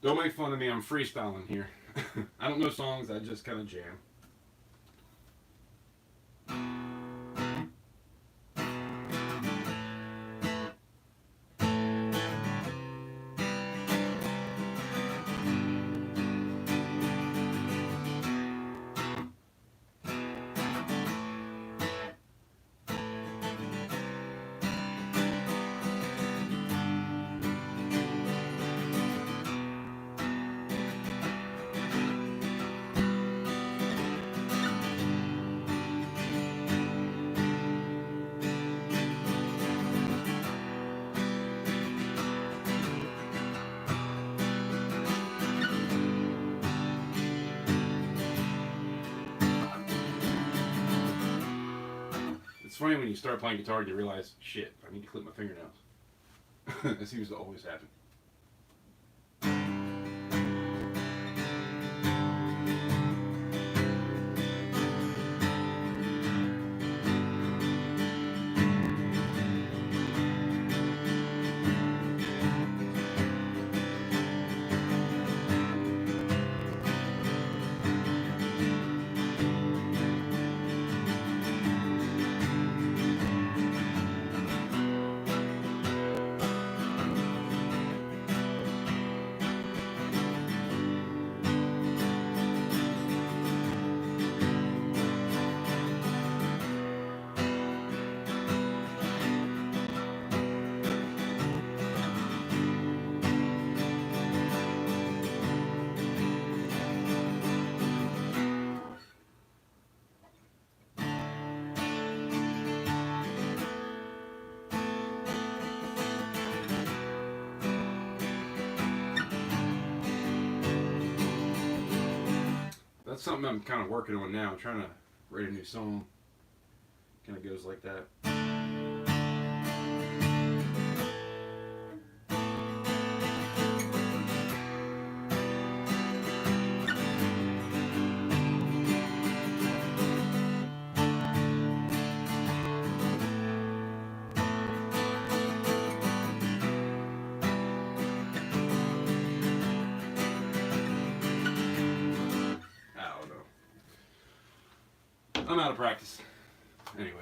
Don't make fun of me, I'm freestyling here. I don't know songs, I just kind of jam. It's funny when you start playing guitar and you realize, shit, I need to clip my fingernails. That seems to always happen. That's something I'm kind of working on now. I'm trying to write a new song. Kind of goes like that. I'm out of practice. Anyway.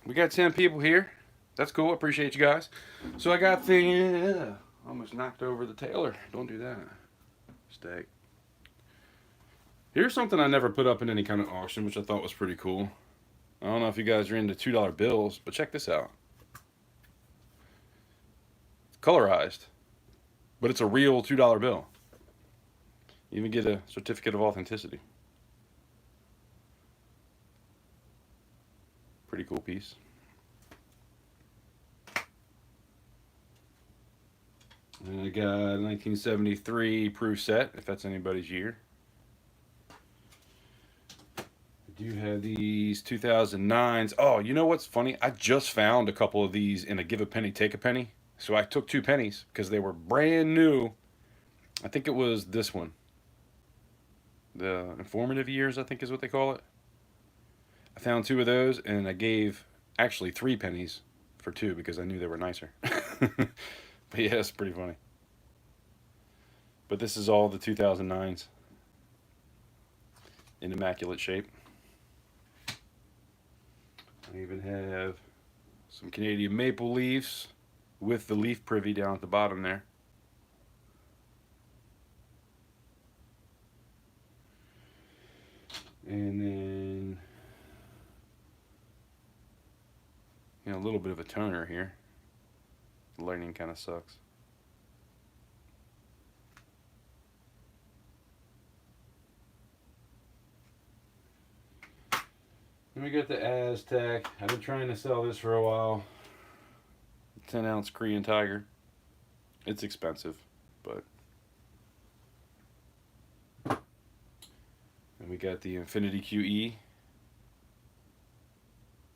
We got 10 people here. That's cool. Appreciate you guys. So I got the... almost knocked over the Taylor. Don't do that. Stay. Here's something I never put up in any kind of auction, which I thought was pretty cool. I don't know if you guys are into $2 bills, but check this out. It's colorized, but it's a real $2 bill. You even get a certificate of authenticity. Pretty cool piece. And I got a 1973 proof set, if that's anybody's year. I do have these 2009s. Oh, you know what's funny? I just found a couple of these in a give a penny, take a penny. So I took 2 pennies because they were brand new. I think it was this one. The informative years, I think is what they call it. I found 2 of those and I gave actually 3 pennies for 2 because I knew they were nicer. But yeah, it's pretty funny. But this is all the 2009s in immaculate shape. I even have some Canadian maple leaves with the leaf privy down at the bottom there. And then, you know, a little bit of a toner here. The lighting kind of sucks. Then we got the Aztec. I've been trying to sell this for a while. 10-ounce Korean Tiger. It's expensive, but. And we got the Infinity QE.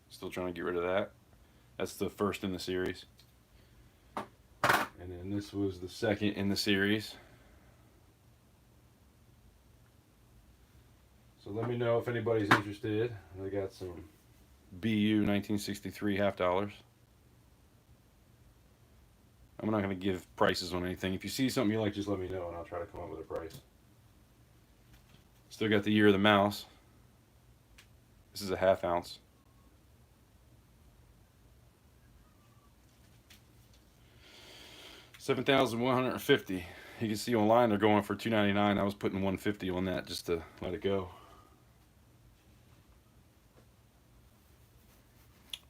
Still trying to get rid of that. That's the first in the series. And then this was the second in the series. So let me know if anybody's interested. I got some BU 1963 half dollars. I'm not going to give prices on anything. If you see something you like, just let me know and I'll try to come up with a price. Still got the Year of the Mouse. This is a half ounce. $7,150. You can see online they're going for $299. I was putting $150 on that just to let it go.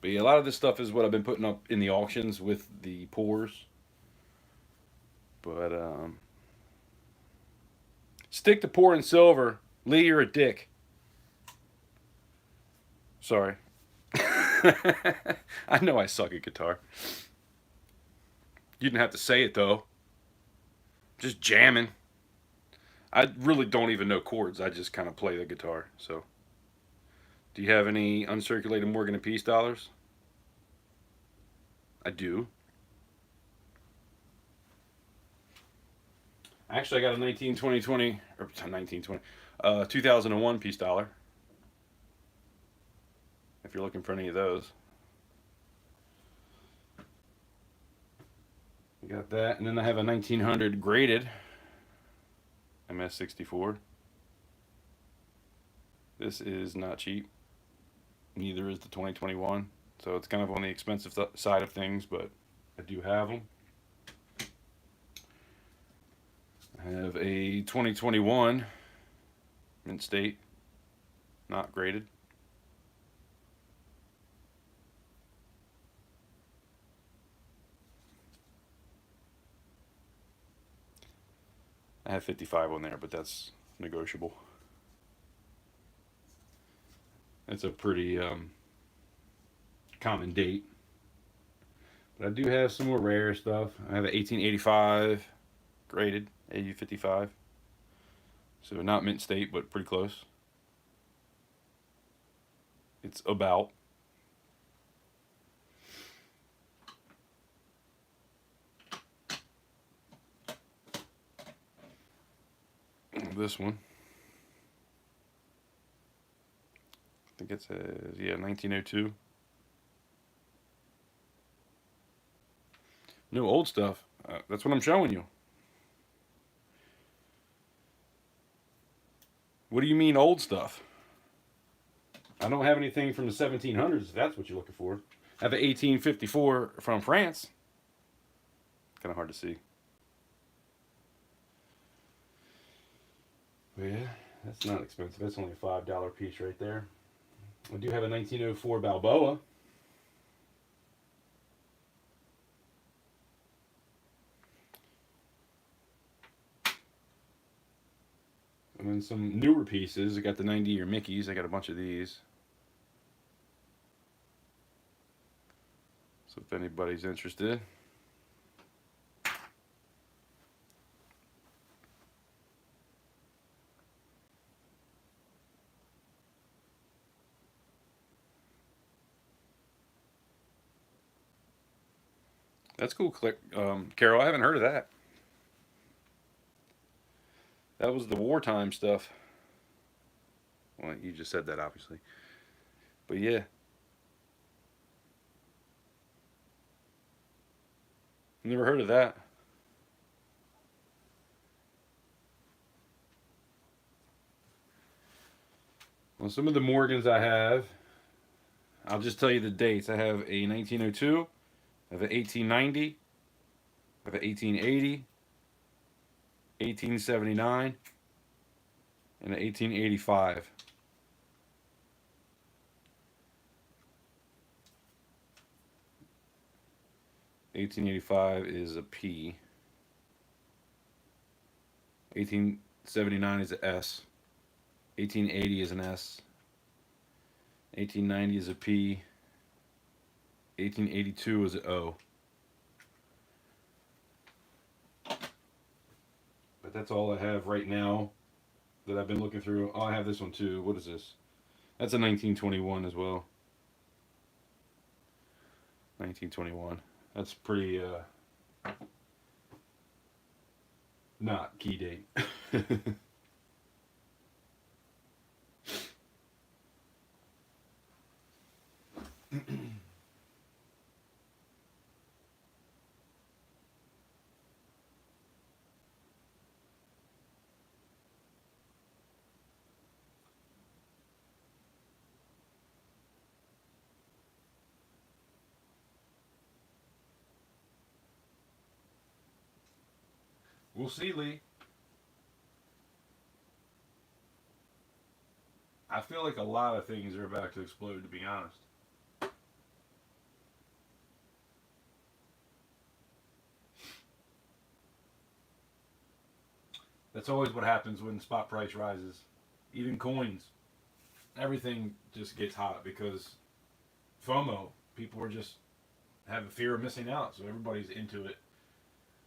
But yeah, a lot of this stuff is what I've been putting up in the auctions with the pours. But stick to pouring silver. Lee, you're a dick. Sorry. I know I suck at guitar. You didn't have to say it though. Just jamming. I really don't even know chords. I just kind of play the guitar. So, do you have any uncirculated Morgan and Peace dollars? I do. Actually, I got a 2001 piece dollar. If you're looking for any of those. You got that, and then I have a 1900 graded MS-64. This is not cheap. Neither is the 2021. So it's kind of on the expensive side of things, but I do have them. I have a 2021 mint state, not graded. I have 55 on there, but that's negotiable. It's a pretty common date. But I do have some more rare stuff. I have an 1885 graded AU55. So not mint state, but pretty close. It's about. This one. I think it says, yeah, 1902. No old stuff. That's what I'm showing you. What do you mean old stuff? I don't have anything from the 1700s, if that's what you're looking for. I have an 1854 from France. Kind of hard to see. Yeah, That's not expensive. That's only a $5 piece right there. I do have a 1904 Balboa. And then some newer pieces. I got the 90-year Mickeys. I got a bunch of these. So if anybody's interested. That's cool, Carol. I haven't heard of that. That was the wartime stuff. Well, you just said that, obviously. But yeah. Never heard of that. Well, some of the Morgans I have, I'll just tell you the dates. I have a 1902, I have an 1890, I have an 1880, 1879, and an 1885. 1885 is a P. 1879 is an S. 1880 is an S. 1890 is a P. 1882 is an O. But that's all I have right now that I've been looking through. Oh, I have this one too. What is this? That's a 1921 as well. 1921. That's pretty, not key date. We'll see, Lee. I feel like a lot of things are about to explode, to be honest. That's always what happens when spot price rises. Even coins. Everything just gets hot because FOMO. People are just have a fear of missing out, so everybody's into it.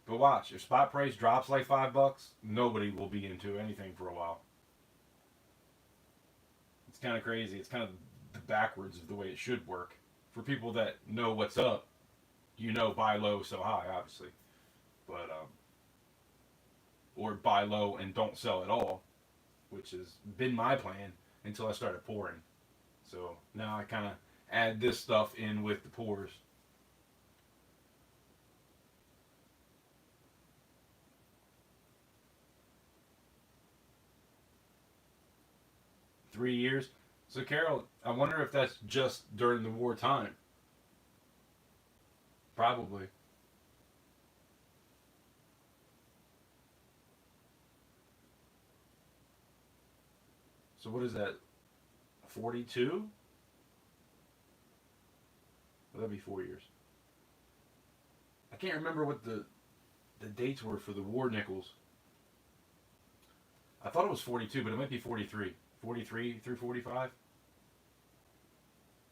But watch, if spot price drops like $5, nobody will be into anything for a while. It's kind of crazy. It's kind of the backwards of the way it should work. For people that know what's up, you know buy low, sell high, obviously. But or buy low and don't sell at all, which has been my plan until I started pouring. So now I kind of add this stuff in with the pours. $3 years. So Carol, I wonder if that's just during the wartime. Probably. So what is that? 42? Well, that'd be 4 years. I can't remember what the dates were for the war nickels. I thought it was 42, but it might be 43. 43 through 45?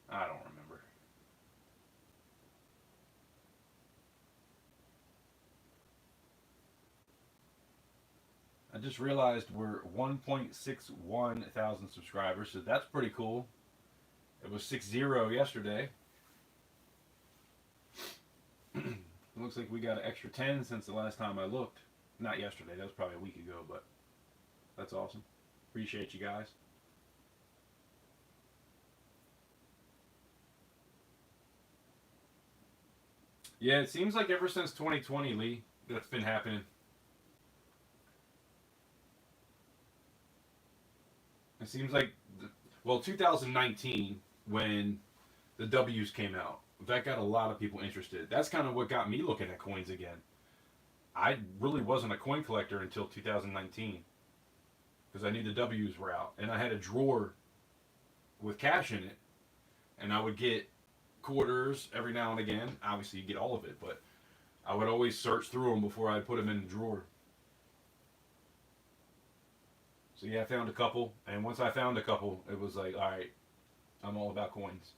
I don't remember. I just realized we're 1.61 thousand subscribers, so that's pretty cool. It was 60 yesterday. It looks like we got an extra 10 since the last time I looked. Not yesterday, that was probably a week ago, but that's awesome. Appreciate you guys. Yeah, it seems like ever since 2020, Lee, that's been happening. It seems like, 2019, when the W's came out, that got a lot of people interested. That's kind of what got me looking at coins again. I really wasn't a coin collector until 2019. because I knew the W's were out, and I had a drawer with cash in it, and I would get quarters every now and again. Obviously, you get all of it, but I would always search through them before I put them in the drawer. So yeah, I found a couple, and once I found a couple, it was like, all right, I'm all about coins.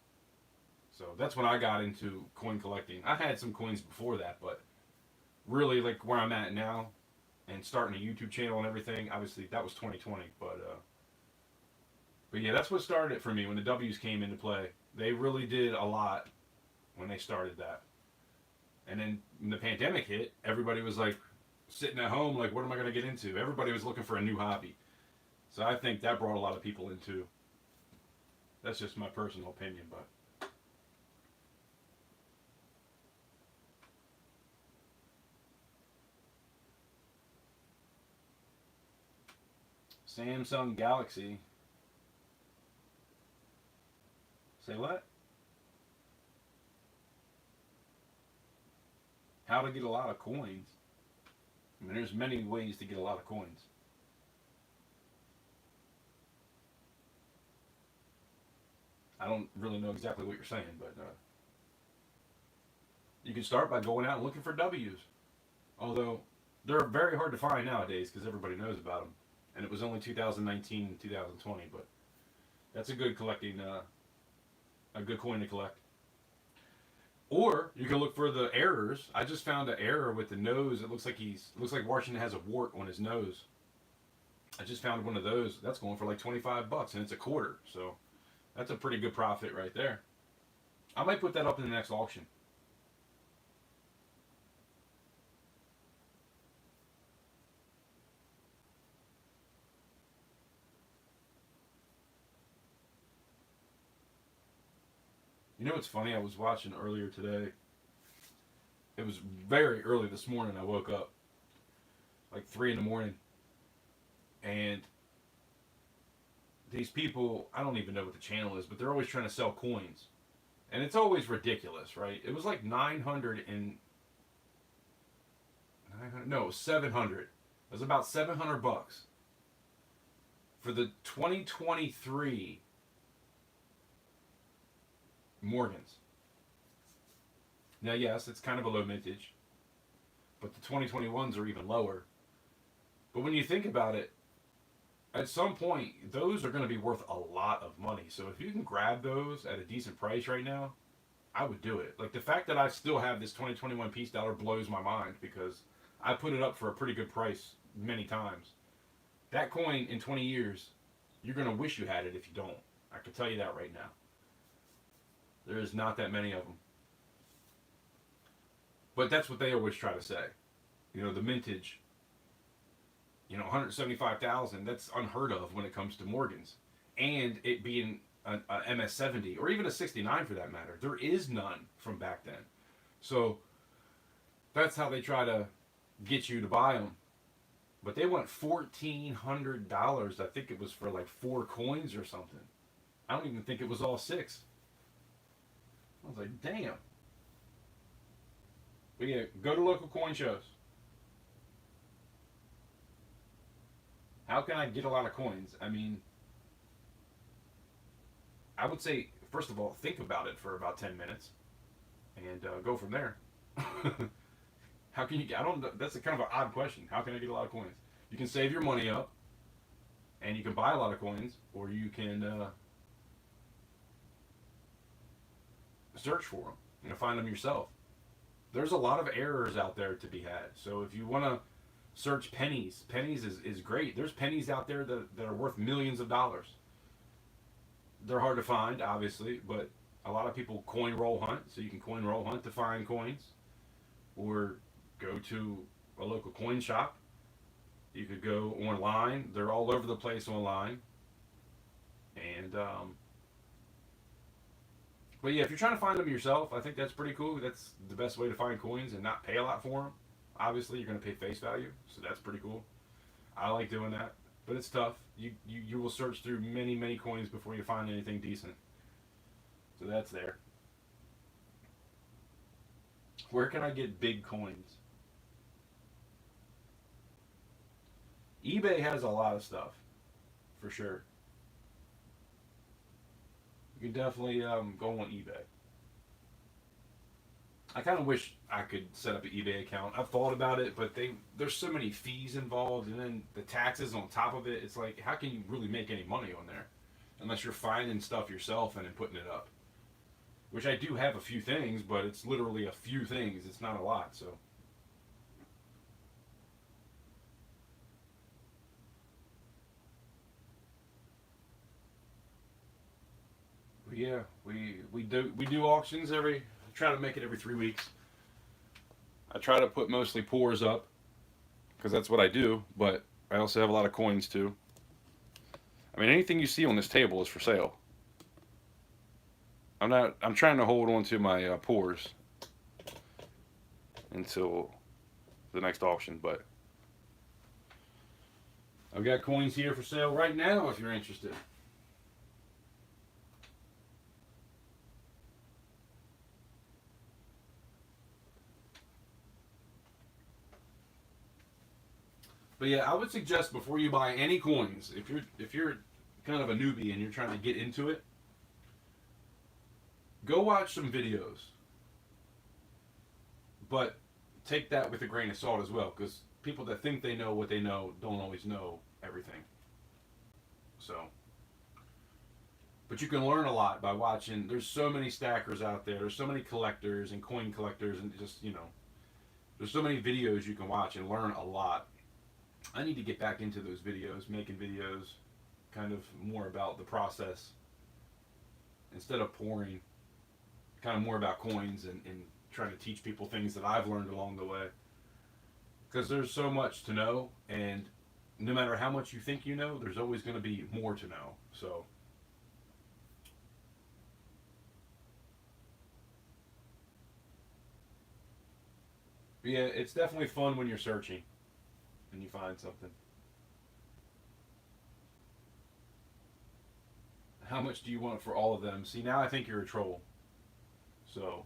So that's when I got into coin collecting. I had some coins before that, but really like where I'm at now, and starting a YouTube channel and everything. Obviously, that was 2020, but yeah, that's what started it for me when the W's came into play. They really did a lot when they started that. And then when the pandemic hit, everybody was like sitting at home, like, what am I going to get into? Everybody was looking for a new hobby. So I think that brought a lot of people into. That's just my personal opinion, but. Samsung Galaxy. Say what? How to get a lot of coins. I mean, there's many ways to get a lot of coins. I don't really know exactly what you're saying, but you can start by going out and looking for W's. Although they're very hard to find nowadays because everybody knows about them, and it was only 2019 and 2020. But that's a good collecting, a good coin to collect. Or you can look for the errors. I just found an error with the nose. It looks like Washington has a wart on his nose. I just found one of those. That's going for like $25, and it's a quarter. So that's a pretty good profit right there. I might put that up in the next auction. You know what's funny? I was watching earlier today. It was very early this morning. I woke up like 3 in the morning, and these people, I don't even know what the channel is, but they're always trying to sell coins. And it's always ridiculous, right? It was like 900 and 900, no, 700. It was about $700 for the 2023 Morgans. Now, yes, it's kind of a low vintage, but the 2021s are even lower. But when you think about it, at some point, those are going to be worth a lot of money. So if you can grab those at a decent price right now, I would do it. Like the fact that I still have this 2021 piece dollar blows my mind because I put it up for a pretty good price many times. That coin in 20 years, you're going to wish you had it if you don't. I can tell you that right now. There is not that many of them. But that's what they always try to say. You know, the mintage, 175,000, that's unheard of when it comes to Morgans. And it being a MS-70 or even a 69 for that matter. There is none from back then. So that's how they try to get you to buy them. But they want $1,400. I think it was for like 4 coins or something. I don't even think it was all 6. I was like, damn. But yeah, go to local coin shows. How can I get a lot of coins? I mean, I would say, first of all, think about it for about 10 minutes and go from there. How can you get, I don't know, that's a kind of an odd question. How can I get a lot of coins? You can save your money up and you can buy a lot of coins, or you can search for them, find them yourself. There's a lot of errors out there to be had. So if you want to search pennies, pennies is great. There's pennies out there that are worth millions of dollars. They're hard to find, obviously, but a lot of people coin roll hunt, so you can coin roll hunt to find coins, or go to a local coin shop. You could go online. They're all over the place online. And but yeah, if you're trying to find them yourself, I think that's pretty cool. That's the best way to find coins and not pay a lot for them. Obviously, you're going to pay face value, so that's pretty cool. I like doing that, but it's tough. You will search through many coins before you find anything decent. So that's there. Where can I get big coins? eBay has a lot of stuff. for sure. You can definitely go on eBay. I kind of wish I could set up an eBay account. I've thought about it, but there's so many fees involved, and then the taxes on top of it. It's like, how can you really make any money on there unless you're finding stuff yourself and then putting it up? Which I do have a few things, but it's literally a few things. It's not a lot, so. But yeah, we do auctions every. Try to make it every 3 weeks. I try to put mostly pours up because that's what I do, but I also have a lot of coins too. I mean, anything you see on this table is for sale. I'm not. I'm trying to hold on to my pours until the next auction, but I've got coins here for sale right now if you're interested. But yeah, I would suggest before you buy any coins, if you're kind of a newbie and you're trying to get into it, go watch some videos. But take that with a grain of salt as well, because people that think they know what they know don't always know everything. So, but you can learn a lot by watching. There's so many stackers out there. There's so many collectors and coin collectors, and just there's so many videos you can watch and learn a lot. I need to get back into those videos, making videos kind of more about the process instead of pouring, kind of more about coins and trying to teach people things that I've learned along the way. Because there's so much to know, and no matter how much you think you know, there's always going to be more to know. So, yeah, it's definitely fun when you're searching and you find something. How much do you want for all of them? See, now I think you're a troll. So,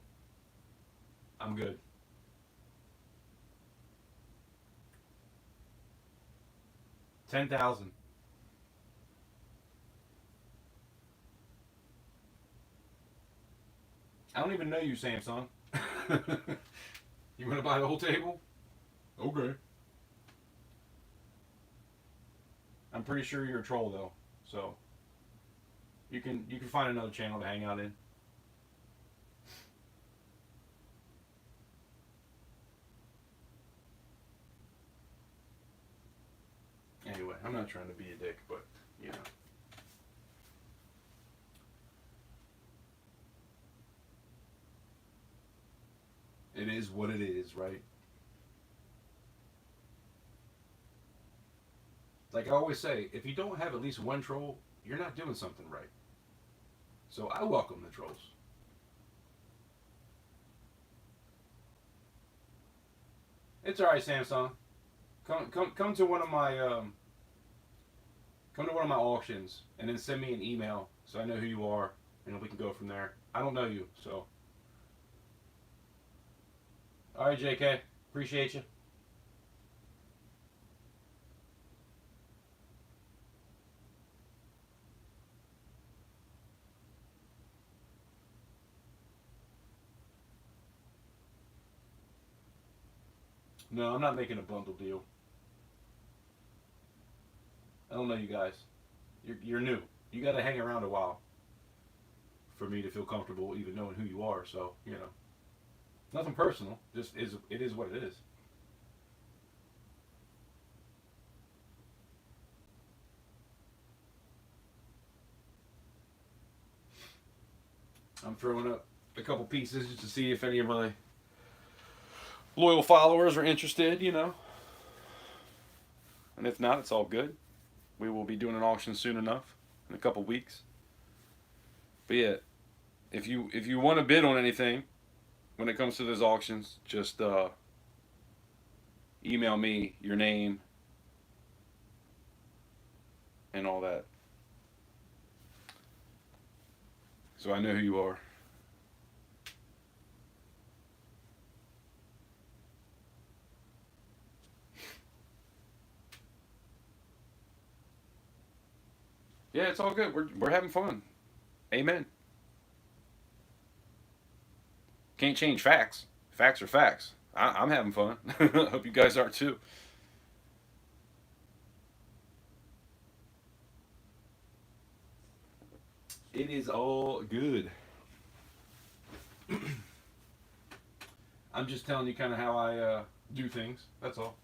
I'm good. 10,000. I don't even know you, Samsung. You want to buy the whole table? Okay. I'm pretty sure you're a troll though. So, you can find another channel to hang out in. Anyway, I'm not trying to be a dick, but you know. It is what it is, right? Like I always say, if you don't have at least one troll, you're not doing something right. So I welcome the trolls. It's all right, Samsung. Come to one of my come to one of my auctions and then send me an email so I know who you are and we can go from there. I don't know you, so. All right, JK. Appreciate you. No, I'm not making a bundle deal. I don't know you guys. You're new. You got to hang around a while for me to feel comfortable even knowing who you are. So nothing personal. Just it is what it is. I'm throwing up a couple pieces just to see if any of my loyal followers are interested. And if not, it's all good. We will be doing an auction soon enough, in a couple weeks. But yeah, if you want to bid on anything when it comes to those auctions, just email me your name and all that, so I know who you are. Yeah, it's all good. We're having fun. Amen. Can't change facts. Facts are facts. I'm having fun. Hope you guys are too. It is all good. I'm just telling you kind of how I do things. That's all.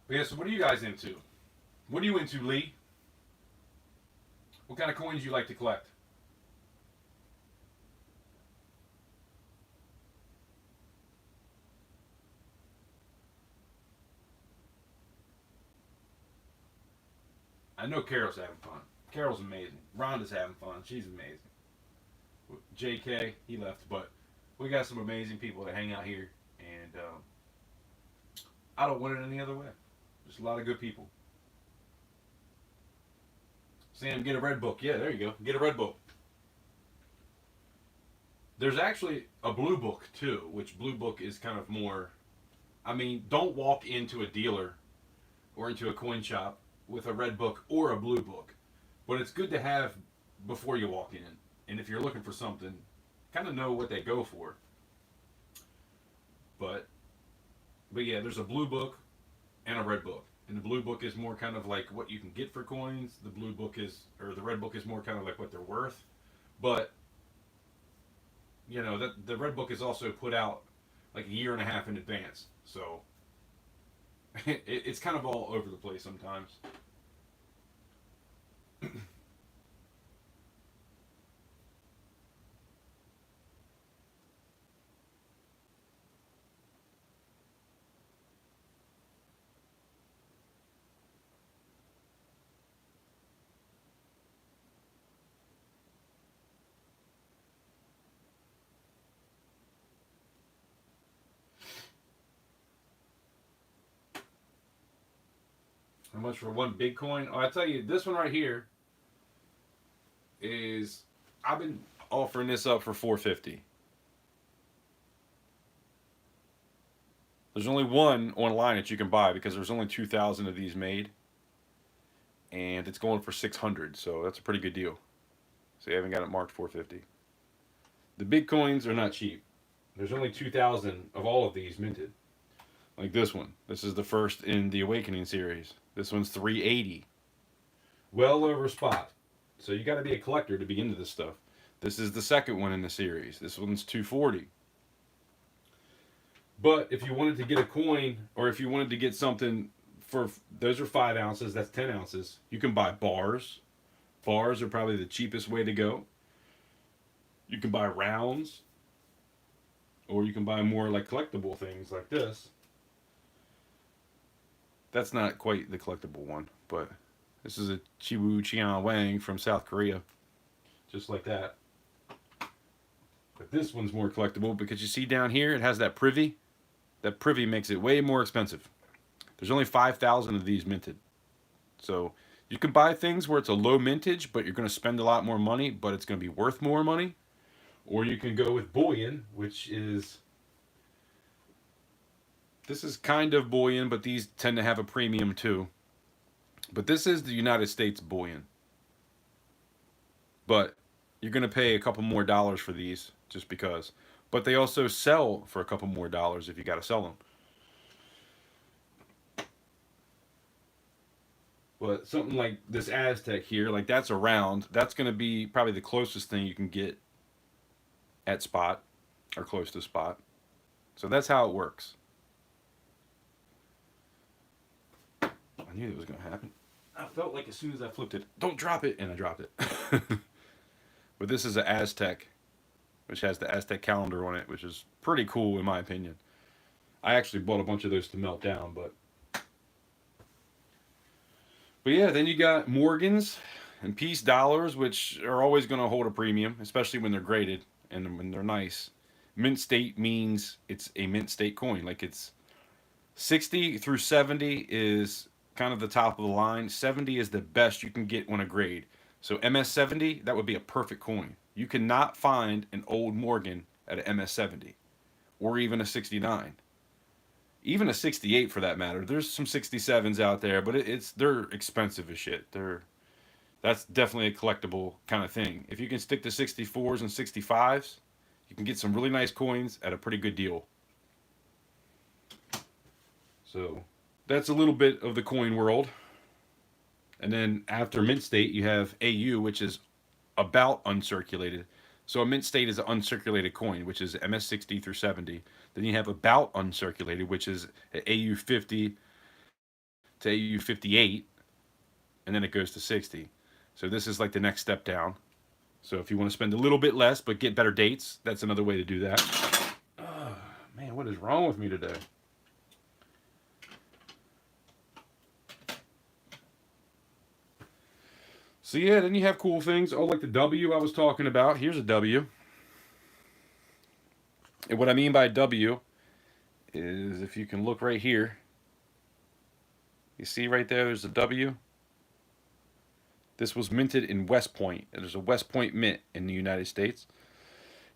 But yeah, so what are you guys into? What are you into, Lee? What kind of coins you like to collect? I know Carol's having fun. Carol's amazing. Rhonda's having fun. She's amazing. JK, he left, but we got some amazing people that hang out here, and I don't want it any other way. There's a lot of good people. Sam, get a red book. Yeah, there you go. Get a red book. There's actually a blue book too, which blue book is kind of more. I mean, don't walk into a dealer or into a coin shop with a red book or a blue book, but it's good to have before you walk in. And if you're looking for something, kind of know what they go for. But but yeah, there's a blue book and a red book. And the blue book is more kind of like what you can get for coins. The blue book is, or the red book is more kind of like what they're worth. But you know that the red book is also put out like a year and a half in advance, so it's kind of all over the place sometimes. How much for one big coin? Oh, I tell you, this one right here is I've been offering this up for 450. There's only one online that you can buy because there's only 2,000 of these made, and it's going for 600. So that's a pretty good deal. So you haven't got it marked 450. The big coins are not cheap. There's only 2,000 of all of these minted. Like this one. This is the first in the Awakening series. This one's 380. Well over spot. So you got to be a collector to be into this stuff. This is the second one in the series. This one's 240. But if you wanted to get a coin, or if you wanted to get something for, those are 5 ounces, that's 10 ounces. You can buy bars. Bars are probably the cheapest way to go. You can buy rounds, or you can buy more like collectible things like this. That's not quite the collectible one, but this is a Chiwu Chian Wang from South Korea, just like that. But this one's more collectible because you see down here it has that privy. That privy makes it way more expensive. There's only 5,000 of these minted. So you can buy things where it's a low mintage, but you're going to spend a lot more money, but it's going to be worth more money. Or you can go with bullion, which is, this is kind of bullion, but these tend to have a premium too. But this is the United States bullion. But you're going to pay a couple more dollars for these just because. But they also sell for a couple more dollars if you got to sell them. But something like this Aztec here, like that's a round. That's going to be probably the closest thing you can get at spot or close to spot. So that's how it works. I knew it was going to happen. I felt like as soon as I flipped it, don't drop it, and I dropped it. But this is an Aztec, which has the Aztec calendar on it, which is pretty cool in my opinion. I actually bought a bunch of those to melt down, but yeah, then you got Morgans and Peace dollars, which are always going to hold a premium, especially when they're graded and when they're nice. Mint state means it's a mint state coin. Like it's 60 through 70 is kind of the top of the line. 70 is the best you can get on a grade. So MS70, that would be a perfect coin. You cannot find an old Morgan at an MS70 or even a 69. even a 68 for that matter. There's some 67s out there, but they're expensive as shit. That's definitely a collectible kind of thing. If you can stick to 64s and 65s, you can get some really nice coins at a pretty good deal. So that's a little bit of the coin world. And then after mint state, you have AU, which is about uncirculated. So a mint state is an uncirculated coin, which is MS60 through 70. Then you have about uncirculated, which is AU50 to AU58, and then it goes to 60. So this is like the next step down. So if you want to spend a little bit less but get better dates, that's another way to do that. Oh, man, what is wrong with me today? So yeah, then you have cool things. Oh, like the W I was talking about. Here's a W. And what I mean by W is if you can look right here. You see right there, there's a W. This was minted in West Point. There's a West Point mint in the United States.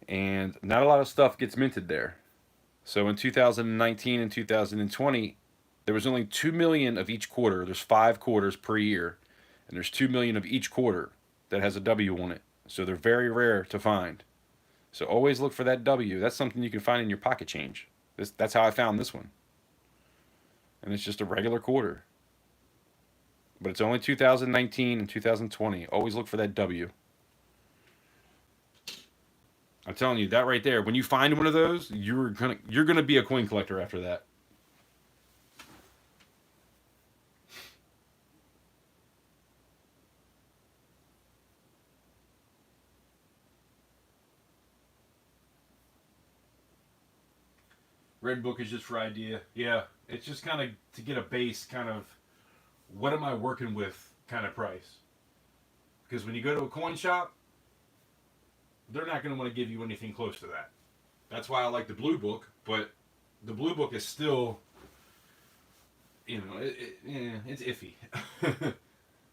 And not a lot of stuff gets minted there. So in 2019 and 2020, there was only 2 million of each quarter. There's 5 quarters per year. And there's 2 million of each quarter that has a W on it. So they're very rare to find. So always look for that W. That's something you can find in your pocket change. That's how I found this one. And it's just a regular quarter. But it's only 2019 and 2020. Always look for that W. I'm telling you, that right there, when you find one of those, you're gonna be a coin collector after that. Red book is just for idea. Yeah, it's just kind of to get a base kind of what am I working with kind of price. Because when you go to a coin shop, they're not going to want to give you anything close to that. That's why I like the blue book, but the blue book is still, it's iffy.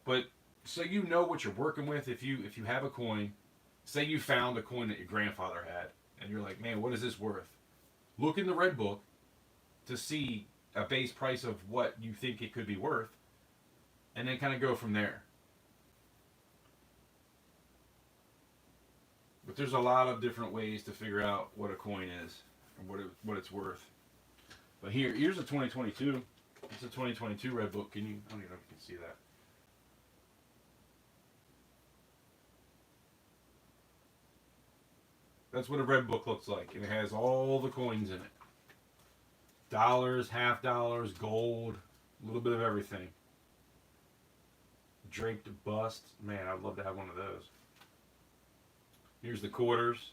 But so you know what you're working with. If you have a coin, say you found a coin that your grandfather had, and you're like, man, what is this worth? Look in the red book to see a base price of what you think it could be worth, and then kind of go from there. But there's a lot of different ways to figure out what a coin is and what it's worth. But here's a 2022. It's a 2022 red book. I don't even know if you can see that. That's what a red book looks like, and it has all the coins in it. Dollars, half dollars, gold, a little bit of everything. Draped bust. Man, I'd love to have one of those. Here's the quarters.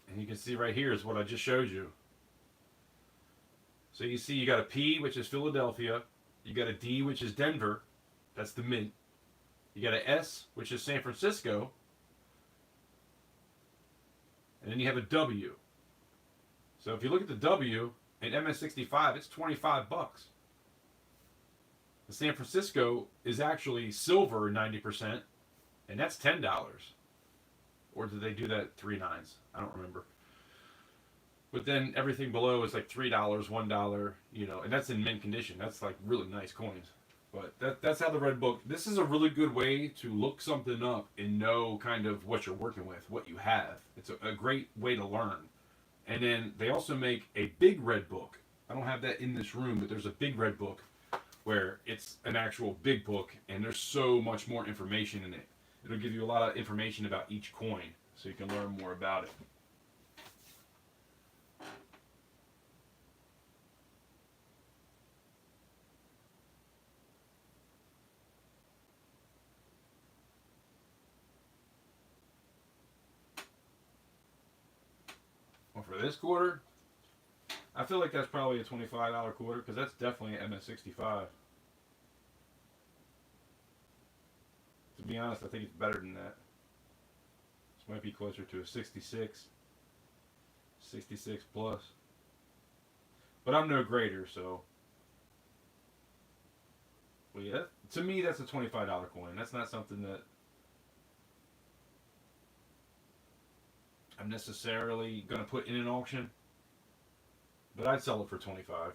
And you can see right here is what I just showed you. So you see you got a P, which is Philadelphia. You got a D, which is Denver. That's the mint. You got an S, which is San Francisco. And then you have a W. So if you look at the W in MS65, it's 25 bucks. The San Francisco is actually silver 90%, and that's $10. Or did they do that 3 nines? I don't remember. But then everything below is like $3, $1, and that's in mint condition. That's like really nice coins. But that's how the red book. This is a really good way to look something up and know kind of what you're working with, what you have. It's a great way to learn. And then they also make a big red book. I don't have that in this room, but there's a big red book where it's an actual big book, and there's so much more information in it. It'll give you a lot of information about each coin, so you can learn more about it. Well, for this quarter, I feel like that's probably a $25 quarter, because that's definitely an MS65. To be honest, I think it's better than that. This might be closer to a 66 plus. But I'm no grader, so. Well, yeah, to me, that's a $25 coin. That's not something that. I'm necessarily going to put in an auction, but I'd sell it for 25.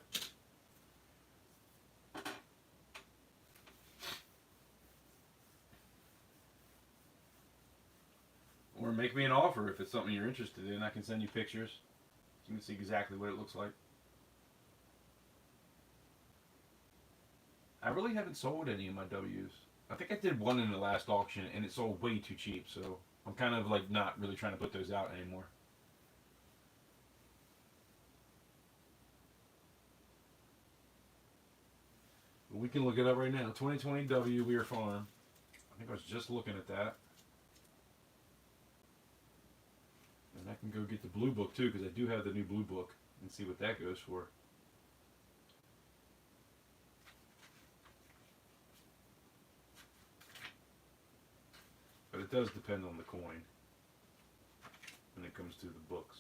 Or make me an offer if it's something you're interested in. I can send you pictures. You can see exactly what it looks like. I really haven't sold any of my W's. I think I did one in the last auction and it sold way too cheap, so I'm kind of like not really trying to put those out anymore. But we can look it up right now. 2020 W Weir Farm. I think I was just looking at that. And I can go get the blue book too, because I do have the new blue book, and see what that goes for. But it does depend on the coin when it comes to the books.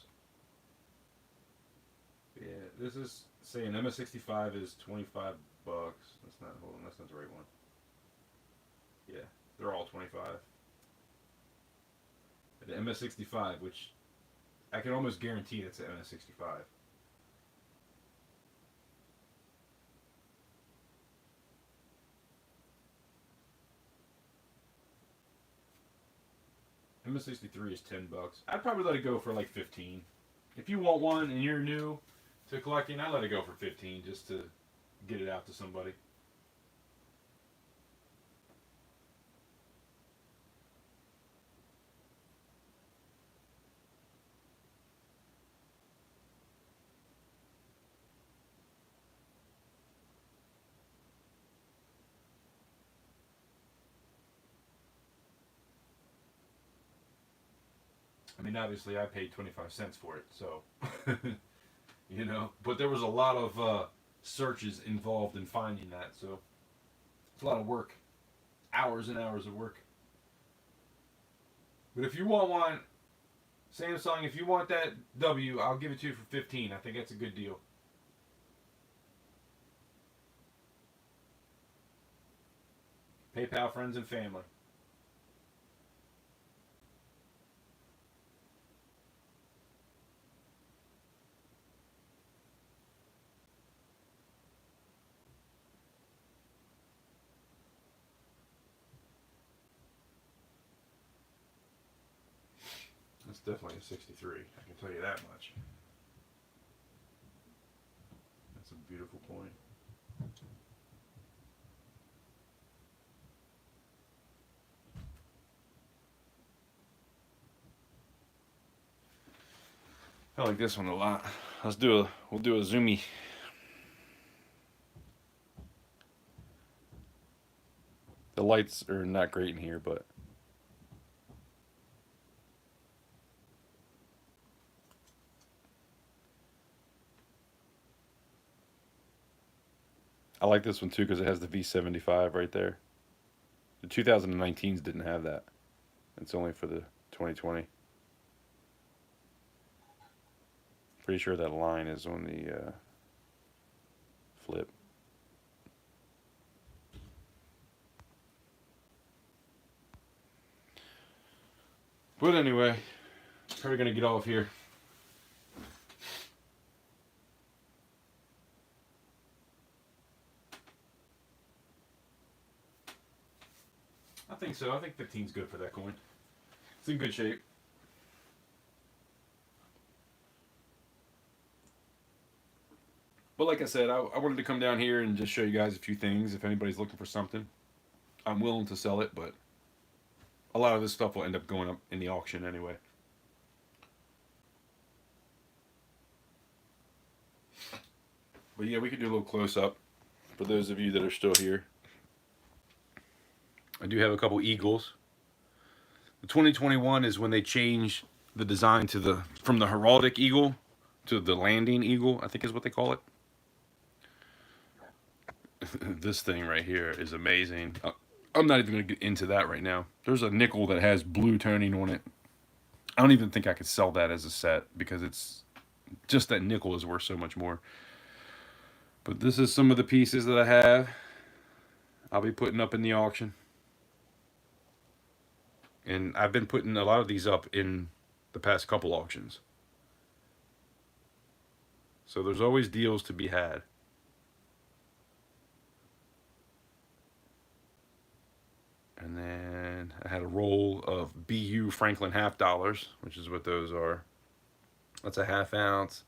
Yeah, this is saying MS65 is 25 bucks. That's not, hold on, that's not the right one. Yeah, they're all 25. The MS65, which I can almost guarantee it's an MS65. MS63 is 10 bucks. I'd probably let it go for like 15. If you want one and you're new to collecting, I'd let it go for 15 just to get it out to somebody. I mean, obviously, I paid 25 cents for it, so, you know, but there was a lot of searches involved in finding that, so it's a lot of work, hours and hours of work. But if you want one, Samsung, if you want that W, I'll give it to you for 15. I think that's a good deal. PayPal, friends, and family. That's definitely a 63. I can tell you that much. That's a beautiful coin. I like this one a lot. We'll do a zoomy. The lights are not great in here, but I like this one too because it has the V75 right there. The 2019s didn't have that. It's only for the 2020. Pretty sure that line is on the flip. But anyway, probably gonna get off here. I think so. I think 15's good for that coin. It's in good shape. But like I said, I wanted to come down here and just show you guys a few things. If anybody's looking for something, I'm willing to sell it, but a lot of this stuff will end up going up in the auction anyway. But yeah, we could do a little close-up for those of you that are still here. I do have a couple eagles. The 2021 is when they changed the design to from the heraldic eagle to the landing eagle, I think is what they call it. This thing right here is amazing. I'm not even going to get into that right now. There's a nickel that has blue toning on it. I don't even think I could sell that as a set because it's just that nickel is worth so much more. But this is some of the pieces that I have. I'll be putting up in the auction. And I've been putting a lot of these up in the past couple auctions. So there's always deals to be had. And then I had a roll of BU Franklin half dollars, which is what those are. That's a half ounce,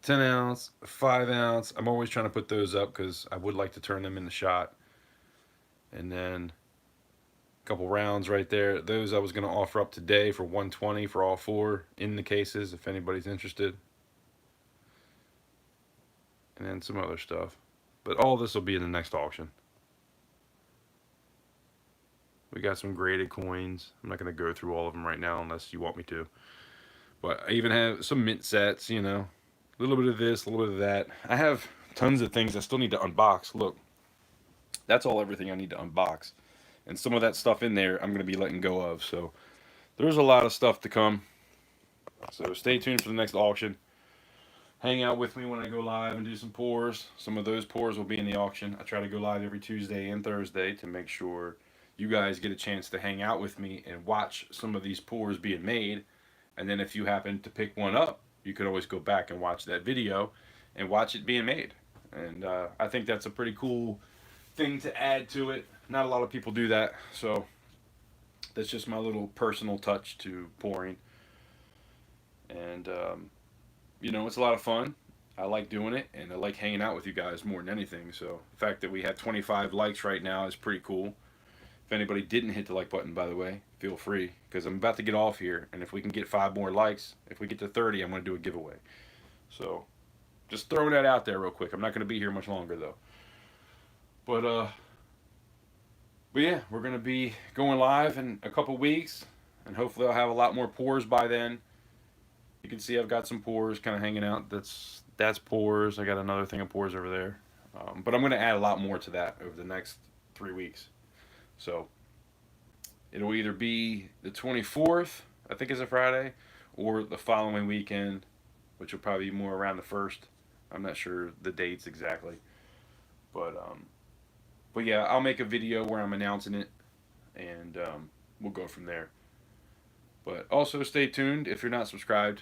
10 ounce, 5 ounce. I'm always trying to put those up because I would like to turn them into shot. And then a couple rounds right there. Those I was going to offer up today for 120 for all 4 in the cases if anybody's interested. And then some other stuff. But all this will be in the next auction. We got some graded coins. I'm not going to go through all of them right now unless you want me to. But I even have some mint sets, you know. A little bit of this, a little bit of that. I have tons of things I still need to unbox. Look, that's everything I need to unbox. And some of that stuff in there I'm going to be letting go of. So there's a lot of stuff to come. So stay tuned for the next auction. Hang out with me when I go live and do some pours. Some of those pours will be in the auction. I try to go live every Tuesday and Thursday to make sure you guys get a chance to hang out with me and watch some of these pours being made. And then if you happen to pick one up, you could always go back and watch that video and watch it being made. And I think that's a pretty cool thing to add to it. Not a lot of people do that, so that's just my little personal touch to pouring. And you know, it's a lot of fun. I like doing it, and I like hanging out with you guys more than anything. So the fact that we have 25 likes right now is pretty cool. If anybody didn't hit the like button, by the way, feel free, because I'm about to get off here, and if we can get 5 more likes, if we get to 30, I'm going to do a giveaway. So just throwing that out there real quick. I'm not going to be here much longer, though. But yeah, we're going to be going live in a couple weeks, and hopefully I'll have a lot more pours by then. You can see I've got some pours kind of hanging out. That's pours. I got another thing of pours over there. But I'm going to add a lot more to that over the next 3 weeks. So it'll either be the 24th, I think is a Friday, or the following weekend, which will probably be more around the 1st. I'm not sure the dates exactly. But yeah, I'll make a video where I'm announcing it, and we'll go from there. But also stay tuned. If you're not subscribed,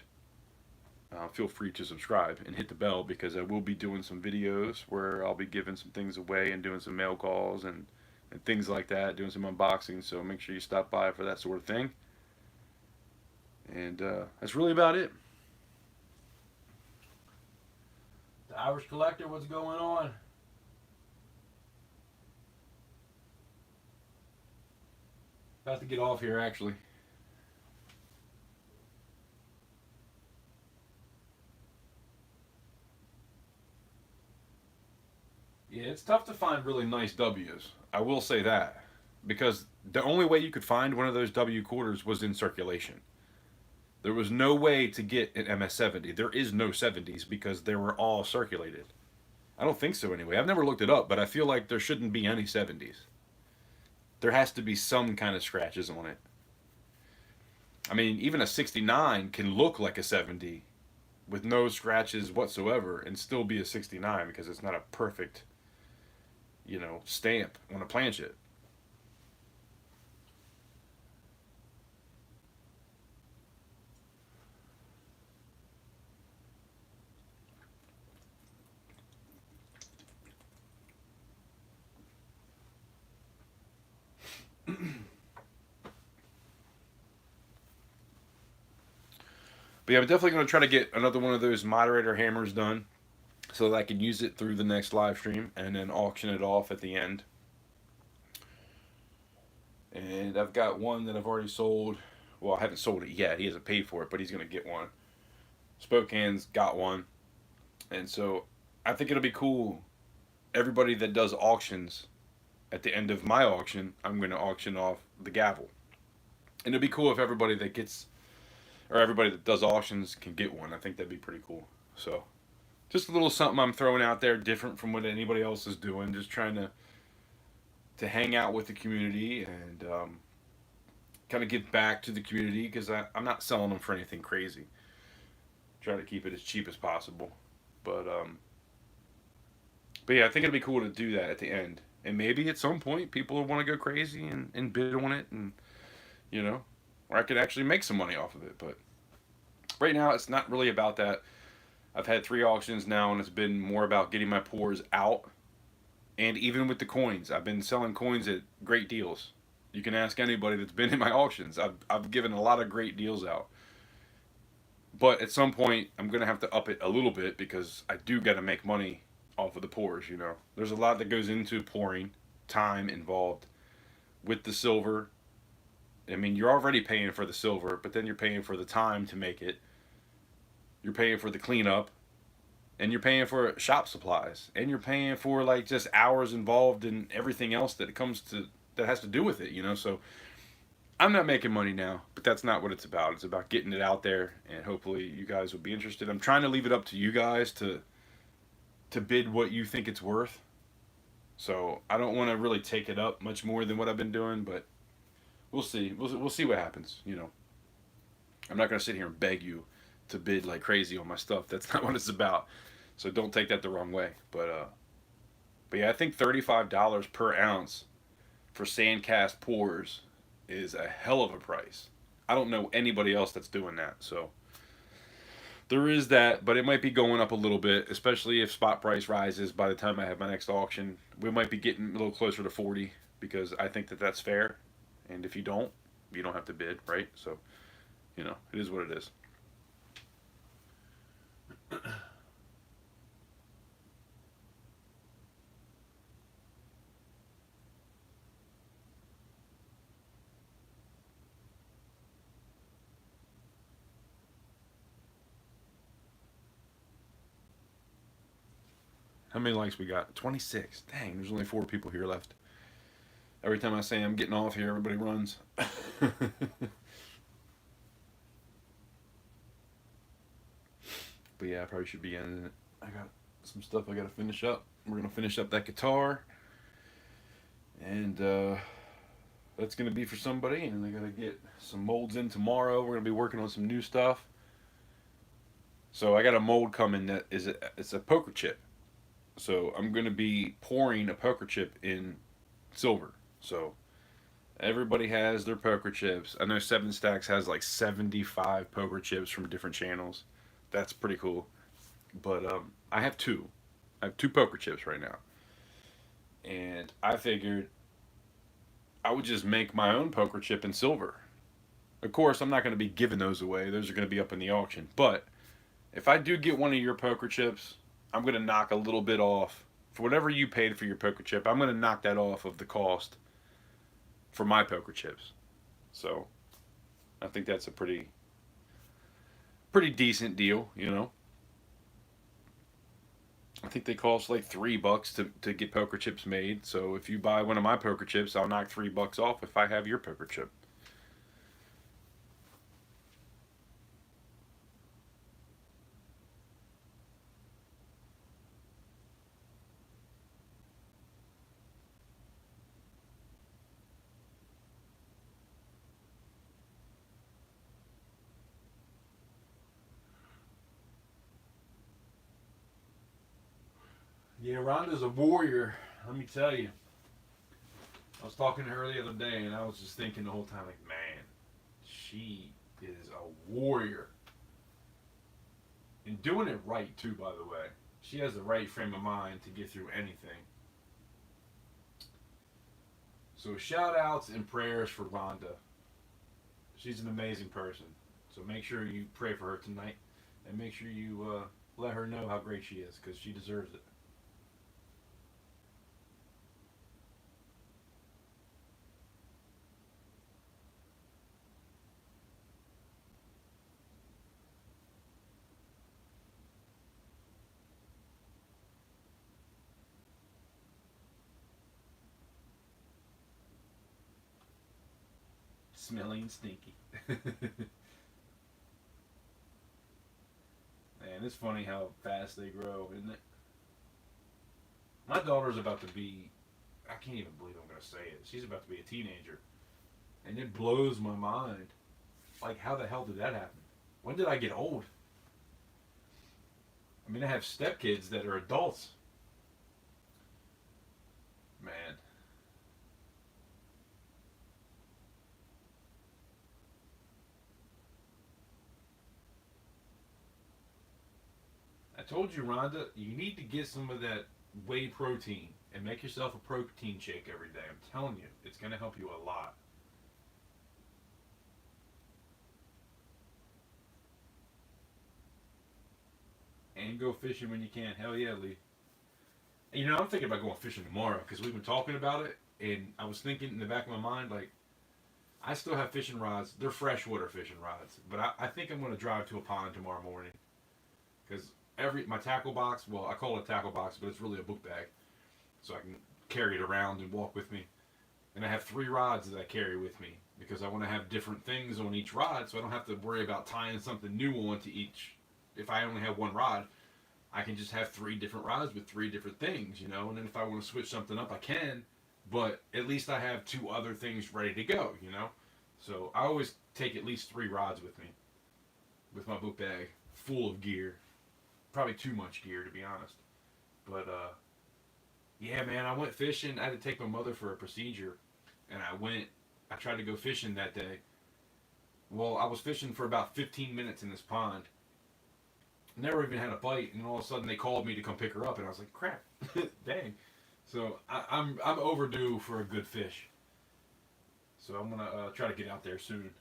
feel free to subscribe and hit the bell, because I will be doing some videos where I'll be giving some things away and doing some mail calls and things like that, doing some unboxing. So make sure you stop by for that sort of thing. And that's really about it. The Irish Collector, what's going on? About to get off here, actually. Yeah, it's tough to find really nice W's. I will say that. Because the only way you could find one of those W quarters was in circulation. There was no way to get an MS-70. There is no 70s because they were all circulated. I don't think so anyway. I've never looked it up, but I feel like there shouldn't be any 70s. There has to be some kind of scratches on it. I mean, even a 69 can look like a 70 with no scratches whatsoever and still be a 69 because it's not a perfect, you know, stamp on a planchet. But yeah, I'm definitely going to try to get another one of those moderator hammers done so that I can use it through the next live stream and then auction it off at the end. And I've got one that I've already sold. Well, I haven't sold it yet. He hasn't paid for it, but he's going to get one. Spokane's got one. And so I think it'll be cool. Everybody that does auctions, at the end of my auction, I'm going to auction off the gavel. And it'd be cool if everybody that gets, or everybody that does auctions can get one. I think that'd be pretty cool. So just a little something I'm throwing out there, different from what anybody else is doing. Just trying to hang out with the community and kind of give back to the community, because I'm not selling them for anything crazy. Try to keep it as cheap as possible. But yeah, I think it'd be cool to do that at the end. And maybe at some point people will want to go crazy and bid on it, and you know, or I could actually make some money off of it. But Right now, it's not really about that. I've had 3 auctions now, and it's been more about getting my pours out. And even with the coins, I've been selling coins at great deals. You can ask anybody that's been in my auctions. I've given a lot of great deals out. But at some point, I'm going to have to up it a little bit because I do got to make money off of the pours, you know. There's a lot that goes into pouring, time involved with the silver. I mean, you're already paying for the silver, but then you're paying for the time to make it. You're paying for the cleanup, and you're paying for shop supplies, and you're paying for like just hours involved in everything else that it comes to that has to do with it, you know. So I'm not making money now, but that's not what it's about. It's about getting it out there, and hopefully you guys will be interested. I'm trying to leave it up to you guys to bid what you think it's worth. So I don't want to really take it up much more than what I've been doing, but we'll see. We'll see what happens. You know, I'm not gonna sit here and beg you to bid like crazy on my stuff. That's not what it's about. So don't take that the wrong way. But yeah, I think $35 per ounce for sandcast pours is a hell of a price. I don't know anybody else that's doing that. So there is that, but it might be going up a little bit, especially if spot price rises by the time I have my next auction. We might be getting a little closer to 40 because I think that that's fair. And if you don't have to bid, right? So, you know, it is what it is. How many likes we got? 26. Dang, there's only 4 people here left. Every time I say I'm getting off here, everybody runs. But yeah, I probably should be ending it. I got some stuff I got to finish up. We're going to finish up that guitar. And that's going to be for somebody. And I got to get some molds in tomorrow. We're going to be working on some new stuff. So I got a mold coming that it's a poker chip. So I'm going to be pouring a poker chip in silver. So everybody has their poker chips. I know Seven Stacks has like 75 poker chips from different channels. That's pretty cool. But I have two. I have 2 poker chips right now. And I figured I would just make my own poker chip in silver. Of course, I'm not going to be giving those away. Those are going to be up in the auction. But if I do get one of your poker chips, I'm going to knock a little bit off. For whatever you paid for your poker chip, I'm going to knock that off of the cost for my poker chips. So I think that's a pretty decent deal, you know. I think they cost like $3 to get poker chips made. So if you buy one of my poker chips, I'll knock $3 off if I have your poker chip. Yeah, Rhonda's a warrior. Let me tell you. I was talking to her the other day, and I was just thinking the whole time, like, man, she is a warrior. And doing it right, too, by the way. She has the right frame of mind to get through anything. So shout outs and prayers for Rhonda. She's an amazing person. So make sure you pray for her tonight. And make sure you let her know how great she is, because she deserves it. Smelly and stinky. Man, it's funny how fast they grow, isn't it? My daughter's about to be, I can't even believe I'm going to say it. She's about to be a teenager. And it blows my mind. Like, how the hell did that happen? When did I get old? I mean, I have stepkids that are adults. Man. told you, Rhonda, you need to get some of that whey protein and make yourself a protein shake every day. I'm telling you, it's going to help you a lot. And go fishing when you can. Hell yeah, Lee. And, I'm thinking about going fishing tomorrow because we've been talking about it, and I was thinking in the back of my mind, like, I still have fishing rods. They're freshwater fishing rods, but I think I'm going to drive to a pond tomorrow morning because my tackle box. Well, I call it a tackle box, but it's really a book bag, so I can carry it around and walk with me. And I have 3 rods that I carry with me because I want to have different things on each rod, so I don't have to worry about tying something new onto each. If I only have 1 rod, I can just have 3 different rods with 3 different things, And then if I want to switch something up, I can. But at least I have 2 other things ready to go. So I always take at least 3 rods with me, with my book bag full of gear. Probably too much gear, to be honest. But yeah, man, I went fishing. I had to take my mother for a procedure, and I tried to go fishing that day. Well, I was fishing for about 15 minutes in this pond. Never even had a bite, and all of a sudden they called me to come pick her up, and I was like, crap, dang. So I'm overdue for a good fish. So I'm gonna try to get out there soon.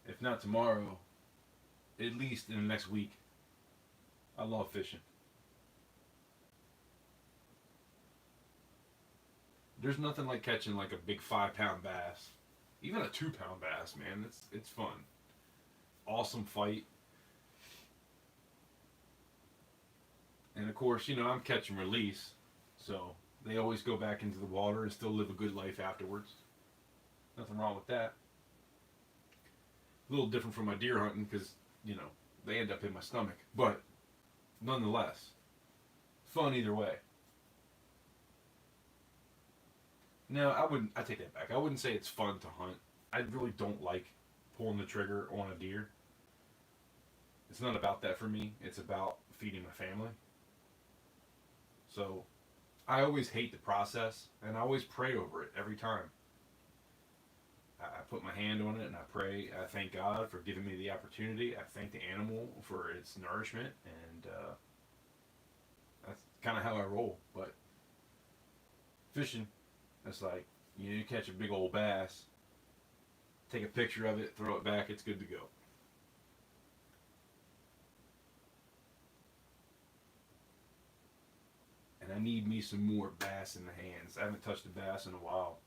If not tomorrow, at least in the next week. I love fishing. There's nothing like catching like a big 5-pound bass, even a 2-pound bass, man. It's fun. Awesome fight. And of course, I'm catch and release, so they always go back into the water and still live a good life afterwards. Nothing wrong with that. A little different from my deer hunting because, they end up in my stomach. But nonetheless, fun either way. No, I take that back. I wouldn't say it's fun to hunt. I really don't like pulling the trigger on a deer. It's not about that for me. It's about feeding my family. So, I always hate the process, and I always pray over it every time. I put my hand on it and I pray. I thank God for giving me the opportunity. I thank the animal for its nourishment, and that's kind of how I roll. But fishing, it's like you catch a big old bass, take a picture of it, throw it back, it's good to go. And I need me some more bass in the hands. I haven't touched a bass in a while.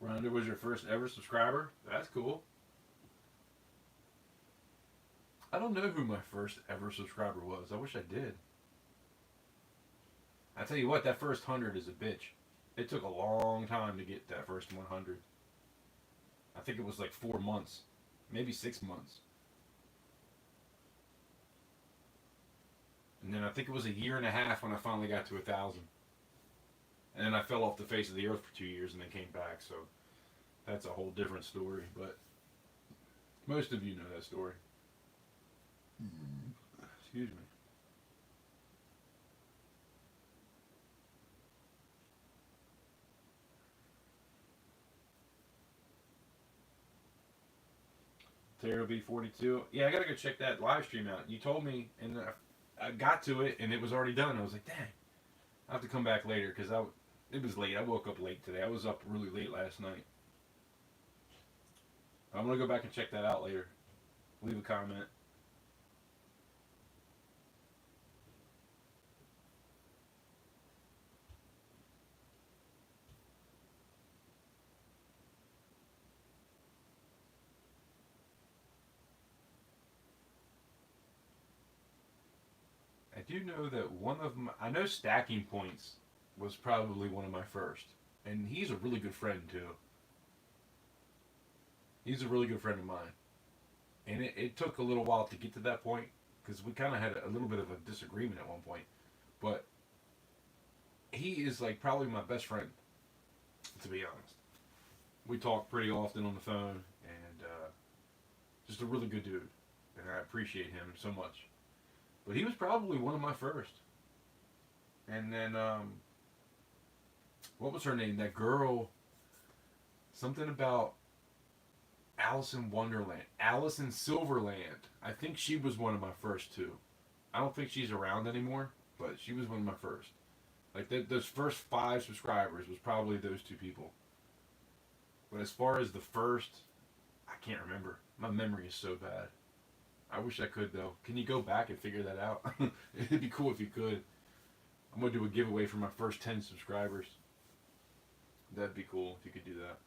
Rhonda was your first ever subscriber? That's cool. I don't know who my first ever subscriber was. I wish I did. I tell you what, that first 100 is a bitch. It took a long time to get that first 100. I think it was like 4 months, maybe 6 months. And then I think it was a year and a half when I finally got to 1,000. And then I fell off the face of the earth for 2 years and then came back. So that's a whole different story. But most of you know that story. Excuse me. Terra B42. Yeah, I gotta go check that live stream out. You told me, and I got to it, and it was already done. I was like, dang, I have to come back later because it was late. I woke up late today. I was up really late last night. I'm gonna go back and check that out later. Leave a comment. I do know that I know Stacking Points was probably one of my first. And he's a really good friend, too. He's a really good friend of mine. And it took a little while to get to that point, because we kind of had a little bit of a disagreement at one point. But he is like probably my best friend, to be honest. We talk pretty often on the phone, and just a really good dude. And I appreciate him so much. But he was probably one of my first. And then what was her name? That girl. Something about Alice in Wonderland. Alice in Silverland. I think she was one of my first two. I don't think she's around anymore, but she was one of my first. Like those first 5 subscribers was probably those 2 people. But as far as the first, I can't remember. My memory is so bad. I wish I could though. Can you go back and figure that out? It'd be cool if you could. I'm gonna do a giveaway for my first 10 subscribers. That'd be cool if you could do that.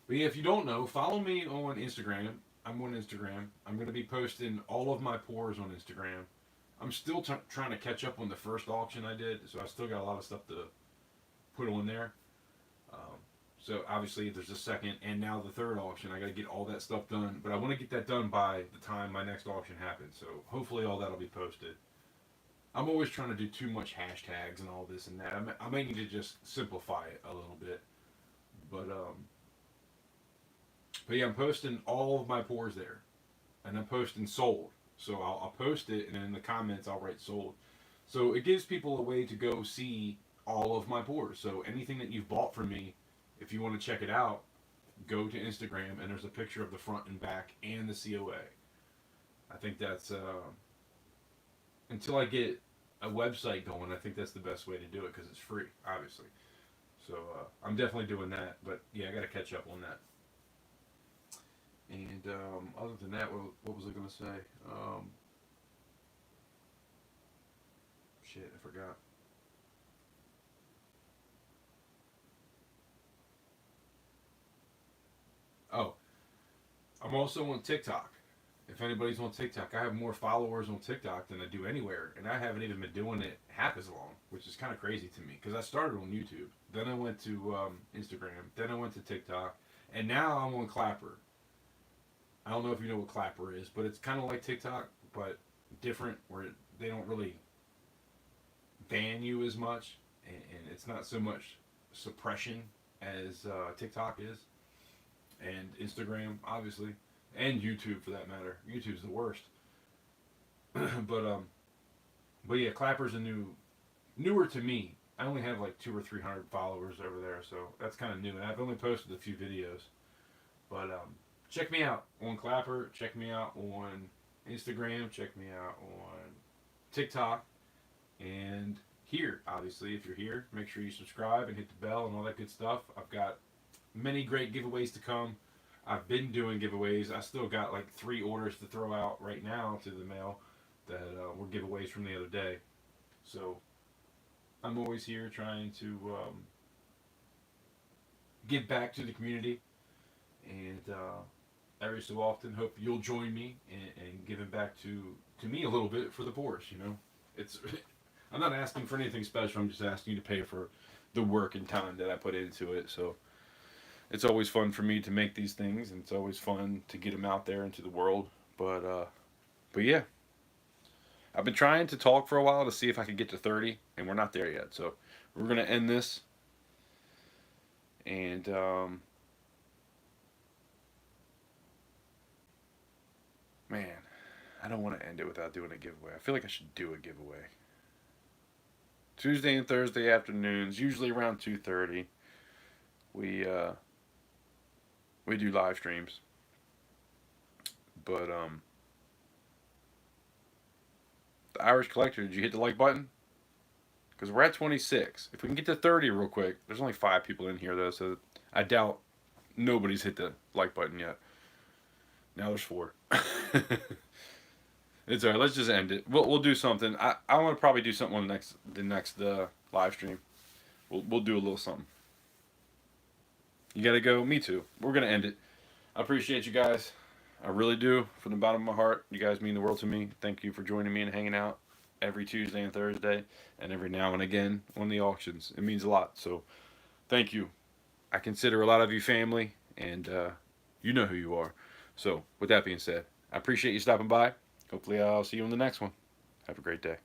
But yeah, if you don't know, follow me on Instagram. I'm on Instagram. I'm going to be posting all of my pours on Instagram. I'm still trying to catch up on the first auction I did, so I still got a lot of stuff to put on there. So obviously there's a second and now the third auction. I got to get all that stuff done, but I want to get that done by the time my next auction happens. So hopefully all that'll be posted. I'm always trying to do too much hashtags and all this and that. I may need to just simplify it a little bit. But yeah, I'm posting all of my pours there, and I'm posting sold. So I'll post it, and then in the comments I'll write sold. So it gives people a way to go see all of my pours. So anything that you've bought from me, if you want to check it out, go to Instagram, and there's a picture of the front and back and the COA. I think that's until I get a website going. I think that's the best way to do it because it's free, obviously. So I'm definitely doing that. But yeah, I got to catch up on that. And other than that, what was I going to say? Shit, I forgot. Oh, I'm also on TikTok. If anybody's on TikTok, I have more followers on TikTok than I do anywhere, and I haven't even been doing it half as long, which is kind of crazy to me because I started on YouTube, then I went to Instagram, then I went to TikTok, and now I'm on Clapper. I don't know if you know what Clapper is, but it's kind of like TikTok, but different, where they don't really ban you as much, and it's not so much suppression as TikTok is, and Instagram, obviously, and YouTube for that matter. YouTube's the worst. but yeah, Clapper's newer to me. I only have like 200 or 300 followers over there, so that's kind of new, and I've only posted a few videos, but check me out on Clapper. Check me out on Instagram. Check me out on TikTok. And here, obviously, if you're here, make sure you subscribe and hit the bell and all that good stuff. I've got many great giveaways to come. I've been doing giveaways. I still got like 3 orders to throw out right now to the mail that were giveaways from the other day. So I'm always here trying to give back to the community. And every so often, hope you'll join me in giving back to me a little bit for the pours. You know, it's I'm not asking for anything special. I'm just asking you to pay for the work and time that I put into it. So it's always fun for me to make these things, and it's always fun to get them out there into the world. But yeah, I've been trying to talk for a while to see if I could get to 30, and we're not there yet. So we're gonna end this, and man, I don't want to end it without doing a giveaway. I feel like I should do a giveaway. Tuesday and Thursday afternoons, usually around 2:30, we do live streams. But the Irish Collector, did you hit the like button? Because we're at 26. If we can get to 30 real quick, there's only 5 people in here though, so I doubt nobody's hit the like button yet. Now there's 4. It's alright. Let's just end it. We'll do something. I want to probably do something on the next live stream. We'll do a little something. You gotta go. Me too. We're gonna end it. I appreciate you guys. I really do, from the bottom of my heart. You guys mean the world to me. Thank you for joining me and hanging out every Tuesday and Thursday, and every now and again on the auctions. It means a lot. So, thank you. I consider a lot of you family, and you know who you are. So, with that being said, I appreciate you stopping by. Hopefully I'll see you on the next one. Have a great day.